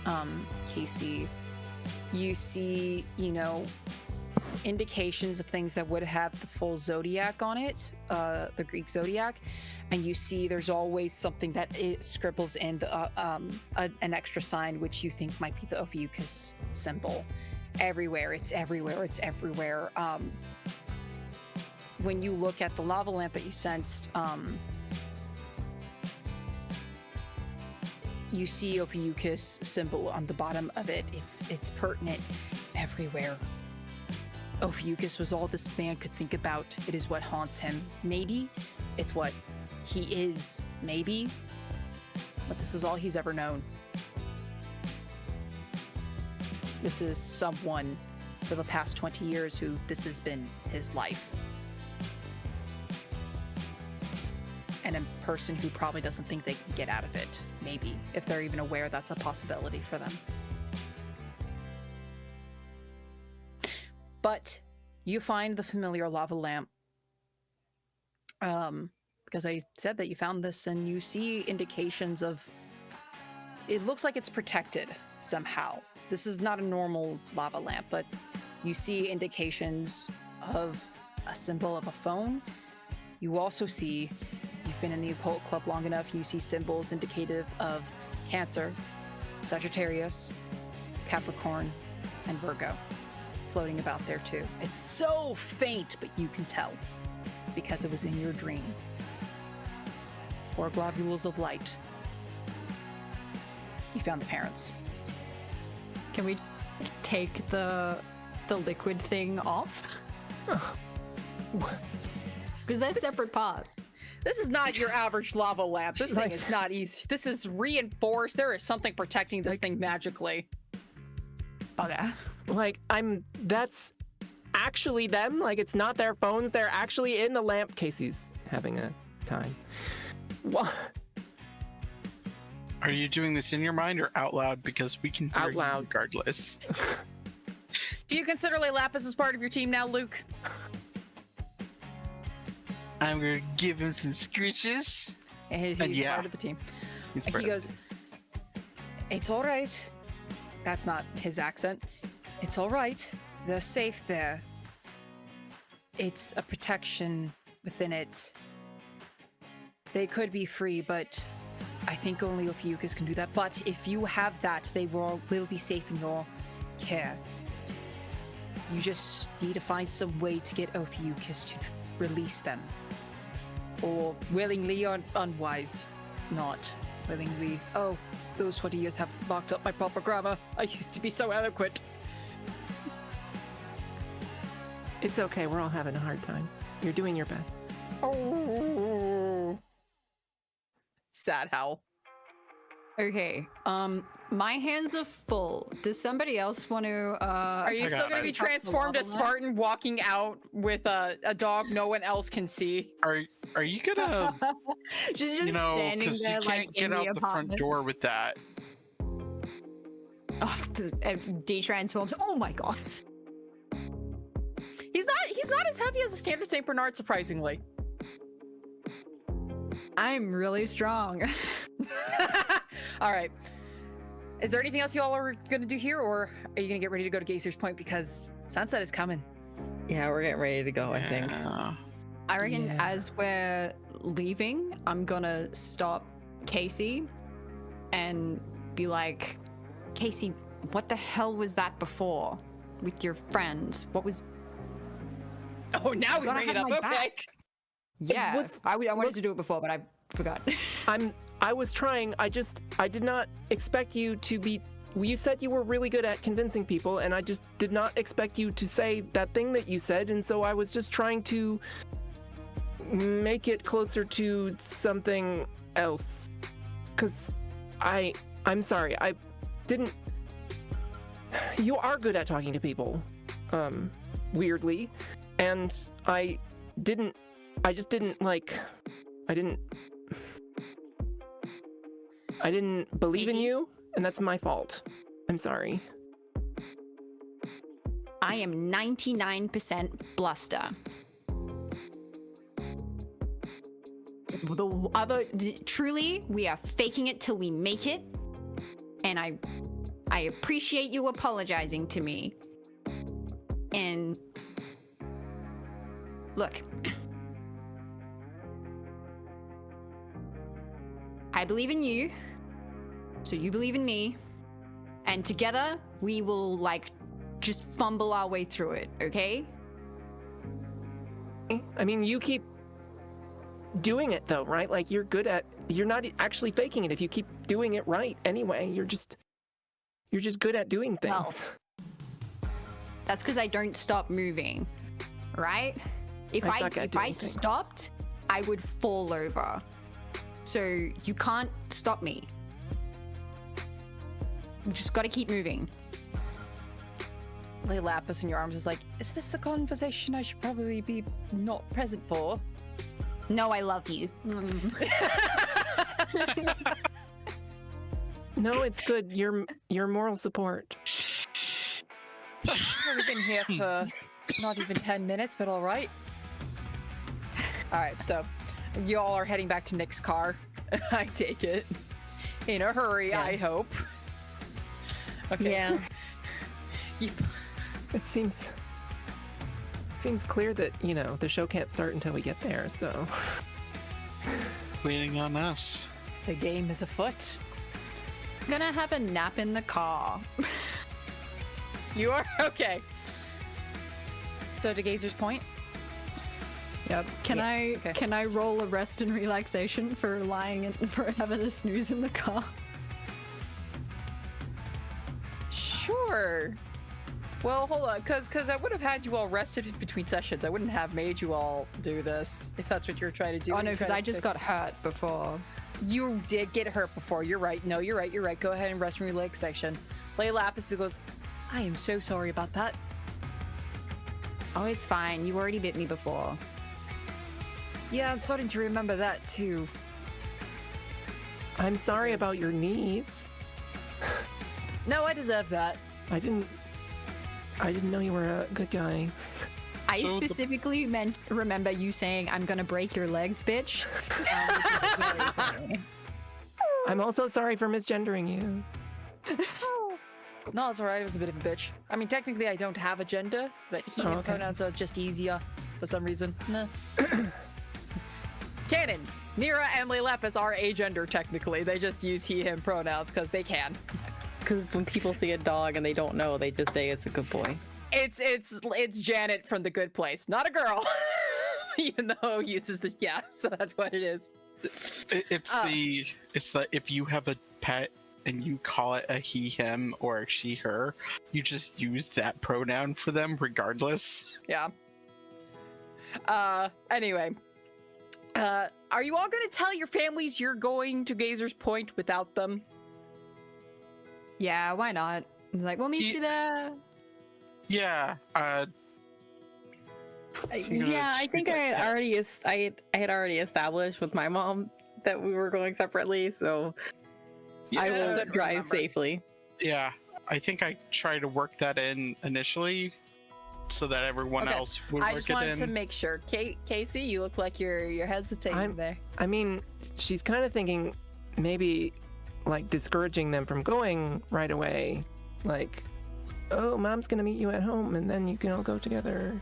Casey. You see, indications of things that would have the full Zodiac on it, the Greek Zodiac, and you see there's always something that it scribbles in an extra sign, which you think might be the Ophiuchus symbol. Everywhere. When you look at the lava lamp that you sensed, you see Ophiuchus symbol on the bottom of it. It's pertinent everywhere. Ophiuchus was all this man could think about. It is what haunts him. Maybe it's what he is. Maybe. But this is all he's ever known. This is someone for the past 20 years who this has been his life. And a person who probably doesn't think they can get out of it. Maybe, if they're even aware that's a possibility for them. But you find the familiar lava lamp. Because I said that you found this, and you see indications of... It looks like it's protected somehow. This is not a normal lava lamp, but you see indications of a symbol of a phone. You also see, you've been in the occult club long enough, you see symbols indicative of Cancer, Sagittarius, Capricorn, and Virgo floating about there too. It's so faint, but you can tell because it was in your dream. 4 globules of light. You found the parents. Can we take the liquid thing off? Because they're separate parts. This is not your average lava lamp. This thing is not easy. This is reinforced. There is something protecting this thing magically. Okay. Like, that's actually them. Like, it's not their phones. They're actually in the lamp. Casey's having a time. What? Are you doing this in your mind or out loud? Because we can hear Out loud. you regardless. Do you consider Lapis as part of your team now, Luke? I'm gonna give him some screeches. He's yeah. part of the team. He's He part of goes, "It's all right." That's not his accent. "It's all right. They're safe there. It's a protection within it. They could be free, but I think only Ophiuchus can do that. But if you have that, they will be safe in your care. You just need to find some way to get Ophiuchus to release them. Or willingly or unwise. Not willingly. Oh, those 20 years have locked up my proper grammar. I used to be so eloquent." It's okay. We're all having a hard time. You're doing your best. Oh. Sad howl. Okay. My hands are full. Does somebody else want to? Are you I still got going to it. be transformed as Spartan walking out with a dog no one else can see? Are you gonna, She's just standing standing because there, you like can't get in out the the front apartment. door with that. Oh, de-transforms. Oh my god. He's not as heavy as a standard Saint Bernard, surprisingly. I'm really strong. All right. Is there anything else you all are going to do here, or are you going to get ready to go to Geyser's Point because sunset is coming? Yeah, we're getting ready to go, I think. Yeah. I reckon Yeah. as we're leaving, I'm gonna stop Casey and be like, "Casey, what the hell was that before with your friends? What was?" Oh, now we Gotta bring it have up. my Okay. back. Yeah, was- I wanted to do it before, but I forgot. I was trying. I did not expect you to be. You said you were really good at convincing people, and I just did not expect you to say that thing that you said, and so I was just trying to make it closer to something else. Cause I'm sorry. I didn't. You are good at talking to people, weirdly, and I just didn't like. I didn't believe in Casey? you, and that's my fault. I'm sorry. I am 99% bluster. The other, truly, we are faking it till we make it, and I appreciate you apologizing to me. And look, I believe in you, so you believe in me, and together we will just fumble our way through it, okay? I mean, you keep doing it though, right? Like you're not actually faking it if you keep doing it right anyway. You're just good at doing things. Well, That's because I don't stop moving, right? If I suck at if doing I things. stopped, I would fall over. So you can't stop me. You just got to keep moving. Lay Lapis in your arms is like, is this a conversation I should probably be not present for? No, I love you. No, it's good. Your moral support. I've only been here for not even 10 minutes, but all right. All right, so you all are heading back to Nick's car. I take it. In a hurry, Yeah. I hope. Okay. Yeah. It seems clear that, the show can't start until we get there, so. Waiting on us. The game is afoot. I'm gonna have a nap in the car. You are? Okay. So to Gazer's point? Yep. Can okay. I roll a rest and relaxation for for having a snooze in the car? Sure. Well, hold on, because I would have had you all rested between sessions. I wouldn't have made you all do this, if that's what you're trying to do. Oh when no, you're because trying I to just fix- got hurt before. You did get hurt before. You're right. No, you're right. You're right. Go ahead and rest and relax section. Lay Lapis goes, I am so sorry about that. Oh, it's fine. You already bit me before. Yeah, I'm starting to remember that too. I'm sorry about your knees. No, I deserve that. I didn't know you were a good guy. I So the- specifically remember you saying, "I'm gonna break your legs, bitch." Which is very funny. I'm also sorry for misgendering you. No, it's alright. I was a bit of a bitch. I mean, technically, I don't have a gender, but he and okay. pronouns are just easier for some reason. Nah. Canon. Nira and Lepis are agender technically. They just use he, him pronouns because they can. Because when people see a dog and they don't know, they just say it's a good boy. It's Janet from The Good Place, not a girl. Even though he uses this, yeah. So that's what it is. It's the if you have a pet and you call it a he, him, or a she, her, you just use that pronoun for them regardless. Yeah. Anyway. Are you all going to tell your families you're going to Gazer's Point without them? Yeah, why not? He's like, we'll meet He- you there. Yeah. Yeah, I think I had already established with my mom that we were going separately, so I will Good drive remember. safely. Yeah, I think I tried to work that in initially, so that everyone Okay, else would I work just it wanted to in. make sure. Casey, you look like you're hesitating there. I mean, she's kind of thinking maybe like discouraging them from going right away. Like, oh, mom's gonna meet you at home and then you can all go together.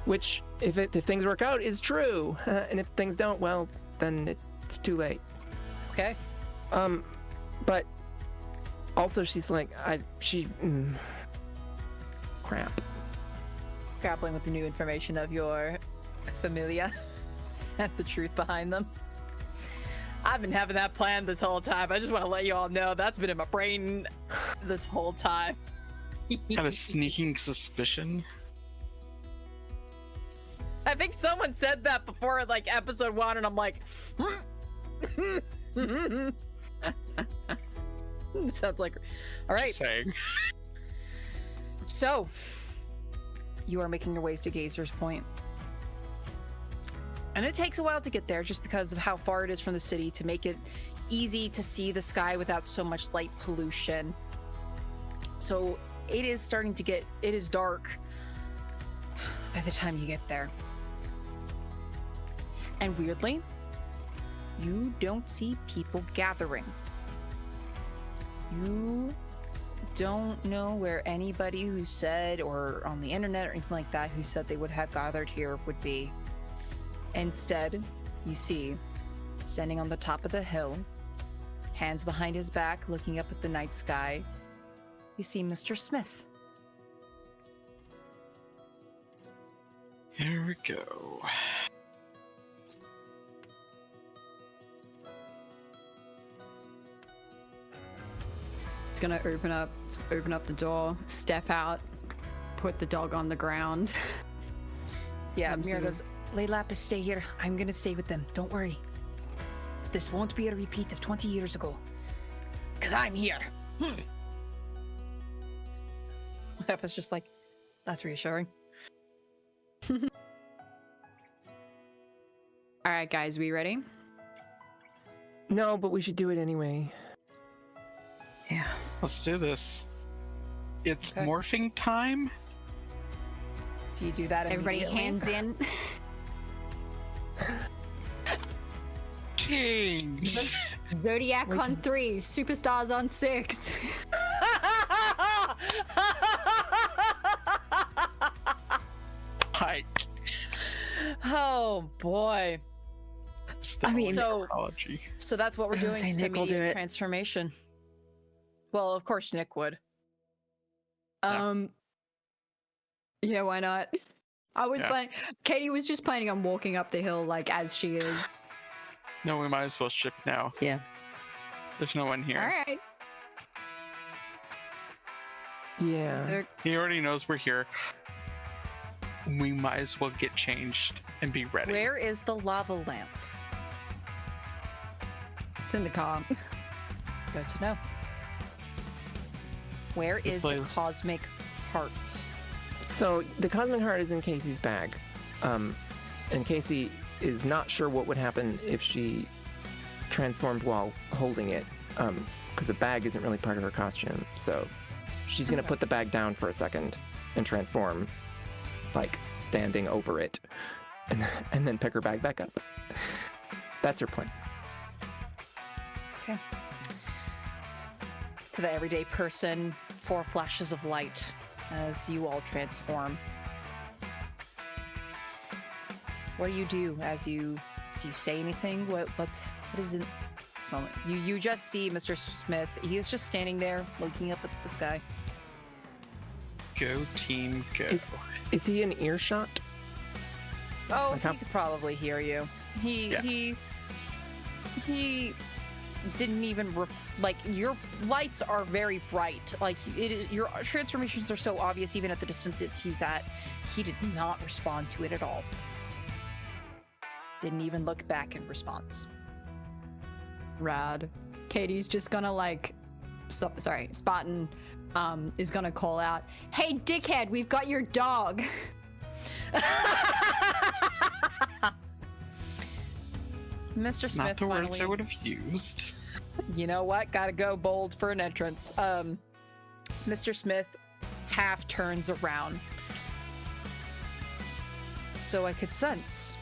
Which, if things work out, is true. And if things don't, well, then it's too late. Okay. But also she's like, crap. Grappling with the new information of your familia and the truth behind them. I've been having that plan this whole time. I just want to let you all know that's been in my brain this whole time. Kind of sneaking suspicion. I think someone said that before, like episode 1, and I'm like, sounds like, all right. Just saying. So, you are making your ways to Gazer's Point. And it takes a while to get there just because of how far it is from the city to make it easy to see the sky without so much light pollution. So, it is dark by the time you get there. And weirdly, you don't see people gathering. You don't know where anybody who said, or on the internet or anything like that, who said they would have gathered here would be. Instead, you see, standing on the top of the hill, hands behind his back, looking up at the night sky, you see Mr. Smith. Here we go. It's gonna open up the door, step out, put the dog on the ground. Yeah, I'm Mira so- goes, Lay Lapis, stay here. I'm gonna stay with them. Don't worry. This won't be a repeat of 20 years ago. Because I'm here. Lapis just like, that's reassuring. All right, guys, we ready? No, but we should do it anyway. Yeah. Let's do this. It's Okay. morphing time. Do you do that Everybody, immediately? hands in. Change. Zodiac on 3, Superstars on 6. Hike. Oh boy. Still I mean- So- technology. So that's what we're I was doing. gonna Just say Nick will do immediate it. transformation. Well, of course Nick would. Yeah, why not? I was Yeah. planning. Katie was just planning on walking up the hill like as she is. No, we might as well ship now. Yeah. There's no one here. All right. Yeah. He already knows we're here. We might as well get changed and be ready. Where is the lava lamp? It's in the car. Good to know. Where is the Hopefully- cosmic heart? So the cosmic heart is in Casey's bag, and Casey is not sure what would happen if she transformed while holding it, because the bag isn't really part of her costume. So she's gonna Okay. put the bag down for a second and transform, like standing over it, and then pick her bag back up. That's her plan. Okay. To the everyday person, 4 flashes of light as you all transform. What do as you do you say anything? What is in this moment? You just see Mr. Smith. He is just standing there looking up at the sky. Go team, go. Is he in earshot? Oh, Like how- he could probably hear you. Yeah. He didn't even like your lights are very bright. Like your transformations are so obvious even at the distance that he's at. He did not respond to it at all. Didn't even look back in response. Rad. Katie's just gonna like, sorry, Spartan is gonna call out, "Hey, dickhead, we've got your dog." Mr. Smith Not the words I finally, would have used. you know what? Gotta go bold for an entrance. Mr. Smith half turns around so I could sense.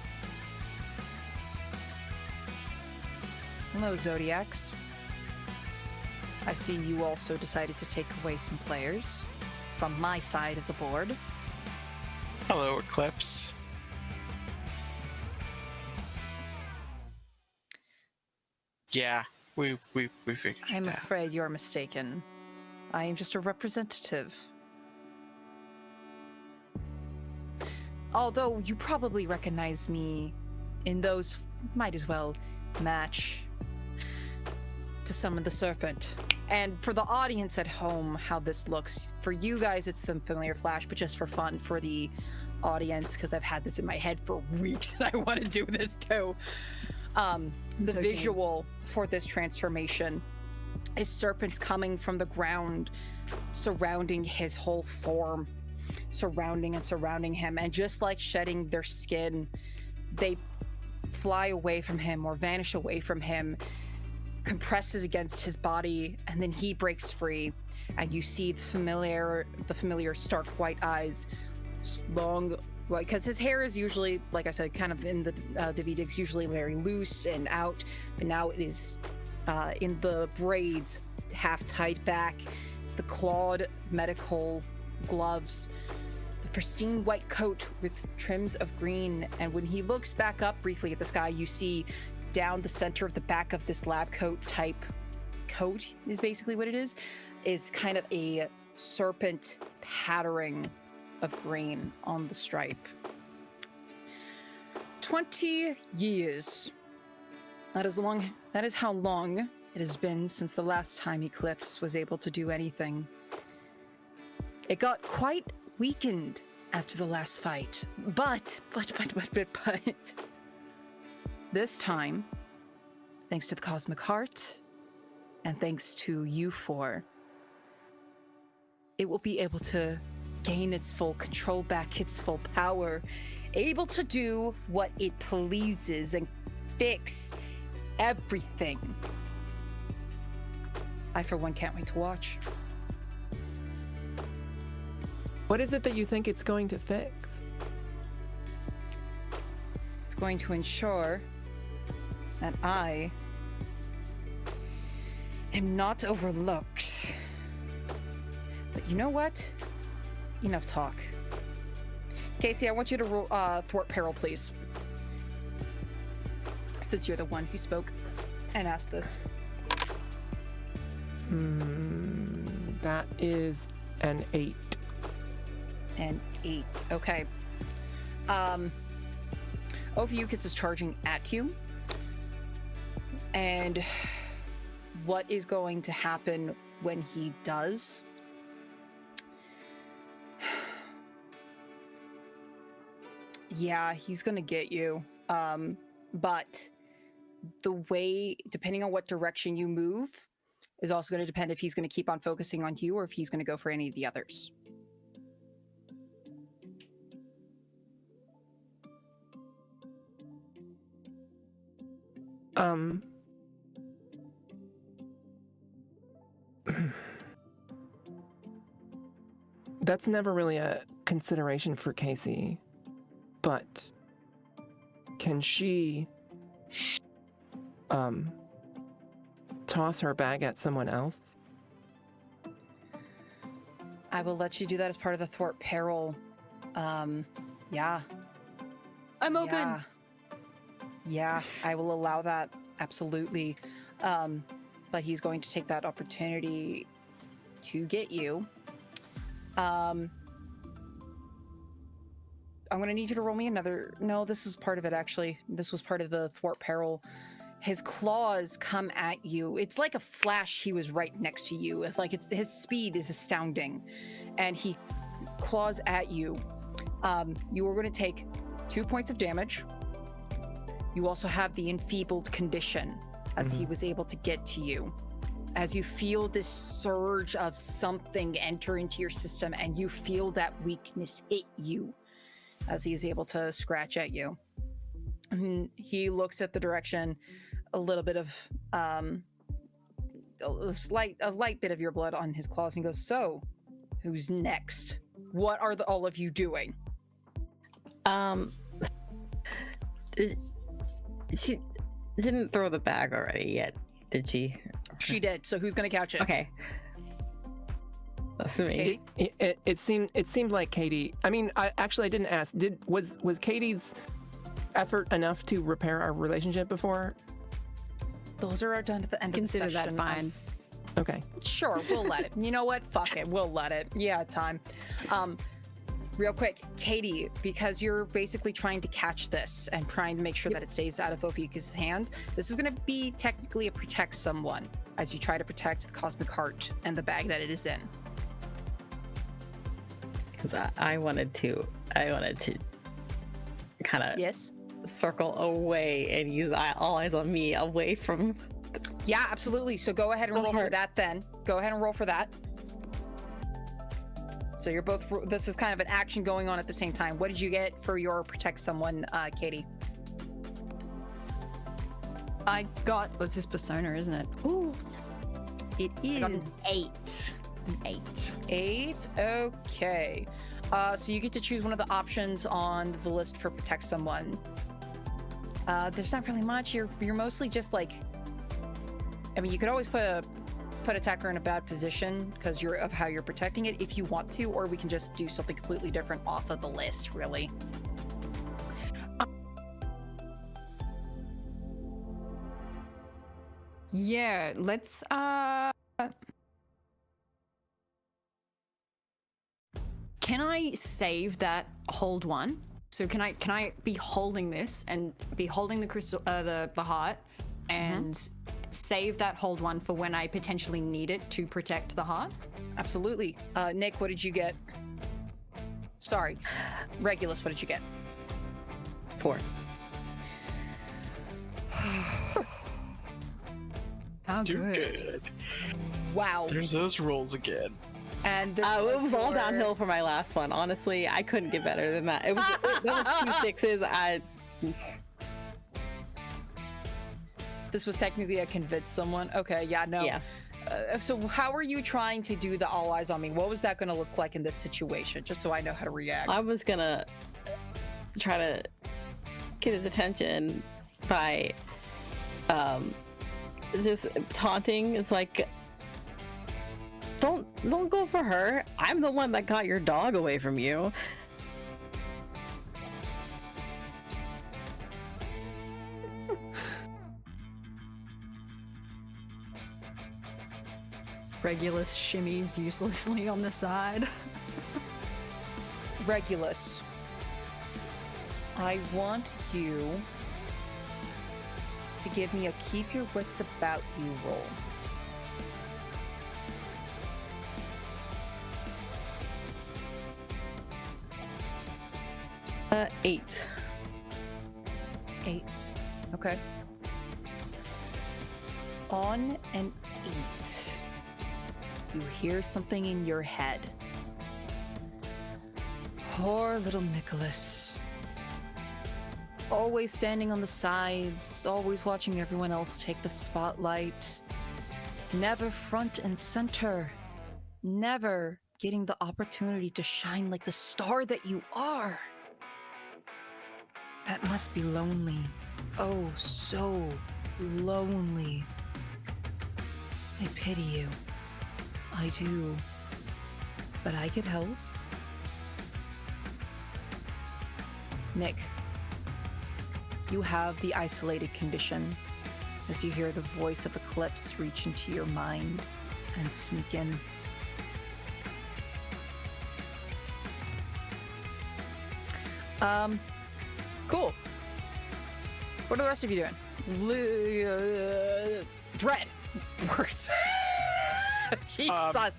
Hello, Zodiacs. I see you also decided to take away some players from my side of the board. Hello, Eclipse. Yeah, we figured I'm it out. afraid you're mistaken. I am just a representative. Although you probably recognize me in those, might as well match to summon the serpent. And for the audience at home, how this looks, for you guys, it's the familiar flash, but just for fun, for the audience, because I've had this in my head for weeks and I want to do this too. The It's okay. visual for this transformation is serpents coming from the ground, surrounding his whole form, surrounding him, and just like shedding their skin, they fly away from him or vanish away from him, compresses against his body, and then he breaks free, and you see the familiar stark white eyes, long, because his hair is usually, like I said, kind of in the Davidics, usually very loose and out, but now it is in the braids, half tied back, the clawed medical gloves, the pristine white coat with trims of green, and when he looks back up briefly at the sky, you see down the center of the back of this lab coat type coat is basically what it is kind of a serpent patterning of green on the stripe. 20 years. That is how long it has been since the last time Eclipse was able to do anything. It got quite weakened after the last fight. But this time, thanks to the Cosmic Heart, and thanks to you four, it will be able to gain its full control back, its full power, able to do what it pleases and fix everything. I, for one, can't wait to watch. What is it that you think it's going to fix? It's going to ensure that I am not overlooked. But you know what? Enough talk. Casey, I want you to roll thwart peril, please. Since you're the one who spoke and asked this. That is an 8. An 8. Okay. Ophiuchus is charging at you. And what is going to happen when he does? Yeah, he's gonna get you. But the way, depending on what direction you move, is also going to depend if he's going to keep on focusing on you or if he's going to go for any of the others. That's never really a consideration for Casey, but can she toss her bag at someone else? I will let you do that as part of the thwart peril. Yeah. I'm open. Yeah. Yeah, I will allow that. Absolutely. But he's going to take that opportunity to get you. I'm going to need you to roll me another. No, this is part of it, actually. This was part of the thwart peril. His claws come at you. It's like a flash. He was right next to you. It's like his speed is astounding. And he claws at you. You are going to take 2 points of damage. You also have the enfeebled condition as he was able to get to you. As you feel this surge of something enter into your system and you feel that weakness hit you as he is able to scratch at you. And he looks at the direction, a little bit of a light bit of your blood on his claws, and goes, "So, who's next? What are all of you doing?" She didn't throw the bag already yet, did she? She did. So who's gonna catch it? Okay. That's me. Katie? It seemed like Katie. I mean, I didn't ask. Was Katie's effort enough to repair our relationship before? Those are done at the end Consider of the session. that fine. Okay. Sure, we'll let it. You know what? Fuck it. We'll let it. Yeah, time. Real quick, Katie, because you're basically trying to catch this and trying to make sure that it stays out of Ophiuchus' hand, this is going to be technically a protect someone as you try to protect the Cosmic Heart and the bag that it is in. Because I wanted to kind of Yes? circle away and use all eyes on me away from. Yeah, absolutely. So go ahead and roll for that then. Go ahead and roll for that. So you're both, this is kind of an action going on at the same time. What did you get for your protect someone, Katie? I got, what's this persona, isn't it? Ooh. It I got is an 8. An 8. 8. Okay. So you get to choose one of the options on the list for protect someone. There's not really much. You're mostly just like, I mean, you could always put attacker in a bad position because of how you're protecting it if you want to, or we can just do something completely different off of the list, really. Yeah, let's can I save that hold one? So can I be holding this and be holding the crystal the heart and save that hold one for when I potentially need it to protect the heart? Absolutely. Nick, what did you get? sorry. Regulus, what did you get? 4. How Too good. good. Wow. There's those rolls again. And this It was all for- downhill for my last one. Honestly, I couldn't get better than that. It was, that was 2 6s. This was technically a convince someone. Okay, yeah, no. Yeah. So how are you trying to do the all eyes on me? What was that going to look like in this situation? Just so I know how to react. I was gonna try to get his attention by just taunting. It's like, don't go for her. I'm the one that got your dog away from you. Regulus shimmies uselessly on the side. Regulus, I want you to give me a keep your wits about you roll. Uh, 8. 8. Okay. On an 8, you hear something in your head. Poor little Nicholas. Always standing on the sides, always watching everyone else take the spotlight. Never front and center. Never getting the opportunity to shine like the star that you are. That must be lonely. Oh, so lonely. I pity you. I do. But I could help. Nick, you have the isolated condition as you hear the voice of Eclipse reach into your mind and sneak in. Cool. What are the rest of you doing? Dread. Words. Jesus.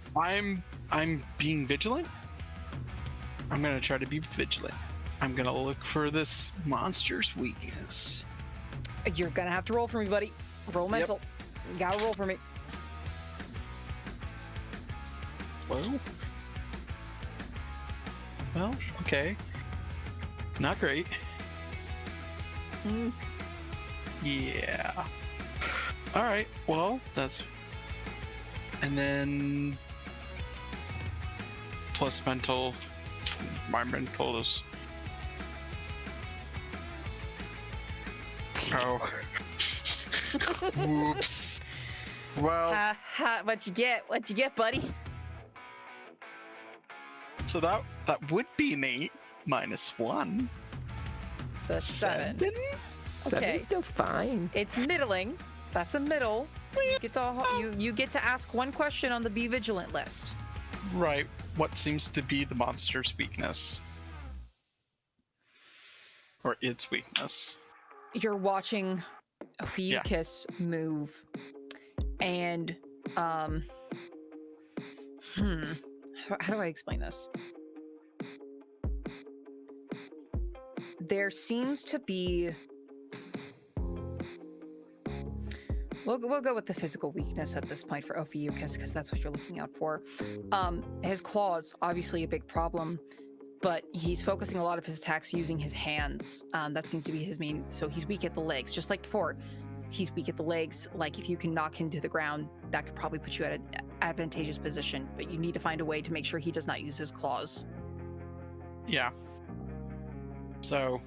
I'm being vigilant. I'm gonna try to be vigilant. I'm gonna look for this monster's weakness. You're gonna have to roll for me, buddy. Roll mental. You gotta roll for me. Well, okay. Not great. Yeah. All right. Well, that's. And then plus mental. My mental is. Oh. Whoops. Well, Ha ha. What you get? What you get, buddy? so that would be an 8 minus 1. So 7. 7? Okay. 7's still fine. It's middling. That's a middle. So you get to you get to ask one question on the be vigilant list. Right. What seems to be the monster's weakness? Or its weakness? You're watching Ophiuchus move, and how do I explain this? There seems to be. We'll go with the physical weakness at this point for Ophiuchus because that's what you're looking out for. His claws, obviously a big problem, but he's focusing a lot of his attacks using his hands. That seems to be his main. So he's weak at the legs, just like before. He's weak at the legs. Like if you can knock him to the ground, that could probably put you at an advantageous position. But you need to find a way to make sure he does not use his claws. Yeah. So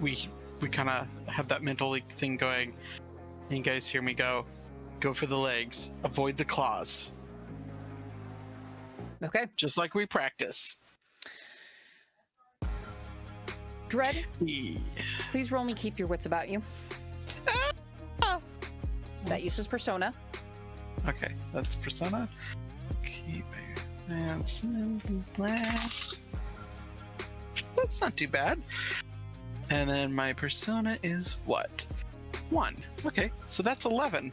we kind of have that mental thing going. And you guys hear me go for the legs, avoid the claws. Okay. Just like we practice. Dread, Yeah. please roll me keep your wits about you. That uses persona. Okay, that's persona. That's not too bad. And then my persona is what? 1. Okay, so that's 11.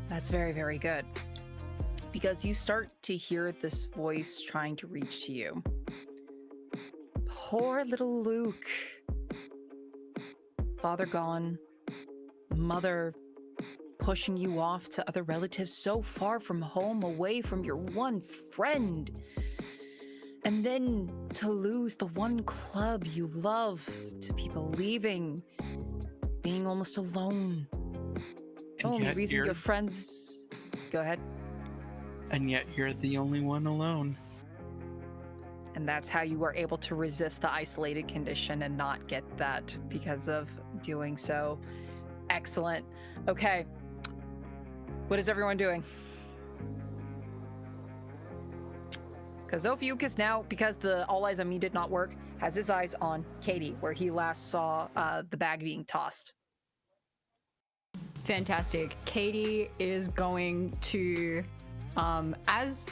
That's very, very good. because you start to hear this voice trying to reach to you. Poor little Luke. Father gone, mother pushing you off to other relatives so far from home, away from your one friend. And then to lose the one club you love, to people leaving, being almost alone. The only reason your friends... Go ahead. And yet you're the only one alone. And that's how you were able to resist the isolated condition and not get that because of doing so. Excellent. Okay. What is everyone doing? Because Ophiuchus now, because the All Eyes on Me did not work, has his eyes on Katie, where he last saw the bag being tossed. Fantastic. Katie is going to, as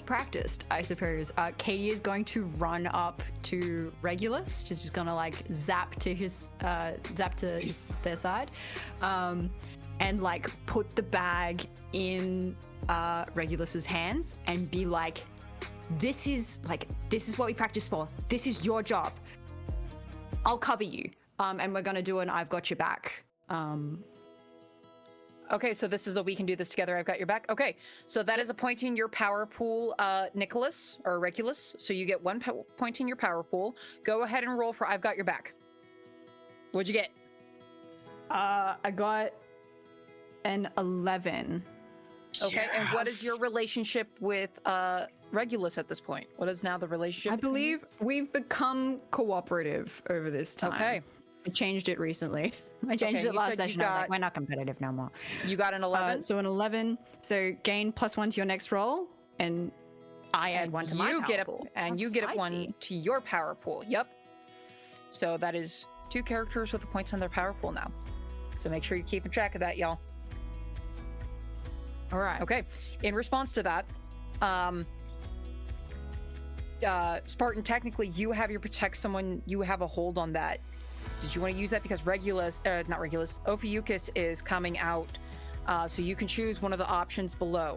practiced, I suppose. Katie is going to run up to Regulus. She's just gonna like zap to their side, and like put the bag in Regulus's hands and be like, this is what we practice for. This is your job. I'll cover you. And we're gonna do an I've got your back. Okay, so this is a we can do this together. I've got your back. Okay, so that is a point in your power pool, Nicholas or Regulus. So you get 1 point in your power pool. Go ahead and roll for I've got your back. What'd you get? I got an 11. Okay, Yes. and what is your relationship with Regulus at this point? What is now the relationship? I between you? believe we've become cooperative over this time. Okay. I changed it recently. I changed Okay, it you last said you session. I was got- like, we're not competitive no more. You got an 11. So an 11. So gain +1 to your next roll, and I add 1 to my power get pool. and How you get spicy. 1 to your power pool. Yep. So that is 2 characters with the points on their power pool now. So make sure you're keeping track of that, y'all. All right. Okay. In response to that, Spartan, technically you have your protect someone. You have a hold on that. Did you want to use that because Ophiuchus is coming out, so you can choose one of the options below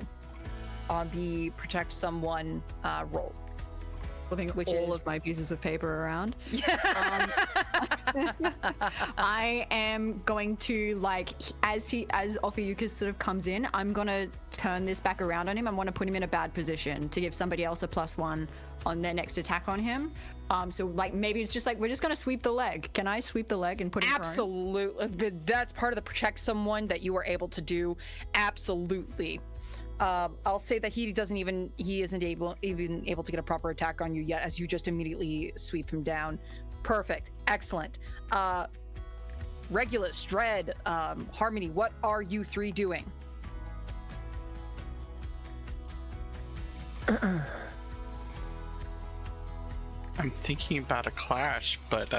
on the protect someone roll. Flipping Which all is- of my pieces of paper around. I am going to, like, as Ophiuchus sort of comes in, I'm gonna turn this back around on him. I want to put him in a bad position to give somebody else a +1 on their next attack on him. So like maybe it's just like we're just gonna sweep the leg. Can I sweep the leg and put him prone? Absolutely. But that's part of the protect someone that you were able to do. Absolutely. I'll say that he isn't even able to get a proper attack on you yet, as you just immediately sweep him down. Perfect. Excellent. Regulus, Dread, Harmony, what are you 3 doing? I'm thinking about a clash, but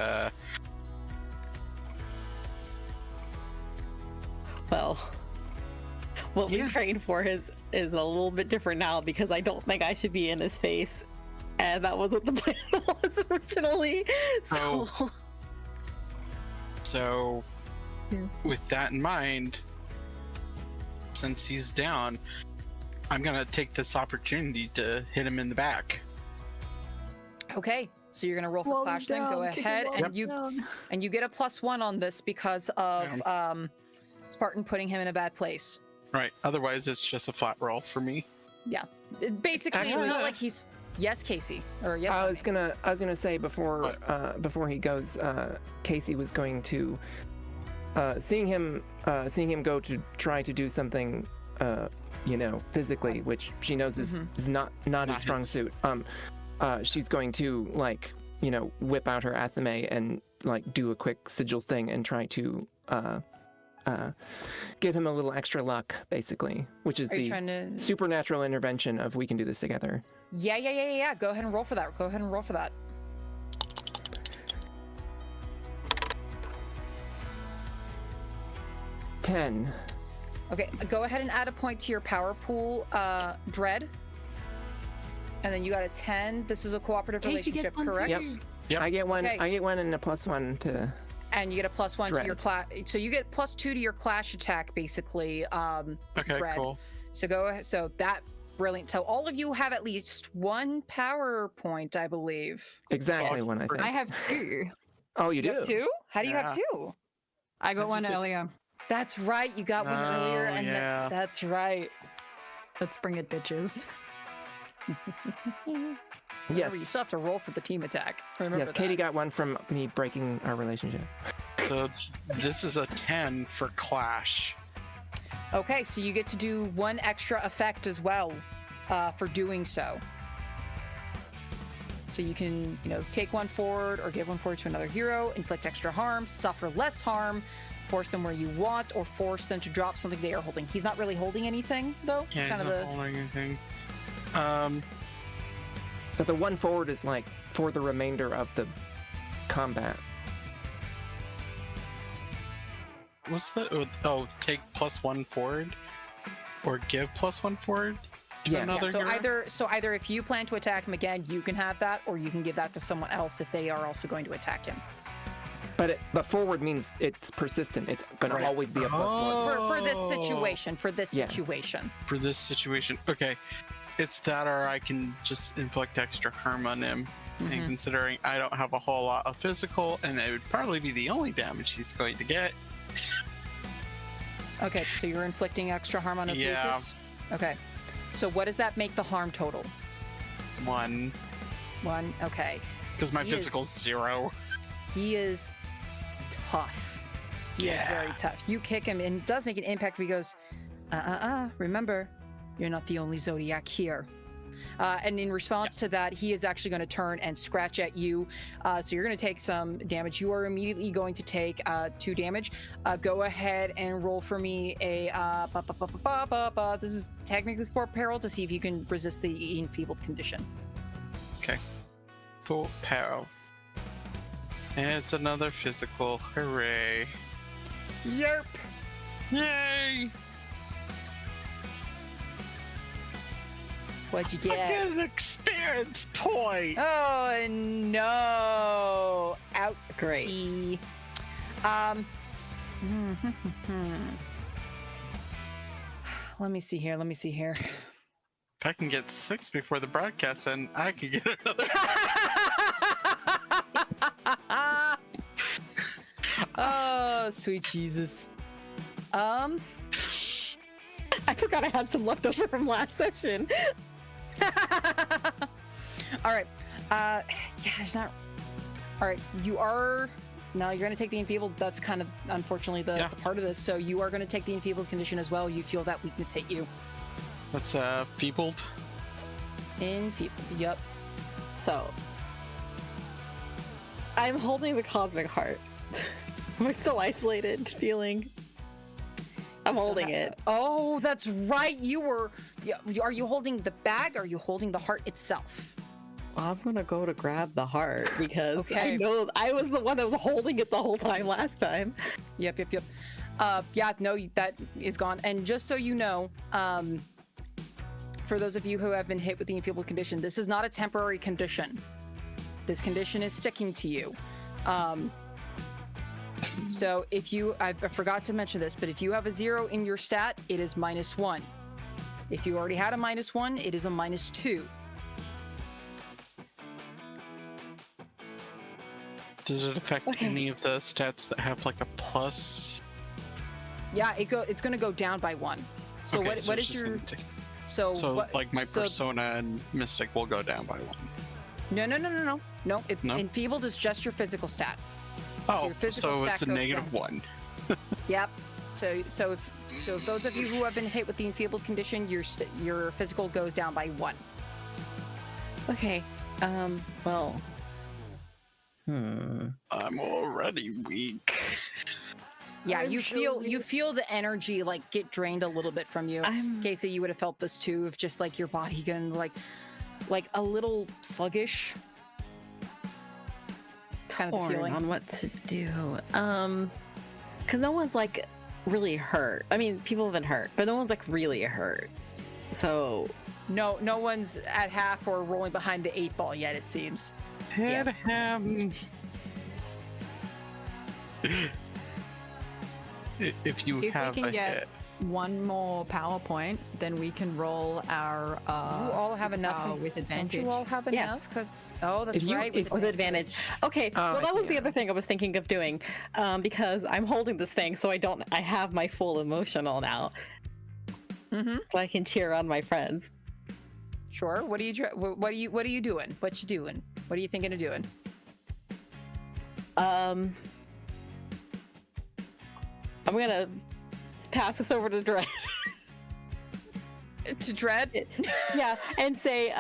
Well, what we Yeah. trained for is a little bit different now because I don't think I should be in his face, and that wasn't the plan was originally. So, so Yeah. with that in mind, since he's down, I'm gonna take this opportunity to hit him in the back. Okay, so you're gonna roll for clash then. Go ahead, and you get a +1 on this because of Spartan putting him in a bad place. Right. Otherwise, it's just a flat roll for me. Basically, it's Actually- not like he's yes, Casey, or yes. I was gonna say before he goes, Casey was going to seeing him go to try to do something physically, which she knows is not his strong his- suit. She's going to whip out her athame and like do a quick sigil thing and try to give him a little extra luck, basically, which is Are you the trying to? supernatural intervention of we can do this together. Yeah. Go ahead and roll for that. 10. Okay, go ahead and add a point to your power pool, Dread. And then you got a 10. This is a cooperative Casey relationship, gets one correct? too. Yep. I get one. Okay. I get one and a +1 to. And you get a +1 to your Dread. clash. So you get +2 to your clash attack, basically. Okay, Dread. cool. So go ahead. So that brilliant. So all of you have at least one power point, I believe. Exactly one, I think. I have 2. Oh, you You do? have 2? How do you have Yeah. 2? I got one earlier. That's right. You got one earlier, Oh, and yeah. that's right. Let's bring it, bitches. Remember, you Yes. still have to roll for the team attack. Remember Yes, Katie that. got one from me breaking our relationship. So this is a 10 for Clash. Okay, so you get to do one extra effect as well for doing so. So you can, take one forward or give one forward to another hero, inflict extra harm, suffer less harm, force them where you want, or force them to drop something they are holding. He's not really holding anything, though. Yeah, It's he's kind not of holding anything. But the one forward is like for the remainder of the combat. What's that? Oh, take +1 forward, or give +1 forward to Yeah. another so hero? either if you plan to attack him again, you can have that, or you can give that to someone else if they are also going to attack him. But forward means it's persistent. It's going Right. to always be a +1. For this Oh. situation, Yeah. For this situation, okay. It's that, or I can just inflict extra harm on him. And Mhm. considering I don't have a whole lot of physical, and it would probably be the only damage he's going to get. Okay, so you're inflicting extra harm on Ophiuchus? Yeah. Okay. So what does that make the harm total? 1, 1. Okay. because my He physical's is- 0. He is tough. He is very tough. You kick him and it does make an impact, but he goes, remember, you're not the only Zodiac here. And in response to that, he is actually going to turn and scratch at you. So you're going to take some damage. You are immediately going to take 2 damage. Go ahead and roll for me a... This is technically for peril to see if you can resist the enfeebled condition. Okay. Full peril. And it's another physical. Hooray. Yerp! Yay! What'd you I get? get an experience point! Oh no! Ouch. Great. Let me see here. If I can get 6 before the broadcast, then I can get another. Oh, sweet Jesus. I forgot I had some left over from last session. All right. Yeah, there's not. All right, you are. Now you're going to take the enfeebled. That's kind of unfortunately the part of this. So you are going to take the enfeebled condition as well. You feel that weakness hit you. What's feebled? Enfeebled. Yep. So, I'm holding the cosmic heart. Am I still isolated feeling? I'm holding it. Oh, that's right. You were. Yeah, are you holding the bag? Or are you holding the heart itself? I'm gonna go to grab the heart because Okay. I know I was the one that was holding it the whole time last time. Yep. Yeah, no, that is gone. And just so you know, for those of you who have been hit with the enfeebled condition, this is not a temporary condition. This condition is sticking to you. So if I forgot to mention this, but if you have a 0 in your stat, it is -1. If you already had a -1, it is a -2. Does it affect any of the stats that have like a plus? Yeah, it's going to go down by 1. So Okay, what it's is just your... gonna take- So, So what, like my so- persona and mystic will go down by 1. No. No, No? enfeebled is just your physical stat. Oh, your physical so stat it's a goes -1. Yep. So if those of you who have been hit with the enfeebled condition, your physical goes down by 1. Okay. Well. I'm already weak. Yeah, I'm you so feel the energy like get drained a little bit from you. I'm- Casey, you would have felt this too, of just like your body getting like a little sluggish. It's kind of the Torn feeling. on what to do. Because no one's like really hurt. I mean, people have been hurt, but no one's like really hurt. So No one's at half or rolling behind the 8 ball yet, it seems. Hit him. If you If we have can a get hit. one more PowerPoint, then we can roll our. You all have enough superpower with Don't advantage. you all have Yeah. enough? Because that's If you- right. if- With advantage. Okay, Oh, well I that was see, the yeah. other thing I was thinking of doing, because I'm holding this thing, so I have my full emotional now, Mm-hmm. so I can cheer on my friends. Sure. What are you doing? What are you doing? What you doing? What are you thinking of doing? I'm gonna pass this over to Dread. To Dread? Yeah, and say,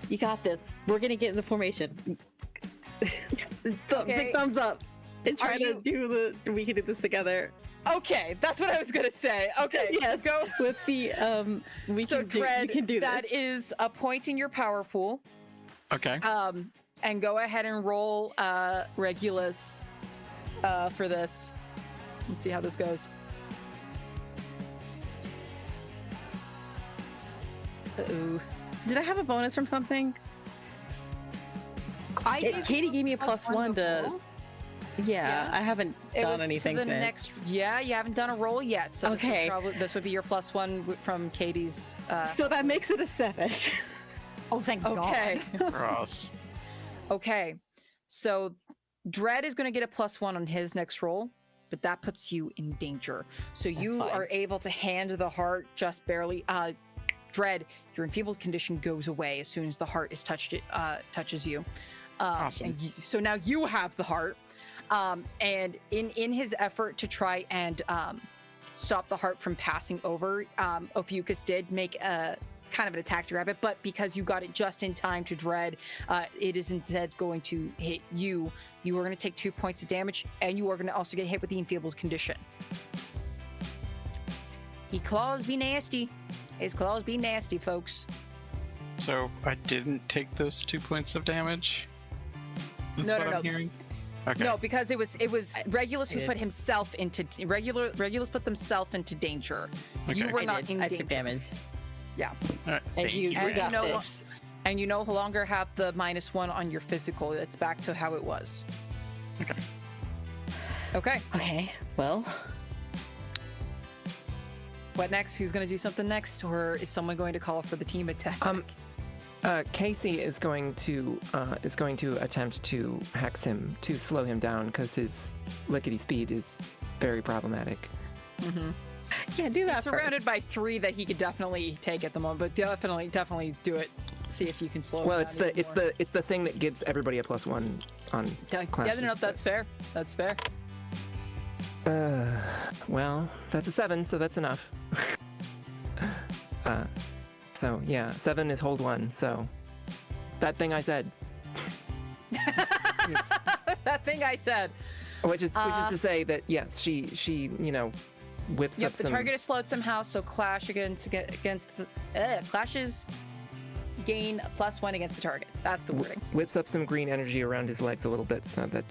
you got this. We're gonna get in the formation. Okay. Big thumbs up. And try Are to you- do we can do this together. Okay, that's what I was gonna say. Okay, Yes, go. with the we So can do, Dread, we can do that this. is a point in your power pool. Okay. And go ahead and roll Regulus for this. Let's see how this goes. Uh-oh. Did I have a bonus from something? Katie gave me a +1 to. before. Yeah, Yeah. I haven't It done was anything to the since. next. Yeah, you haven't done a roll yet, so Okay. this would be your +1 from Katie's. So that makes it a 7. Oh, thank Okay. God. Gross. Okay, so Dread is going to get a +1 on his next roll, but that puts you in danger. So you fine. are able to hand the heart just barely. Dread, your enfeebled condition goes away as soon as the heart is touches you. Awesome. So now you have the heart, and in his effort to try and stop the heart from passing over, Ophiuchus did make a kind of an attack to grab it, but because you got it just in time to Dread, it is instead going to hit you. You are going to take 2 points of damage, and you are going to also get hit with the enfeebled condition. His claws be nasty. His claws be nasty, folks. So I didn't take those 2 points of damage. That's No, what no, I'm no. hearing. Okay. No, because it was Regulus who did. put himself into Regulus put themselves into danger. You Okay. were I not did. in I danger. took damage. Yeah, All right, And thank you And got you know this. and you no longer have the -1 on your physical. It's back to how it was. Okay. Okay. Okay, well, What next? Who's going to do something next, or is someone going to call for the team attack? Casey is going to attempt to hex him to slow him down because his lickety speed is very problematic. yeah, do that He's first. surrounded by 3 that he could definitely take at the moment, but definitely do it. See if you can slow. Well, him it's down the even it's more. the it's the thing that gives everybody a +1 on Yeah, clashes. no, that's fair. That's fair. Well, that's a 7, so that's enough. So yeah, 7 is hold 1. So that thing I said, That thing I said. which is to say that yes, she whips Yep, up the some. target is slowed somehow, so clash against the clashes gain a +1 against the target. That's the wording. Whips up some green energy around his legs a little bit so that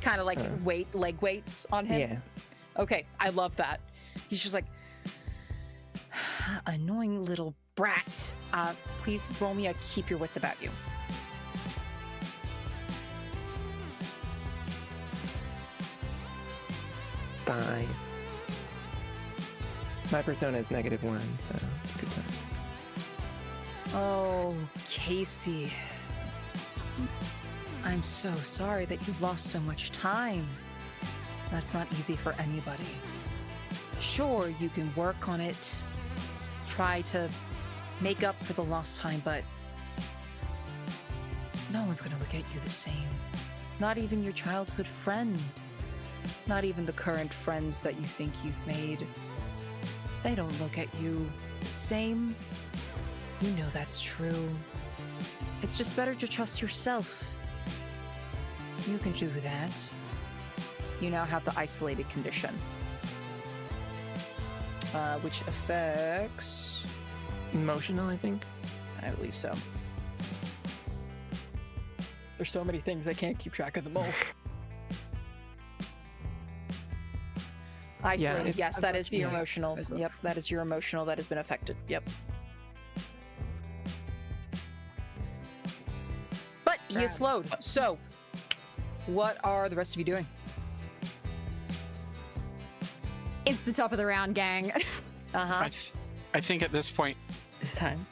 Kind of like leg weights on him. yeah. Okay, I love that. He's just like, annoying little brat. Please roll me a keep your wits about you. Five. My persona is -1, so it's good time. Oh, Casey. I'm so sorry that you've lost so much time. That's not easy for anybody. Sure, you can work on it, try to make up for the lost time, but no one's gonna look at you the same. Not even your childhood friend. Not even the current friends that you think you've made. They don't look at you the same. You know that's true. It's just better to trust yourself. You can do that. You now have the isolated condition, which affects, Emotional, I think. I believe so. There's so many things I can't keep track of them all. Isolated, yes, that is your emotional. Yep, that is your emotional that has been affected. Yep. But he is slowed. So, what are the rest of you doing? It's the top of the round, gang. Uh-huh. I think at this point This time.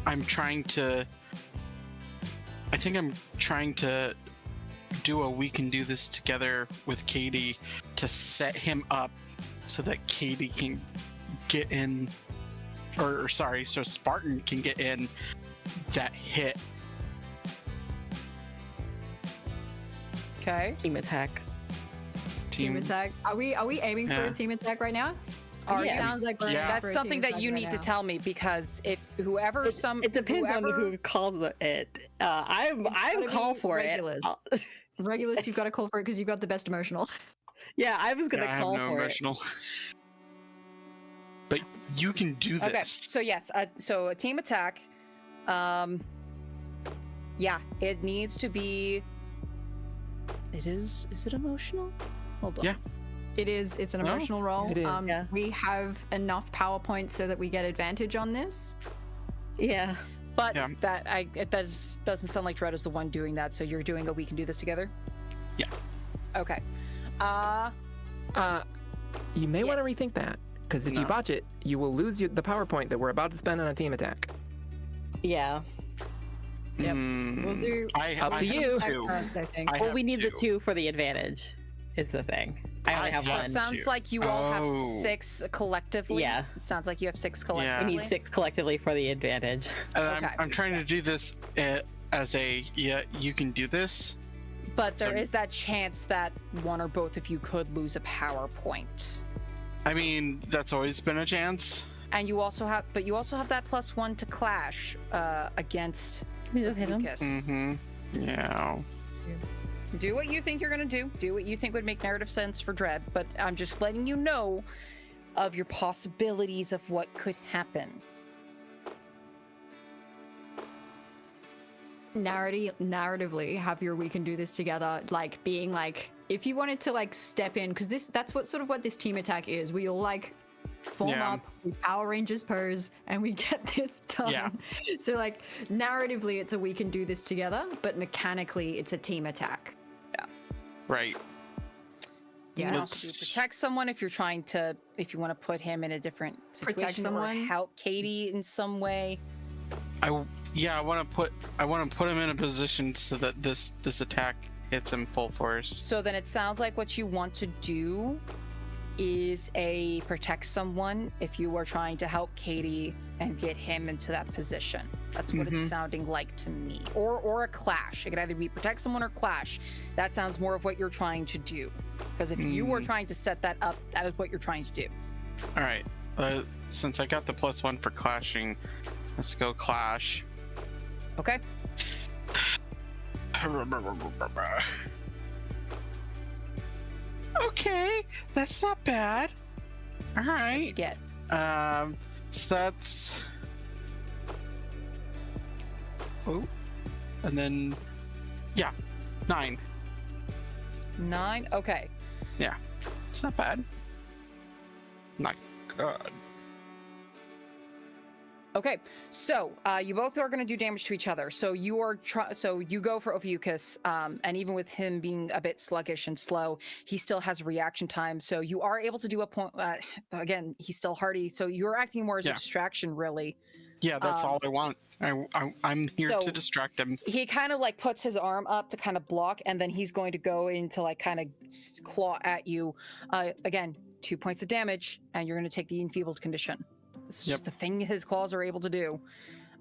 I'm trying to do a we can do this together with Katie to set him up so that Katie can get in, or sorry, so Spartan can get in that hit. Okay. Team attack. Team attack. Are we aiming for Yeah. a team attack right now? Are It you? sounds like we're aiming Yeah. for That's a something team that attack you right need to now. tell me, because if whoever It depends on whoever- who calls it. I'm gotta call be for regulars. it. Regulus, you've got to call for it because you've got the best emotional. Yeah, I was gonna I have call no for emotional. But you can do this. Okay, so yes, so a team attack. Yeah, it needs to be. Is it emotional? Hold on. Yeah. It's an No, emotional roll. it is. Yeah. We have enough PowerPoint so that we get advantage on this. it. Yeah. But Yeah. it doesn't sound like Dread is the one doing that. So you're doing a we can do this together. Yeah. Okay. You may want to Yes. rethink that, because if you No. botch it, you will lose the PowerPoint that we're about to spend on a team attack. Yeah. Yep. Mm, We'll do. Up I to have you. two. I think. I Well, have we need the two. 2 for the advantage. Is the thing. I only I have have So one. it sounds two. like you all have Oh. 6 collectively. Yeah. It sounds like you have 6 We collectively. need 6 collectively for the advantage. And Okay. I'm trying to do this as a you can do this. But there So- is that chance that one or both of you could lose a PowerPoint. I mean, that's always been a chance. And you also have that +1 to clash against We just hit him. Lucas. Mm-hmm. Yeah. Do what you think you're gonna do. Do what you think would make narrative sense for Dread. But I'm just letting you know of your possibilities of what could happen. Narratively, have your we can do this together, like being like, if you wanted to like step in, because that's what this team attack is. We all like form Yeah. up, we Power Rangers pose, and we get this done. Yeah. So like narratively, it's a we can do this together, but mechanically, it's a team attack. Right. You Yeah. can also Let's- protect someone if you want to put him in a different situation Protect or someone. help Katie in some way. I want to put him in a position so that this attack hits him full force. So then it sounds like what you want to do is protect someone if you are trying to help Katie and get him into that position. That's what it's sounding like to me. Or a clash. It could either be protect someone or clash. That sounds more of what you're trying to do. Because if you were trying to set that up, that is what you're trying to do. All right. Since I got the +1 for clashing, let's go clash. Okay? Okay, that's not bad. All right. Get. So that's. Oh, and then, yeah, 9. 9. Okay. Yeah, it's not bad. Not good. Okay, so you both are going to do damage to each other. So you are so you go for Ophiuchus, and even with him being a bit sluggish and slow, he still has reaction time. So you are able to do a point. Again, he's still hardy, so you're acting more as a Yeah. distraction, really. Yeah, that's all I want. I'm here so- to distract him. He kind of like puts his arm up to kind of block, and then he's going to go into like kind of claw at you. Again, 2 points of damage, and you're going to take the enfeebled condition. This is Yep. just the thing his claws are able to do.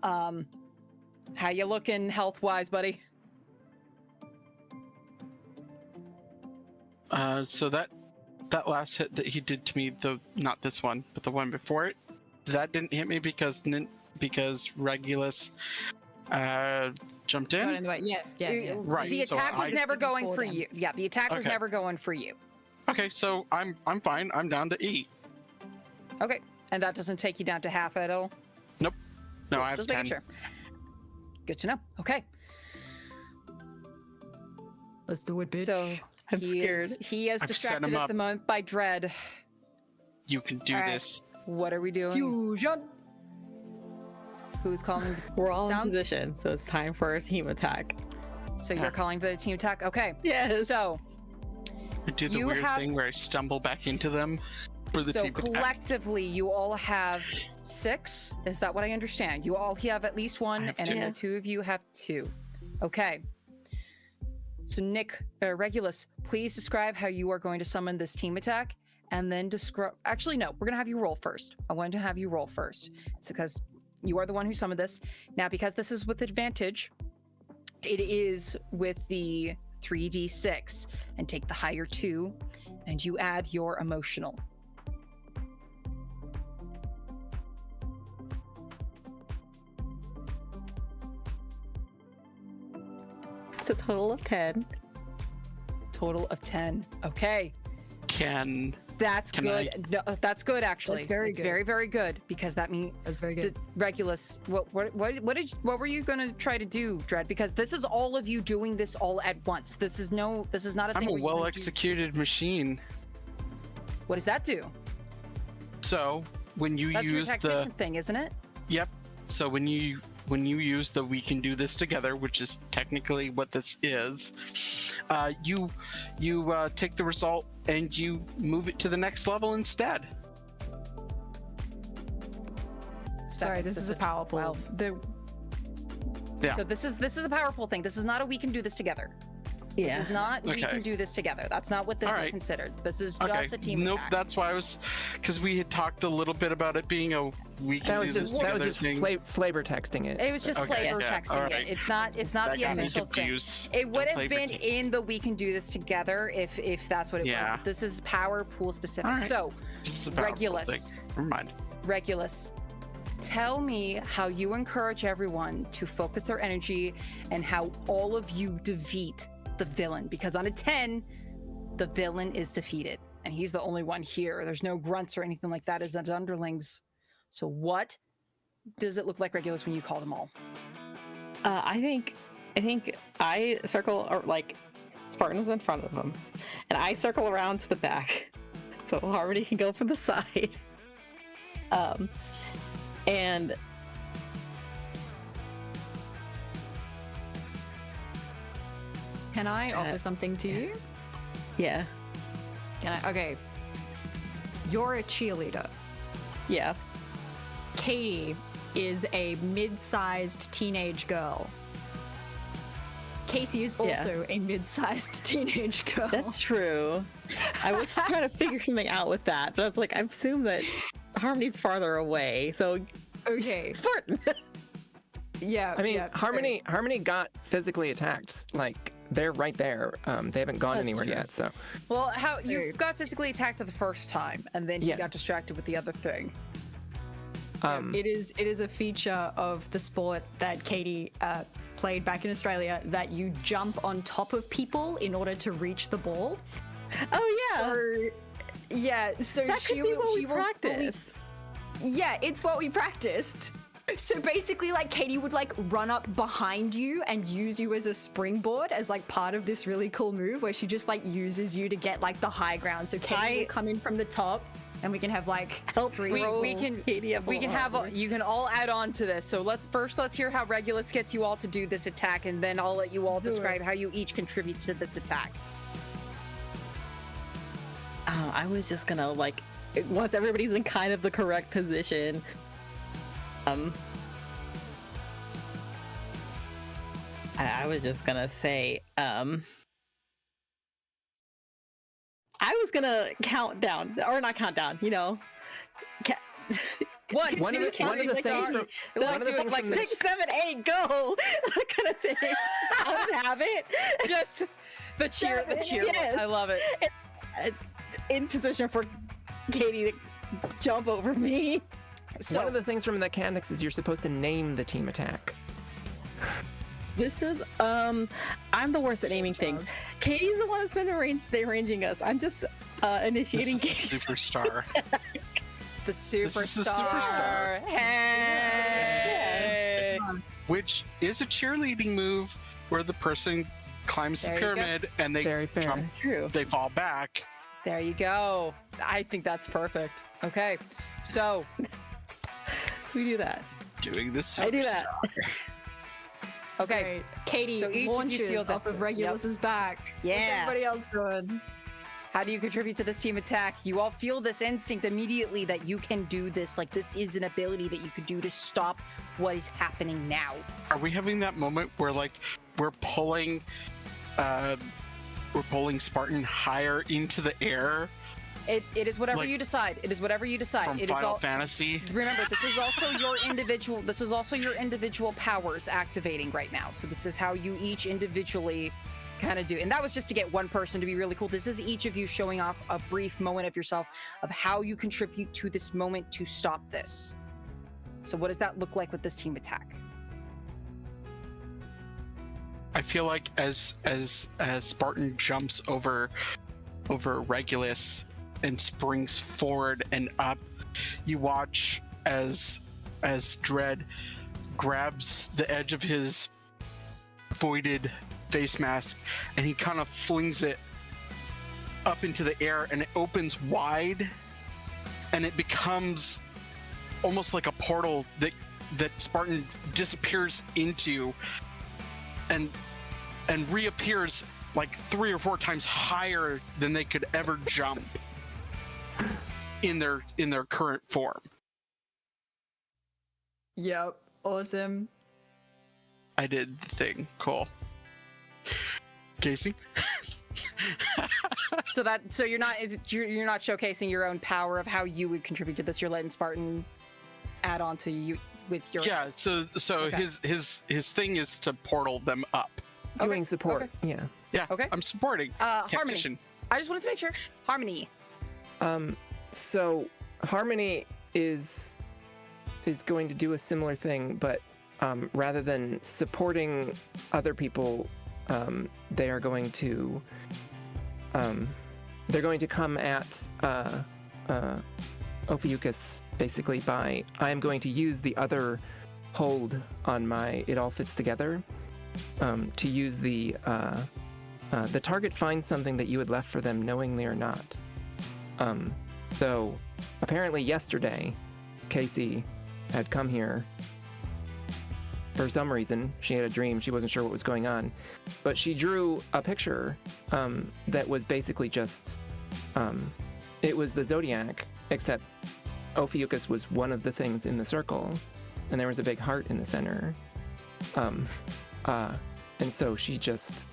How you looking health-wise, buddy? So that last hit that he did to me, not this one, but the one before it, that didn't hit me because Regulus jumped Got in. in the way. Yeah. Right, The so attack was I- never Before going for them. you. Yeah, the attack was Okay. never going for you. Okay, so I'm fine. I'm down to E. Okay, and that doesn't take you down to half at all? No, Cool, I have just 10. making sure. Good to know. Okay, Let's do it, bitch. so I'm scared. He is I've set distracted him at up. the moment by Dread. You can do All right. this. What are we doing? Fusion. Who's calling? We're all in Sound- position, so it's time for a team attack. So you're calling for the team attack? Okay. Yes. So I do the You weird have- thing where I stumble back into them. for the So team attack. collectively, you all have 6. Is that what I understand? You all have at least 1, and then the 2 of you have 2. Okay. So Nick, Regulus, please describe how you are going to summon this team attack, and then describe. Actually, no, we're gonna have you roll first. I want to have you roll first. It's because you are the one who summoned this. Now, because this is with advantage, it is with the 3d6, and take the higher 2, and you add your emotional. It's a total of 10. Total of 10. Okay. That's Can good. No, that's good, actually. That's very it's good. very, very good, because that means That's very good. Regulus, what were you gonna try to do, Dread? Because this is all of you doing this all at once. This is not a thing. I'm a where you're well gonna executed machine. What does that do? So when you That's your use tactician thing, isn't it? Yep. So when you use the "we can do this together," which is technically what this is, you take the result and you move it to the next level instead. Sorry, this is a powerful. 12. Yeah. So this is a powerful thing. This is not a "we can do this together." Yeah. This is not "we Okay. can do this together." That's not what this All is right. considered. This is Okay. just a team Nope. attack. That's why I was, because we had talked a little bit about it being a "we can That do was this just together" thing. flavor texting it. It was just Okay, flavor yeah, texting all right. it. It's not That the got me official thing. confused. It would have Flavor been text. in the "we can do this together" if that's what it was. Yeah. But this is power pool specific. All right. So, This is a powerful Regulus. thing. Never mind. Regulus, tell me how you encourage everyone to focus their energy and how all of you defeat the villain. Because on a 10, the villain is defeated, and he's the only one here. There's no grunts or anything like that as underlings. So what does it look like, Regulus, when you call them all? I think I circle, or like Spartan's in front of him, and I circle around to the back, so Harmony can go from the side. And Can I offer something to you? yeah, Can I? Okay. You're a cheerleader. yeah, Katie is a mid-sized teenage girl. Casey is Yeah. also a mid-sized teenage girl. that's true. I was trying to figure something out with that, but I was like, I assume that Harmony's farther away, so okay. Spartan. Yeah. I mean, yeah, Harmony got physically attacked. Like they're right there. They haven't gone That's anywhere true. yet. So Well, how So- you got physically attacked the first time, and then you Yeah. got distracted with the other thing. It is a feature of the sport that Katie played back in Australia, that you jump on top of people in order to reach the ball. Oh yeah, So, yeah. So that she could be will. what she we will fully- practice. Yeah, it's what we practiced. So basically, like, Katie would like run up behind you and use you as a springboard as like part of this really cool move where she just like uses you to get like the high ground. So Katie will come in from the top, and we can have like Help We roll can Katie up we can a lot have more. you can all add on to this. So let's hear how Regulus gets you all to do this attack, and then I'll let you all describe how you each contribute to this attack. I was just gonna like, once everybody's in kind of the correct position, I was just gonna say, I was gonna count down, or not count down, you know. One, One of two, the- one of three, the things four. from- Like, one of the do it things like from the- 6, 7, 8, go, that kind of thing. I'll have it. just the cheer. Yes. I love it. In position for Katie to jump over me. So one of the things from the mechanics is you're supposed to name the team attack. This is I'm the worst at naming things. Katie's the one that's been arranging us. I'm just initiating This is games. Superstar. the superstar. is the superstar. Hey. Which is a cheerleading move where the person climbs There the you go. pyramid and they Very fair. jump, True. they fall back. There you go. I think that's perfect. Okay, so We do that. Doing this. I do that. okay, Right. Katie So each of you launches feel off that- of Regulus's back. Yeah. What's everybody else doing? How do you contribute to this team attack? You all feel this instinct immediately that you can do this. Like, this is an ability that you could do to stop what is happening now. Are we having that moment where, like, we're pulling Spartan higher into the air? It is whatever Like, you decide. It is whatever you decide. From It is Final all. Fantasy? Remember, this is also your individual. This is also your individual powers activating right now. So this is how you each individually kind of do. And that was just to get one person to be really cool. This is each of you showing off a brief moment of yourself of how you contribute to this moment to stop this. So what does that look like with this team attack? I feel like as Spartan jumps over Regulus and springs forward and up, you watch as Dread grabs the edge of his voided face mask and he kind of flings it up into the air and it opens wide and it becomes almost like a portal that Spartan disappears into and reappears like 3 or 4 times higher than they could ever jump in their current form. Yep, awesome. I did the thing. Cool. Casey? So you're not showcasing your own power of how you would contribute to this. You're letting Spartan add on to you with your. Yeah. So Okay. his thing is to portal them up. Doing support. okay. Yeah. Yeah. Okay. I'm supporting. Harmony. Tactician. I just wanted to make sure. Harmony. So Harmony is going to do a similar thing, but rather than supporting other people, they are going to come at Ophiuchus basically by I am going to use the other hold on my It All Fits Together to use the target finds something that you had left for them knowingly or not. So apparently yesterday, Casey had come here for some reason. She had a dream. She wasn't sure what was going on. But she drew a picture that was basically just, it was the Zodiac, except Ophiuchus was one of the things in the circle, and there was a big heart in the center. And so she just,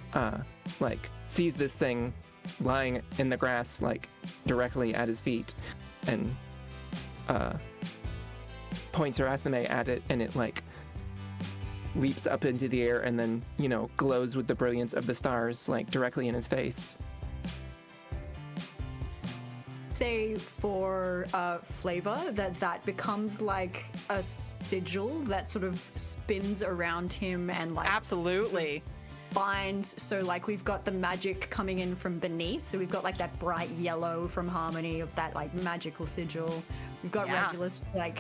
sees this thing lying in the grass, directly at his feet, and points her athame at it, and it, leaps up into the air and then, glows with the brilliance of the stars, directly in his face. Say for flavor that becomes like a sigil that sort of spins around him and Absolutely. binds. So we've got the magic coming in from beneath. So we've got that bright yellow from Harmony of that magical sigil. We've got Yeah. Regulus Well,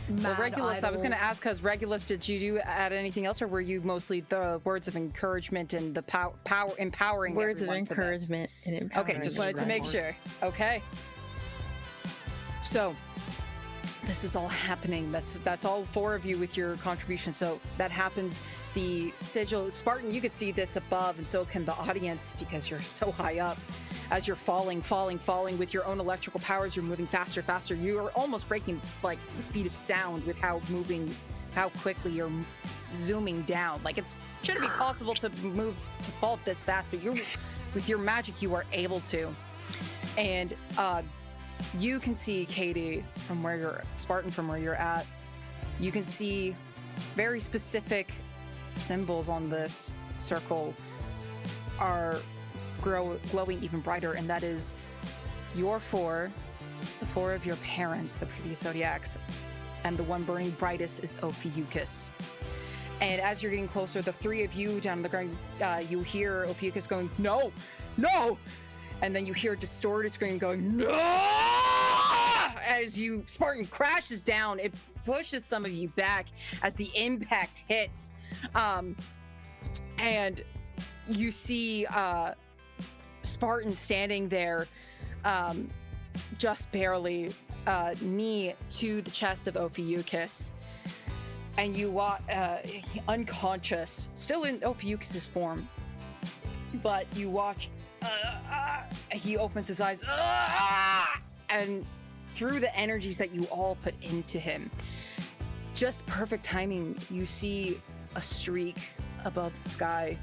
Mad Regulus, I was going to Idol. ask, because Regulus, did you add anything else, or were you mostly the words of encouragement and the power empowering Words of everyone for this? encouragement and empowering. Okay, just wanted to make sure. Okay. So, this is all happening. That's all 4 of you with your contribution. So that happens. The sigil, Spartan, you could see this above, and so can the audience because you're so high up. As you're falling with your own electrical powers, you're moving faster. You are almost breaking the speed of sound with how quickly you're zooming down. It shouldn't be possible to fall this fast, but with your magic, you are able to. And you can see, Katie, from where you're at, you can see very specific symbols on this circle are glowing even brighter, and that is your 4, the 4 of your parents, the previous Zodiacs, and the one burning brightest is Ophiuchus. And as you're getting closer, the 3 of you down on the ground, you hear Ophiuchus going, "No! No!" And then you hear a distorted scream going, "No!" As Spartan crashes down, it pushes some of you back as the impact hits. And you see Spartan standing there, just barely knee to the chest of Ophiuchus. And you watch, unconscious, still in Ophiuchus's form, but you watch He opens his eyes, and through the energies that you all put into him, just perfect timing, you see a streak above the sky.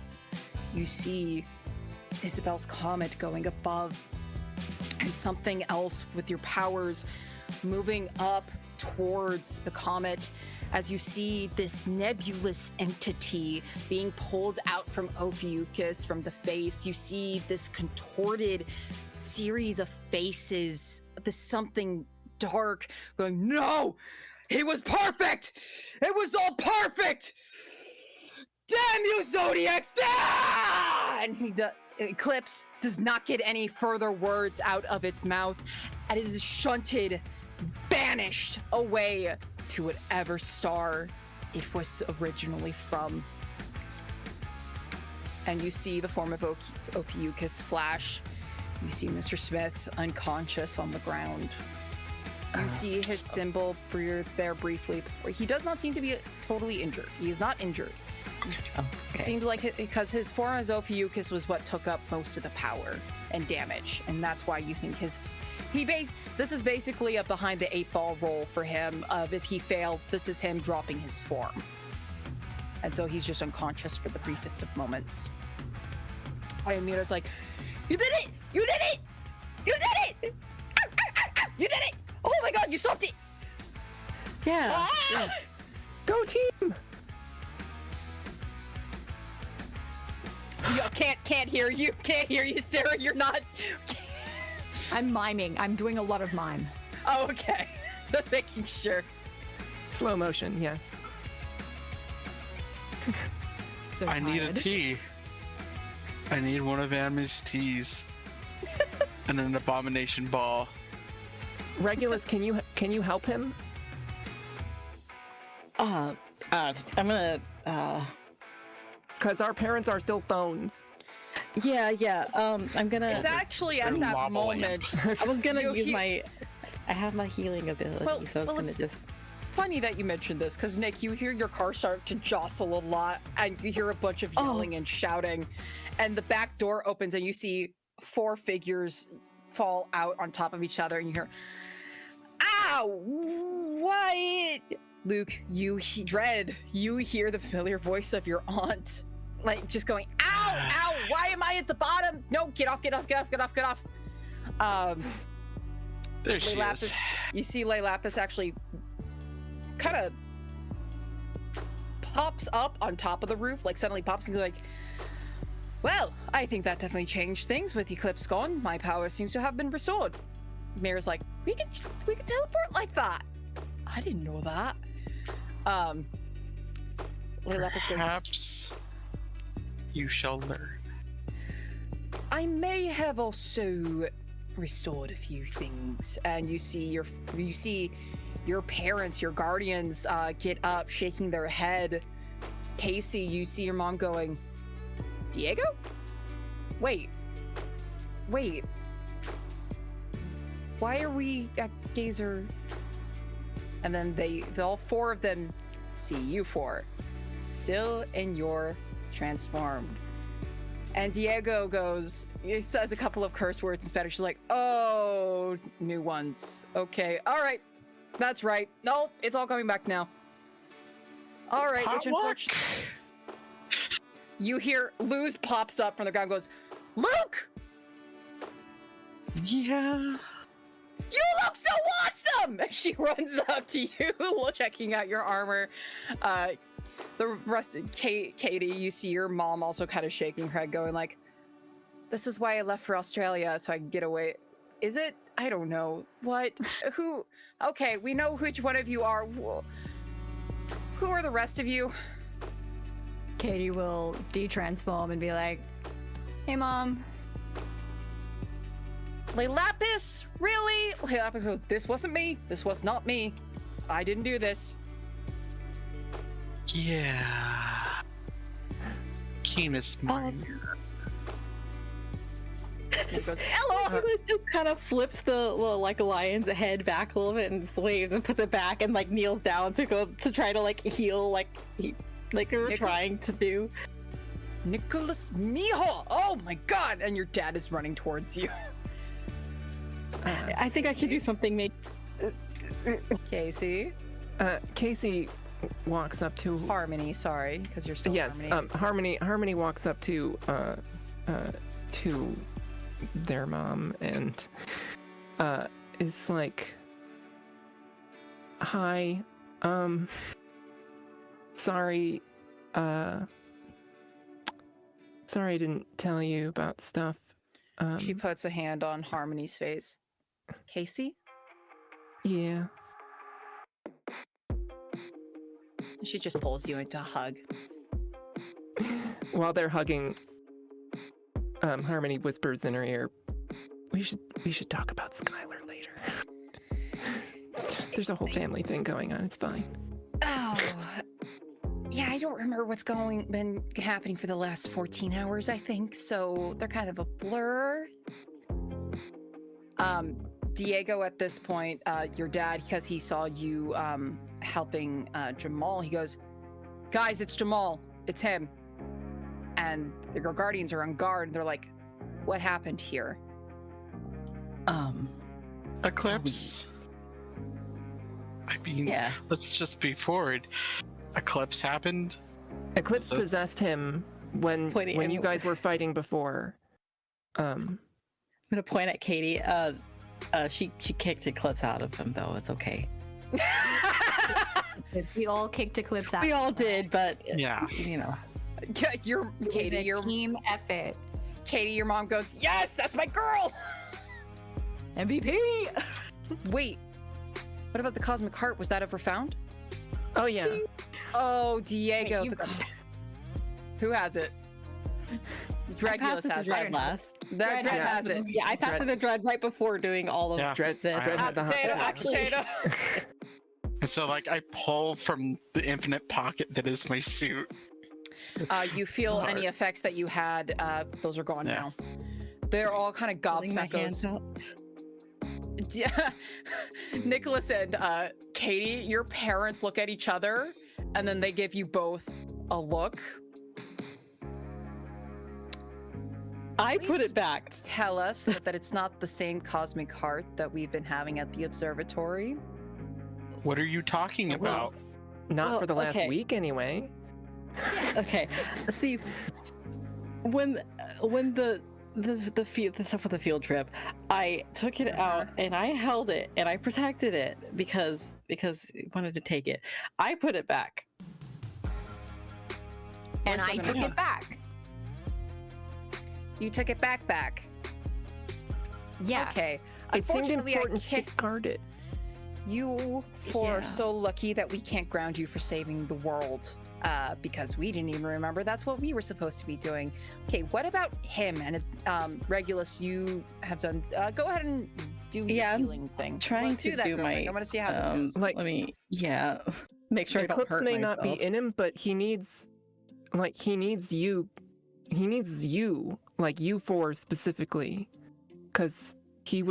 You see Isabel's comet going above, and something else with your powers moving up towards the comet as you see this nebulous entity being pulled out from Ophiuchus, from the face. You see this contorted series of faces, this something dark going, no, he was perfect. It was all perfect. Damn you, Zodiacs! And Eclipse does not get any further words out of its mouth and is shunted, banished away to whatever star it was originally from. And you see the form of Ophiuchus flash. You see Mr. Smith unconscious on the ground. You see his symbol there briefly. He does not seem to be totally injured. He is not injured. Oh, okay. It seems like because his form as Ophiuchus was what took up most of the power and damage, and that's why you think this is basically a behind the 8-ball role for him. Of if he failed, this is him dropping his form, and so he's just unconscious for the briefest of moments. Amira's like, "You did it! You did it! You did it! Ow, ow, ow, ow. You did it! Oh my God, you stopped it! Yeah. Ah! Yeah. Go team! You can't hear you. Can't hear you, Sarah. You're not. I'm miming. I'm doing a lot of mime. Oh, okay. Just making sure. Slow motion, yes. So I need a tired. tea. I need one of Amy's teas. And an abomination ball. Regulus, can you help him? I'm gonna. Because our parents are still phones. Yeah. I'm gonna. It's actually at They're that lava moment. I was gonna You use hear- I have my healing ability, Well- so I was well, gonna it's- just. Funny that you mentioned this, because Nick, you hear your car start to jostle a lot, and you hear a bunch of yelling and shouting, and the back door opens, and you see 4 figures fall out on top of each other, and you hear, "Ow! What?" Luke, you hear the familiar voice of your aunt, like just going, "Ow! Ow! Why am I at the bottom? No, get off! Get off! Get off! Get off! Get off!" There she Leilapis, is. you see Leilapis actually kind of pops up on top of the roof, like suddenly pops and goes like, "Well, I think that definitely changed things with Eclipse gone. My power seems to have been restored." Mira's like, we can teleport like that. I didn't know that. Leilapis goes, Perhaps you shall learn. "I may have also restored a few things." And you see your parents, your guardians, get up, shaking their head. Casey, you see your mom going, "Diego? Wait. Why are we at Gazer?" And then all 4 of them see you 4, still in your transformed. And Diego he says a couple of curse words in Spanish. She's like, "Oh, new ones. Okay, all right. That's right. No, it's all coming back now." All right, which unfortunately, you hear Luz pops up from the ground, goes, "Luke, Yeah. you look so awesome!" And she runs up to you, checking out your armor. The rest of Katie, you see your mom also kind of shaking her head, going like, "This is why I left for Australia, so I can get away." Is it? I don't know. What? Who? Okay, we know which one of you are. Who are the rest of you? Katie will de-transform and be like, "Hey, Mom." Leilapis? Really? Leilapis goes, "This wasn't me. This was not me. I didn't do this." Yeah. Keenest mind. He goes, "Hello." This just kind of flips the little like lion's head back a little bit and sways and puts it back and like kneels down to try to like heal like they were Nikki? trying to do. Nicholas Mijo! Oh my god! And your dad is running towards you. I think I can do something. Casey. Casey walks up to Harmony, sorry, because you're still yes. Harmony. Harmony walks up to their mom and is like, "Hi, sorry, sorry I didn't tell you about stuff." She puts a hand on Harmony's face. Casey? Yeah. She just pulls you into a hug. While they're hugging, Harmony whispers in her ear, we should talk about Skylar later. There's a whole family thing going on. It's fine." Oh, yeah, I don't remember what's been happening for the last 14 hours, I think, so they're kind of a blur. Diego, at this point, your dad, because he saw you helping Jamal, he goes, "Guys, it's Jamal. It's him." And the guardians are on guard, and they're like, "What happened here?" Eclipse. I mean, Yeah. let's just be forward. Eclipse happened. Eclipse That's- possessed him when you guys were fighting before. I'm gonna point at Katie. She kicked Eclipse out of him, though. It's okay. We all kicked Eclipse out. We all did, but Yeah. you know. Yeah, your It was Katie, a your team effort. Katie, your mom goes, "Yes, that's my girl." MVP. Wait, what about the cosmic heart? Was that ever found? Oh yeah. Oh, Diego. Wait, you the got it. Who has it? I Regulus passed it to has Dread it. last. Dread has it. Yeah, I passed it to Dread right before doing all of Yeah. Dread this. had the hot Potato, potato. actually- potato. And so, like, I pull from the infinite pocket that is my suit. You feel Heart. any effects that you had, those are gone Yeah. now. They're all kind of Pulling my gobsmacked. hands out. Nicholas and Katie, your parents look at each other, and then they give you both a look. I put Please it back. Tell us that it's not the same cosmic heart that we've been having at the observatory. What are you talking about? Not Well, for the last okay. week anyway. Okay, see, when the stuff with the field trip, I took it out and I held it and I protected it because I wanted to take it. I put it back. And We're I still took gonna it back. You took it back. Yeah. Okay. It seemed Unfortunately, I important to can't. guard it. You four are Yeah. so lucky that we can't ground you for saving the world, because we didn't even remember that's what we were supposed to be doing. Okay, what about him? And Regulus, you have done. Go ahead and do the Yeah, I'm healing thing. Trying Let's to that do real quick. my. I want to see how this goes. Like- Let me. Yeah. Make sure I don't Eclipse hurt may not be myself. in him, but he needs you. He needs you, like you four specifically, because he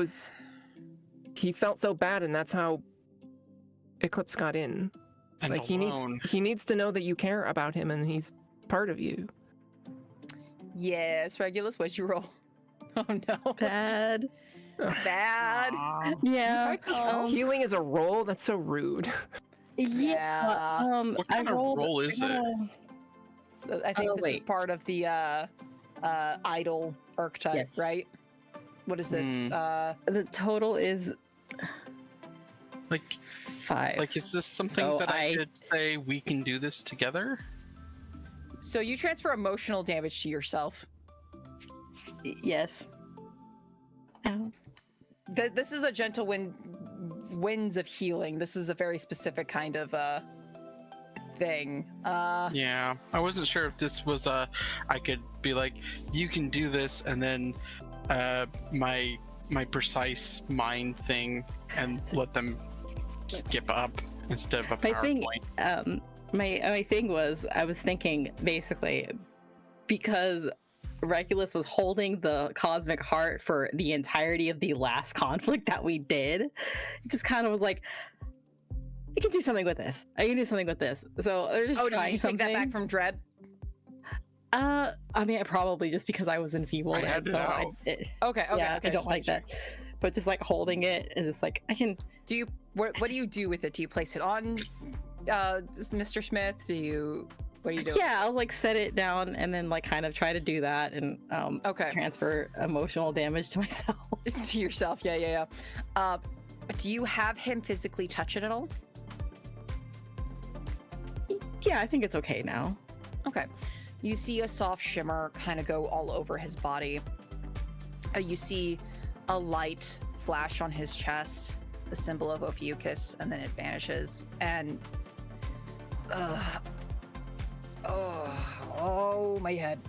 felt so bad, and that's how Eclipse got in. And Like alone. he needs to know that you care about him, and he's part of you. Yes, Regulus, what'd you roll? Oh no. Bad. Bad. Aw. Yeah. Healing is a roll. That's so rude. Yeah. What kind of roll is it? I think Oh, this is wait. part of the idol archetype, Yes. right? What is this? Hmm. The total is Like, 5. is this something So that I I- could say we can do this together? So you transfer emotional damage to yourself. Yes. Ow. This is a gentle winds of healing. This is a very specific kind of thing. Yeah, I wasn't sure if this was I could be like, you can do this, and then my precise mind thing, and let them skip up instead of a My thing, PowerPoint. my thing was, I was thinking basically because Regulus was holding the cosmic heart for the entirety of the last conflict that we did. It just kind of was like, I can do something with this. I can do something with this. So they're just Oh, did trying you take something. that back from Dread? I mean, probably just because I was enfeebled. I had and so to I, know. Okay. yeah, Okay. I don't like that. But just like holding it and just like I can. Do you? What do you do with it? Do you place it on, Mr. Smith? What do you do? Yeah, I'll like set it down and then like kind of try to do that and Okay. transfer emotional damage to myself. To yourself. Yeah. Do you have him physically touch it at all? Yeah, I think it's okay now. Okay. You see a soft shimmer kind of go all over his body. You see a light flash on his chest, the symbol of Ophiuchus, and then it vanishes. And oh, my head.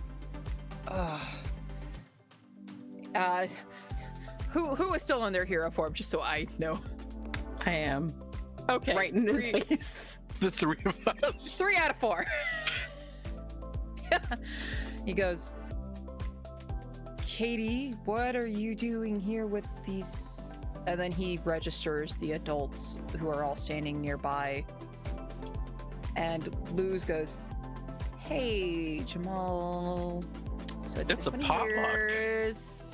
Who is still in their hero form? Just so I know. I am Okay, right in his face. The three of us. 3 out of 4. He goes, Katie, what are you doing here with these? And then he registers the adults who are all standing nearby. And Luz goes, hey, Jamal. So It's a been 20 potluck. years.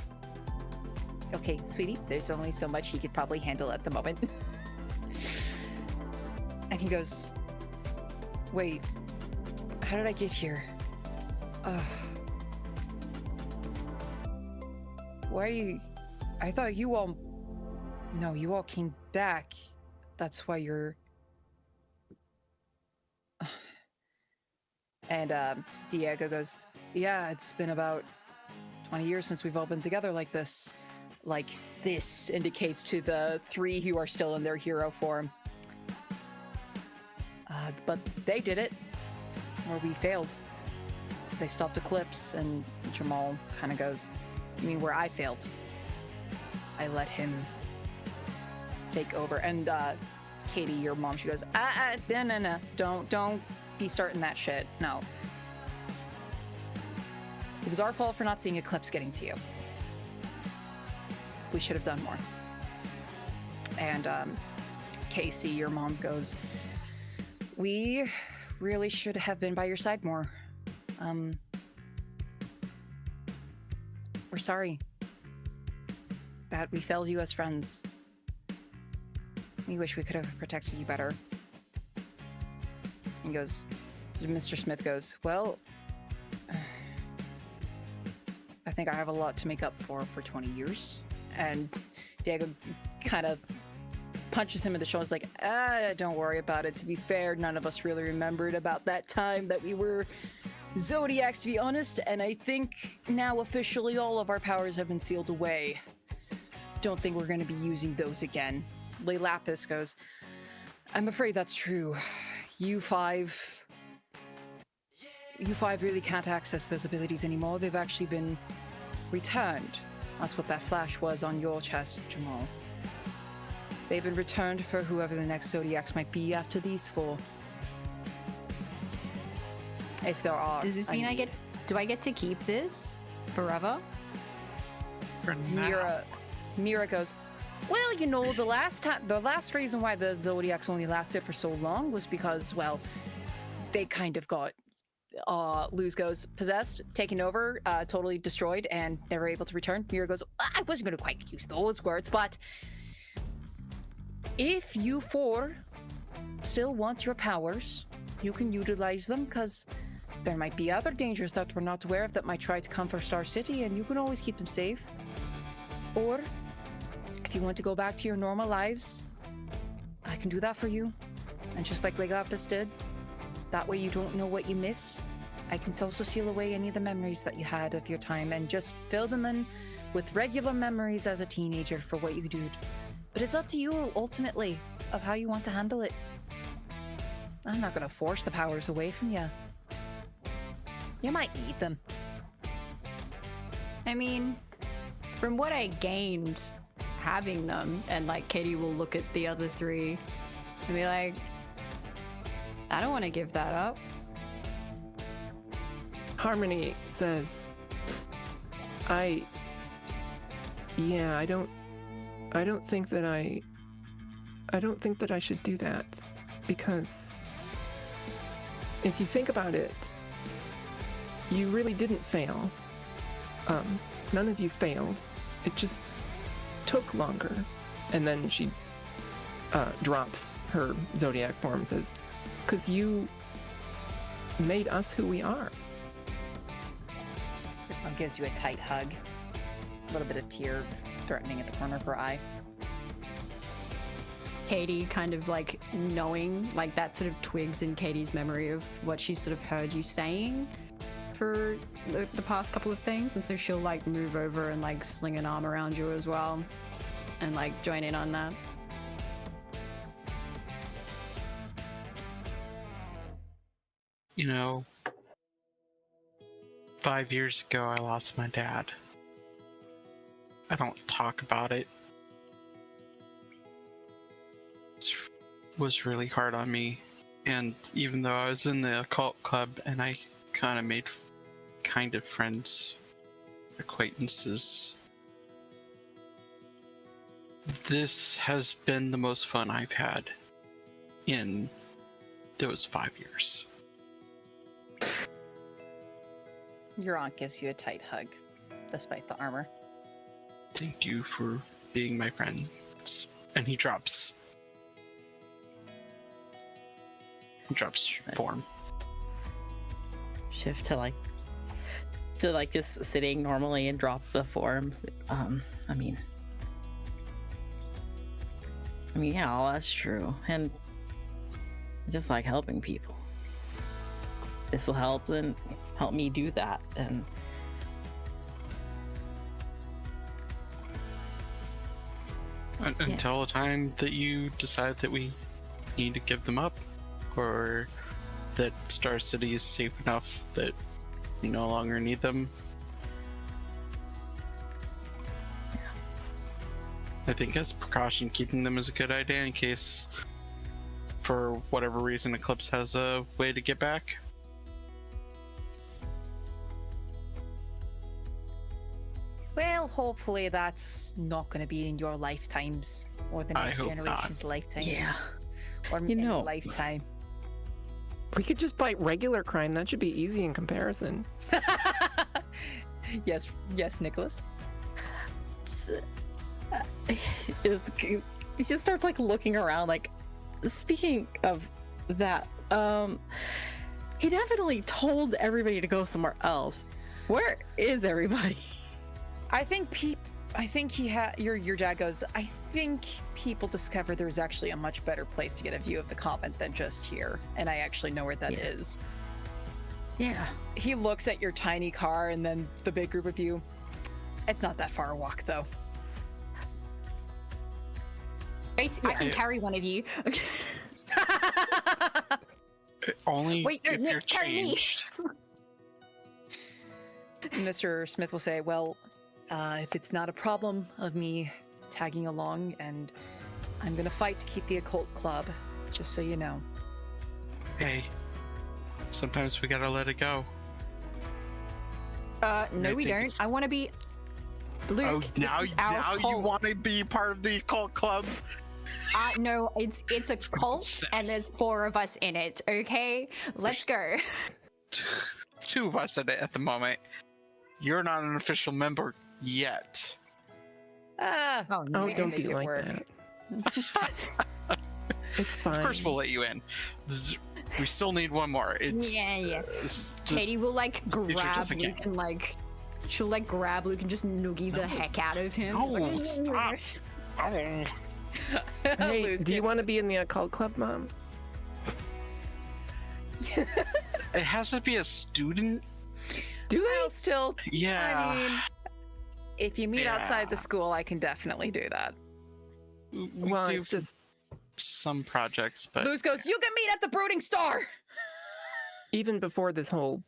Okay, sweetie, there's only so much he could probably handle at the moment. And he goes, wait, how did I get here? Why are you... I thought you all... No, you all came back. That's why you're... And Diego goes, yeah, it's been about 20 years since we've all been together like this. Like, this indicates to the 3 who are still in their hero form. But they did it. Or we failed. They stopped Eclipse, and Jamal kind of goes, you mean where I failed? I let him take over. And Katie, your mom, she goes, no. Don't be starting that shit. No. It was our fault for not seeing Eclipse getting to you. We should have done more. And Casey, your mom, goes, we really should have been by your side more. We're sorry that we failed you as friends. We wish we could have protected you better. He goes, Mr. Smith goes, well, I think I have a lot to make up for 20 years. And Diego kind of punches him in the shoulder, like, don't worry about it. To be fair, none of us really remembered about that time that we were Zodiacs, to be honest, and I think now officially all of our powers have been sealed away. Don't think we're going to be using those again. Le Lapis goes, I'm afraid that's true. You five really can't access those abilities anymore. They've actually been returned. That's what that flash was on your chest, Jamal. They've been returned for whoever the next Zodiacs might be after these 4. If there are. Does this mean do I get to keep this forever? For now. Mira goes, well, you know, the last reason why the Zodiacs only lasted for so long was because, well, they kind of got, Luz goes, possessed, taken over, totally destroyed, and never able to return. Mira goes, I wasn't going to quite use those words, but if you 4 still want your powers, you can utilize them, because there might be other dangers that we're not aware of that might try to come for Star City, and you can always keep them safe. Or, if you want to go back to your normal lives, I can do that for you. And just like Legapis did, that way you don't know what you missed. I can also seal away any of the memories that you had of your time and just fill them in with regular memories as a teenager for what you did. But it's up to you, ultimately, of how you want to handle it. I'm not going to force the powers away from you. You might need them. I mean, from what I gained having them, and like Katie will look at the other 3 and be like, I don't want to give that up. Harmony says, I don't think that I should do that, because if you think about it, you really didn't fail. None of you failed. It just took longer. And then she drops her Zodiac form and says, because you made us who we are. Mom gives you a tight hug. A little bit of tear threatening at the corner of her eye. Katie kind of like knowing, like that sort of twigs in Katie's memory of what she sort of heard you saying for the past couple of things, and so she'll like move over and like sling an arm around you as well and like join in on that. You know, 5 years ago I lost my dad. I don't talk about it. It was really hard on me, and even though I was in the occult club and I kind of made friends, acquaintances, this has been the most fun I've had in those 5 years. Your aunt gives you a tight hug, despite the armor. Thank you for being my friend. And he drops form. Shift to like just sitting normally and drop the forms. I mean, yeah, all that's true, and I just like helping people. This will help me do that, and until the time that you decide that we need to give them up, or that Star City is safe enough that you no longer need them. Yeah. I think as precaution, keeping them is a good idea in case, for whatever reason, Eclipse has a way to get back. Well, hopefully that's not going to be in your lifetimes or the I next hope generation's lifetime. yeah. Or You any know. lifetime. We could just fight regular crime. That should be easy in comparison. Yes, Nicholas. He just starts like looking around. Like, speaking of that, he definitely told everybody to go somewhere else. Where is everybody? I think your dad goes, I think people discovered there's actually a much better place to get a view of the convent than just here, and I actually know where that is. Yeah. He looks at your tiny car and then the big group of you. It's not that far a walk, though. I can carry one of you. Only Wait, no, if Nick, you're carry me. changed. Mr. Smith will say, well, if it's not a problem of me tagging along, and I'm gonna fight to keep the occult club, just so you know. Hey, sometimes we gotta let it go. No, I we think don't. it's- I want to be Luke. Oh, this now is our you cult. want to be part of the occult club? No, it's a cult, and there's 4 of us in it. Okay, let's go. 2 of us in it at the moment. You're not an official member yet. Ah, Oh, Oh, we can don't make be it like work. that. It's fine. Of course, we'll let you in. We still need one more. It's Yeah. it's Katie will like grab just a Luke game. and like she'll like grab Luke and just noogie the heck out of him. No, Like, stop. Oh. Hey, Lose do you kids. want to be in the occult club, Mom? It has to be a student. Do they? Well, still, Yeah. I mean, if you meet outside the Yeah. school, I can definitely do that. We Well, do it's just some projects, but Luz goes, you can meet at the Brooding Star! even before this whole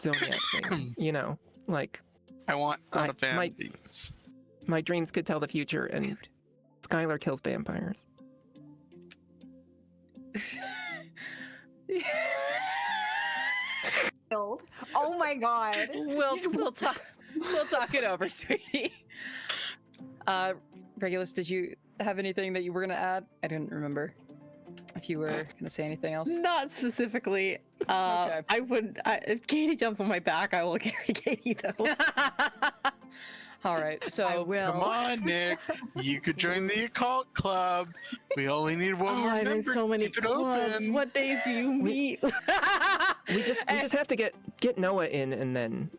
Zodiac thing, you know, like I want I- a fan my- of these. my dreams could tell the future, and Skylar kills vampires. killed. Oh my god. We'll talk it over, sweetie. Regulus, did you have anything that you were gonna add? I didn't remember if you were gonna say anything else. Not specifically. Okay. If Katie jumps on my back, I will carry Katie though. All right. I So will. Come on, Nick. You could join the occult club. We only need one more I'm member. in so many Keep it clubs. open. What days do you meet? We just have to get Noah in, and then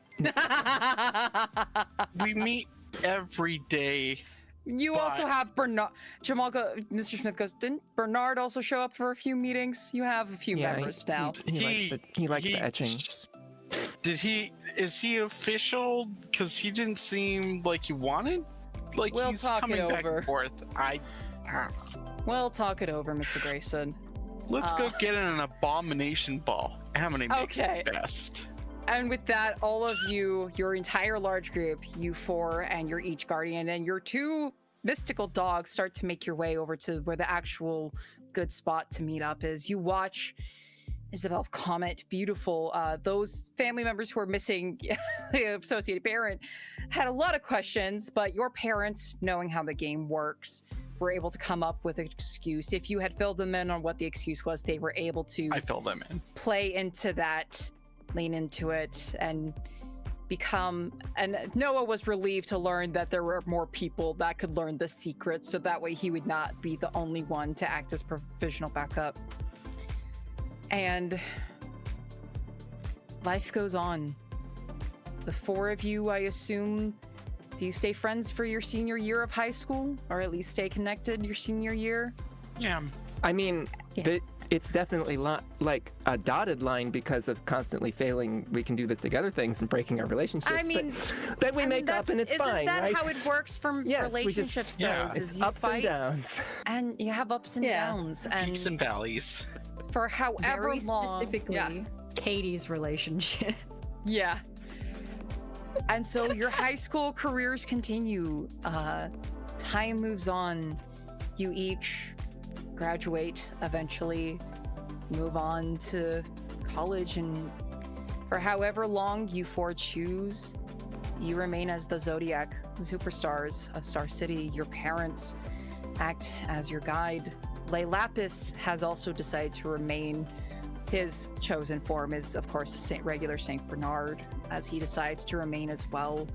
We meet every day. You also have Bernard. Mr. Smith goes, didn't Bernard also show up for a few meetings? You have a few members now. He likes the etching. Is he official? Because he didn't seem like he wanted. Like We'll he's talk it coming back over. and forth. I don't know. We'll talk it over, Mr. Grayson. Let's go get an abomination ball. How many makes Okay. the best? And with that, all of you, your entire large group, you four and your each guardian and your two mystical dogs start to make your way over to where the actual good spot to meet up is. You watch Isabel's comet, beautiful. Those family members who are missing the associated parent had a lot of questions, but your parents, knowing how the game works, were able to come up with an excuse. If you had filled them in on what the excuse was, they were able to I filled him in. play into that, lean into it, and become. And Noah was relieved to learn that there were more people that could learn the secret, so that way he would not be the only one to act as provisional backup. And life goes on. The four of you, I assume, do you stay friends for your senior year of high school, or at least stay connected your senior year? Yeah. I mean, Yeah. it's definitely like a dotted line because of constantly failing. We can do this together things and breaking our relationships. I mean, but then we make up and it's isn't fine, that right? how it works from Yes, we just- relationships? yeah. Though, It's is you ups fight and downs. and you have ups and Yeah. downs, Peaks and and valleys. for however Very long, specifically, Katie's relationship. yeah. And so your high school careers continue. Time moves on. You each graduate eventually, move on to college, and for however long you four choose, you remain as the Zodiac Superstars of Star City. Your parents act as your guide. Lay Lapis has also decided to remain. His chosen form is, of course, regular Saint Bernard, as he decides to remain as well.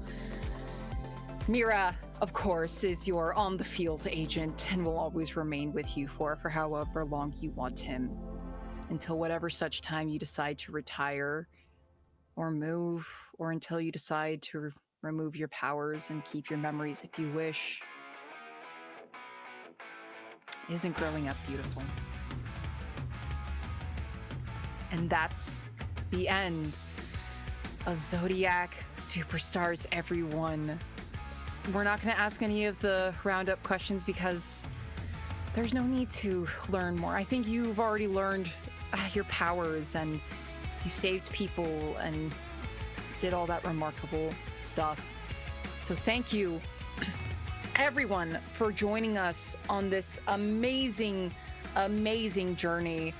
Mira, of course, is your on-the-field agent and will always remain with you for however long you want him, until whatever such time you decide to retire or move, or until you decide to remove your powers and keep your memories if you wish. Isn't growing up beautiful? And that's the end of Zodiac Superstars, everyone. We're not going to ask any of the roundup questions because there's no need to learn more. I think you've already learned your powers, and you saved people and did all that remarkable stuff. So thank you, everyone, for joining us on this amazing, amazing journey.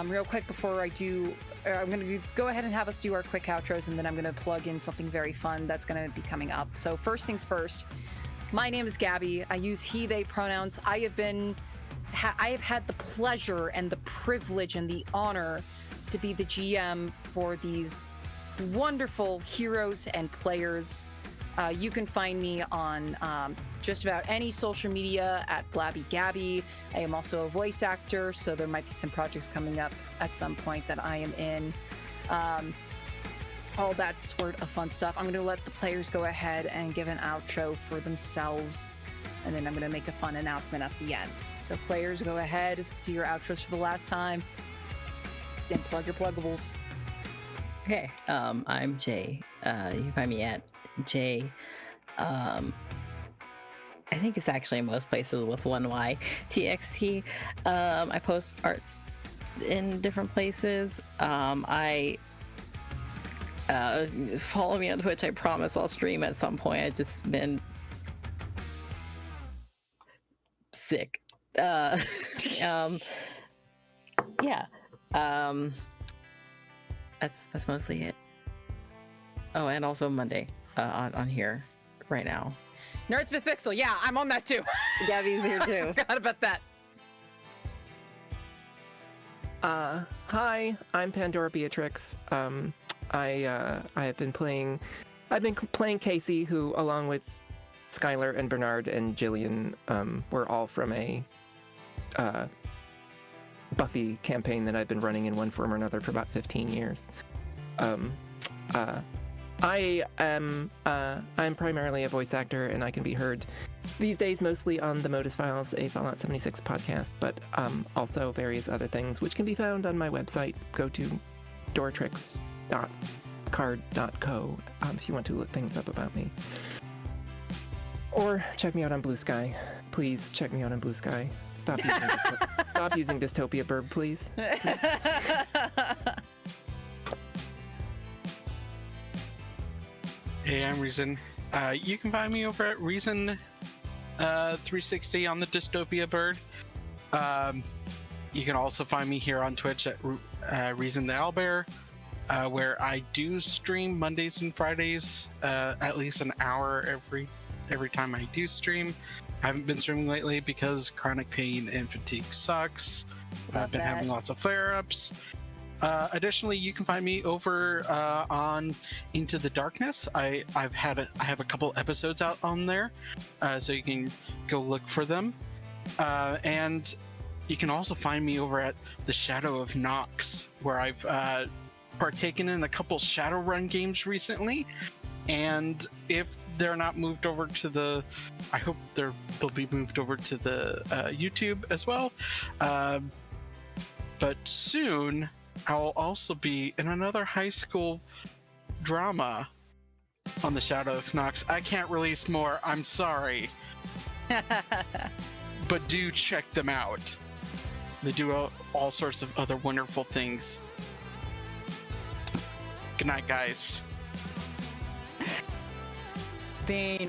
Real quick before I do, I'm going to go ahead and have us do our quick outros, and then I'm going to plug in something very fun that's going to be coming up. So first things first, my name is Gabby. I use he, they pronouns. I have had the pleasure and the privilege and the honor to be the GM for these wonderful heroes and players. You can find me on just about any social media at Blabby Gabby. I am also a voice actor, so there might be some projects coming up at some point that I am in. All that sort of fun stuff. I'm going to let the players go ahead and give an outro for themselves, and then I'm going to make a fun announcement at the end. So players, go ahead, do your outros for the last time, then plug your pluggables. Okay, I'm Jay. You can find me at Jay. I think it's actually in most places with one Y, TXT. I post arts in different places. I follow me on Twitch. I promise I'll stream at some point. I've just been sick. Yeah. That's mostly it. Oh, and also Monday on here right now. Nerdsmith Pixel, yeah, I'm on that too. Gabby's here too. Forgot about that. Hi, I'm Pandora Beatrix. I have been playing. I've been playing Casey, who, along with Skylar and Bernard and Jillian, we're all from a Buffy campaign that I've been running in one form or another for about 15 years. I'm primarily a voice actor, and I can be heard these days mostly on the Modus Files, a Fallout 76 podcast, but also various other things, which can be found on my website. Go to doortrix.card.co if you want to look things up about me. Or check me out on Blue Sky. Please check me out on Blue Sky. Stop using Dystopia Burb, please. Hey, I'm Reason. You can find me over at Reason 360 on the Dystopia Bird. You can also find me here on Twitch at Reason the Owlbear, where I do stream Mondays and Fridays, at least an hour every time I do stream. I haven't been streaming lately because chronic pain and fatigue sucks. I've been having lots of flare-ups. Additionally, you can find me over on Into the Darkness. I have a couple episodes out on there, so you can go look for them. And you can also find me over at the Shadow of Nox, where I've partaken in a couple Shadowrun games recently. And if they're not moved over to the, I hope they'll be moved over to the YouTube as well. But soon, I'll also be in another high school drama on the Shadow of Nox. I can't release more, I'm sorry. But do check them out. They do all sorts of other wonderful things. Good night, guys. There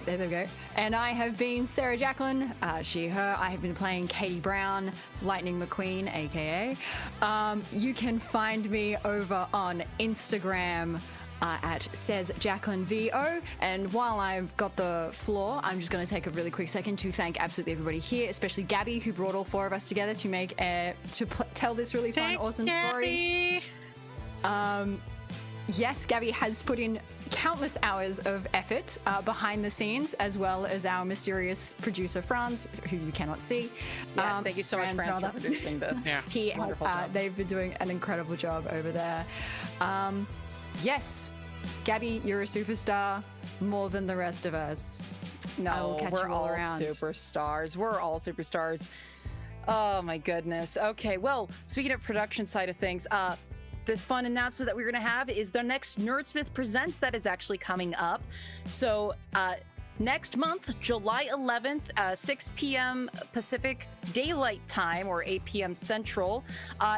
we go. And I have been Sarah Jacqueline, she, her. I have been playing Katie Brown, Lightning McQueen, aka. You can find me over on Instagram at saysJacquelineVO. And while I've got the floor, I'm just going to take a really quick second to thank absolutely everybody here, especially Gabby, who brought all four of us together to make tell this really fun, awesome story. Yes, Gabby has put in countless hours of effort behind the scenes, as well as our mysterious producer Franz, who you cannot see. Yes, thank you so much, Franz, for producing this. Yeah. Wonderful job. They've been doing an incredible job over there. Yes, Gabby, you're a superstar more than the rest of us. No, we're all all around. superstars. We're all superstars. Oh my goodness. Okay, well, speaking of production side of things, this fun announcement that we're going to have is the next Nerdsmith Presents that is actually coming up. So next month, July 11th, 6 p.m. Pacific Daylight Time, or 8 p.m. Central,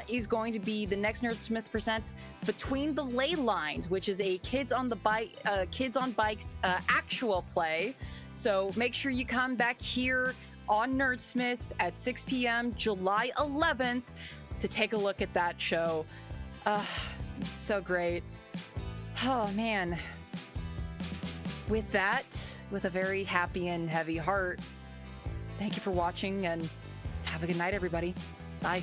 is going to be the next Nerdsmith Presents Between the Ley Lines, which is a Kids on Bikes actual play. So make sure you come back here on Nerdsmith at 6 p.m. July 11th to take a look at that show. It's so great. Oh man. With that, with a very happy and heavy heart, thank you for watching and have a good night, everybody. Bye.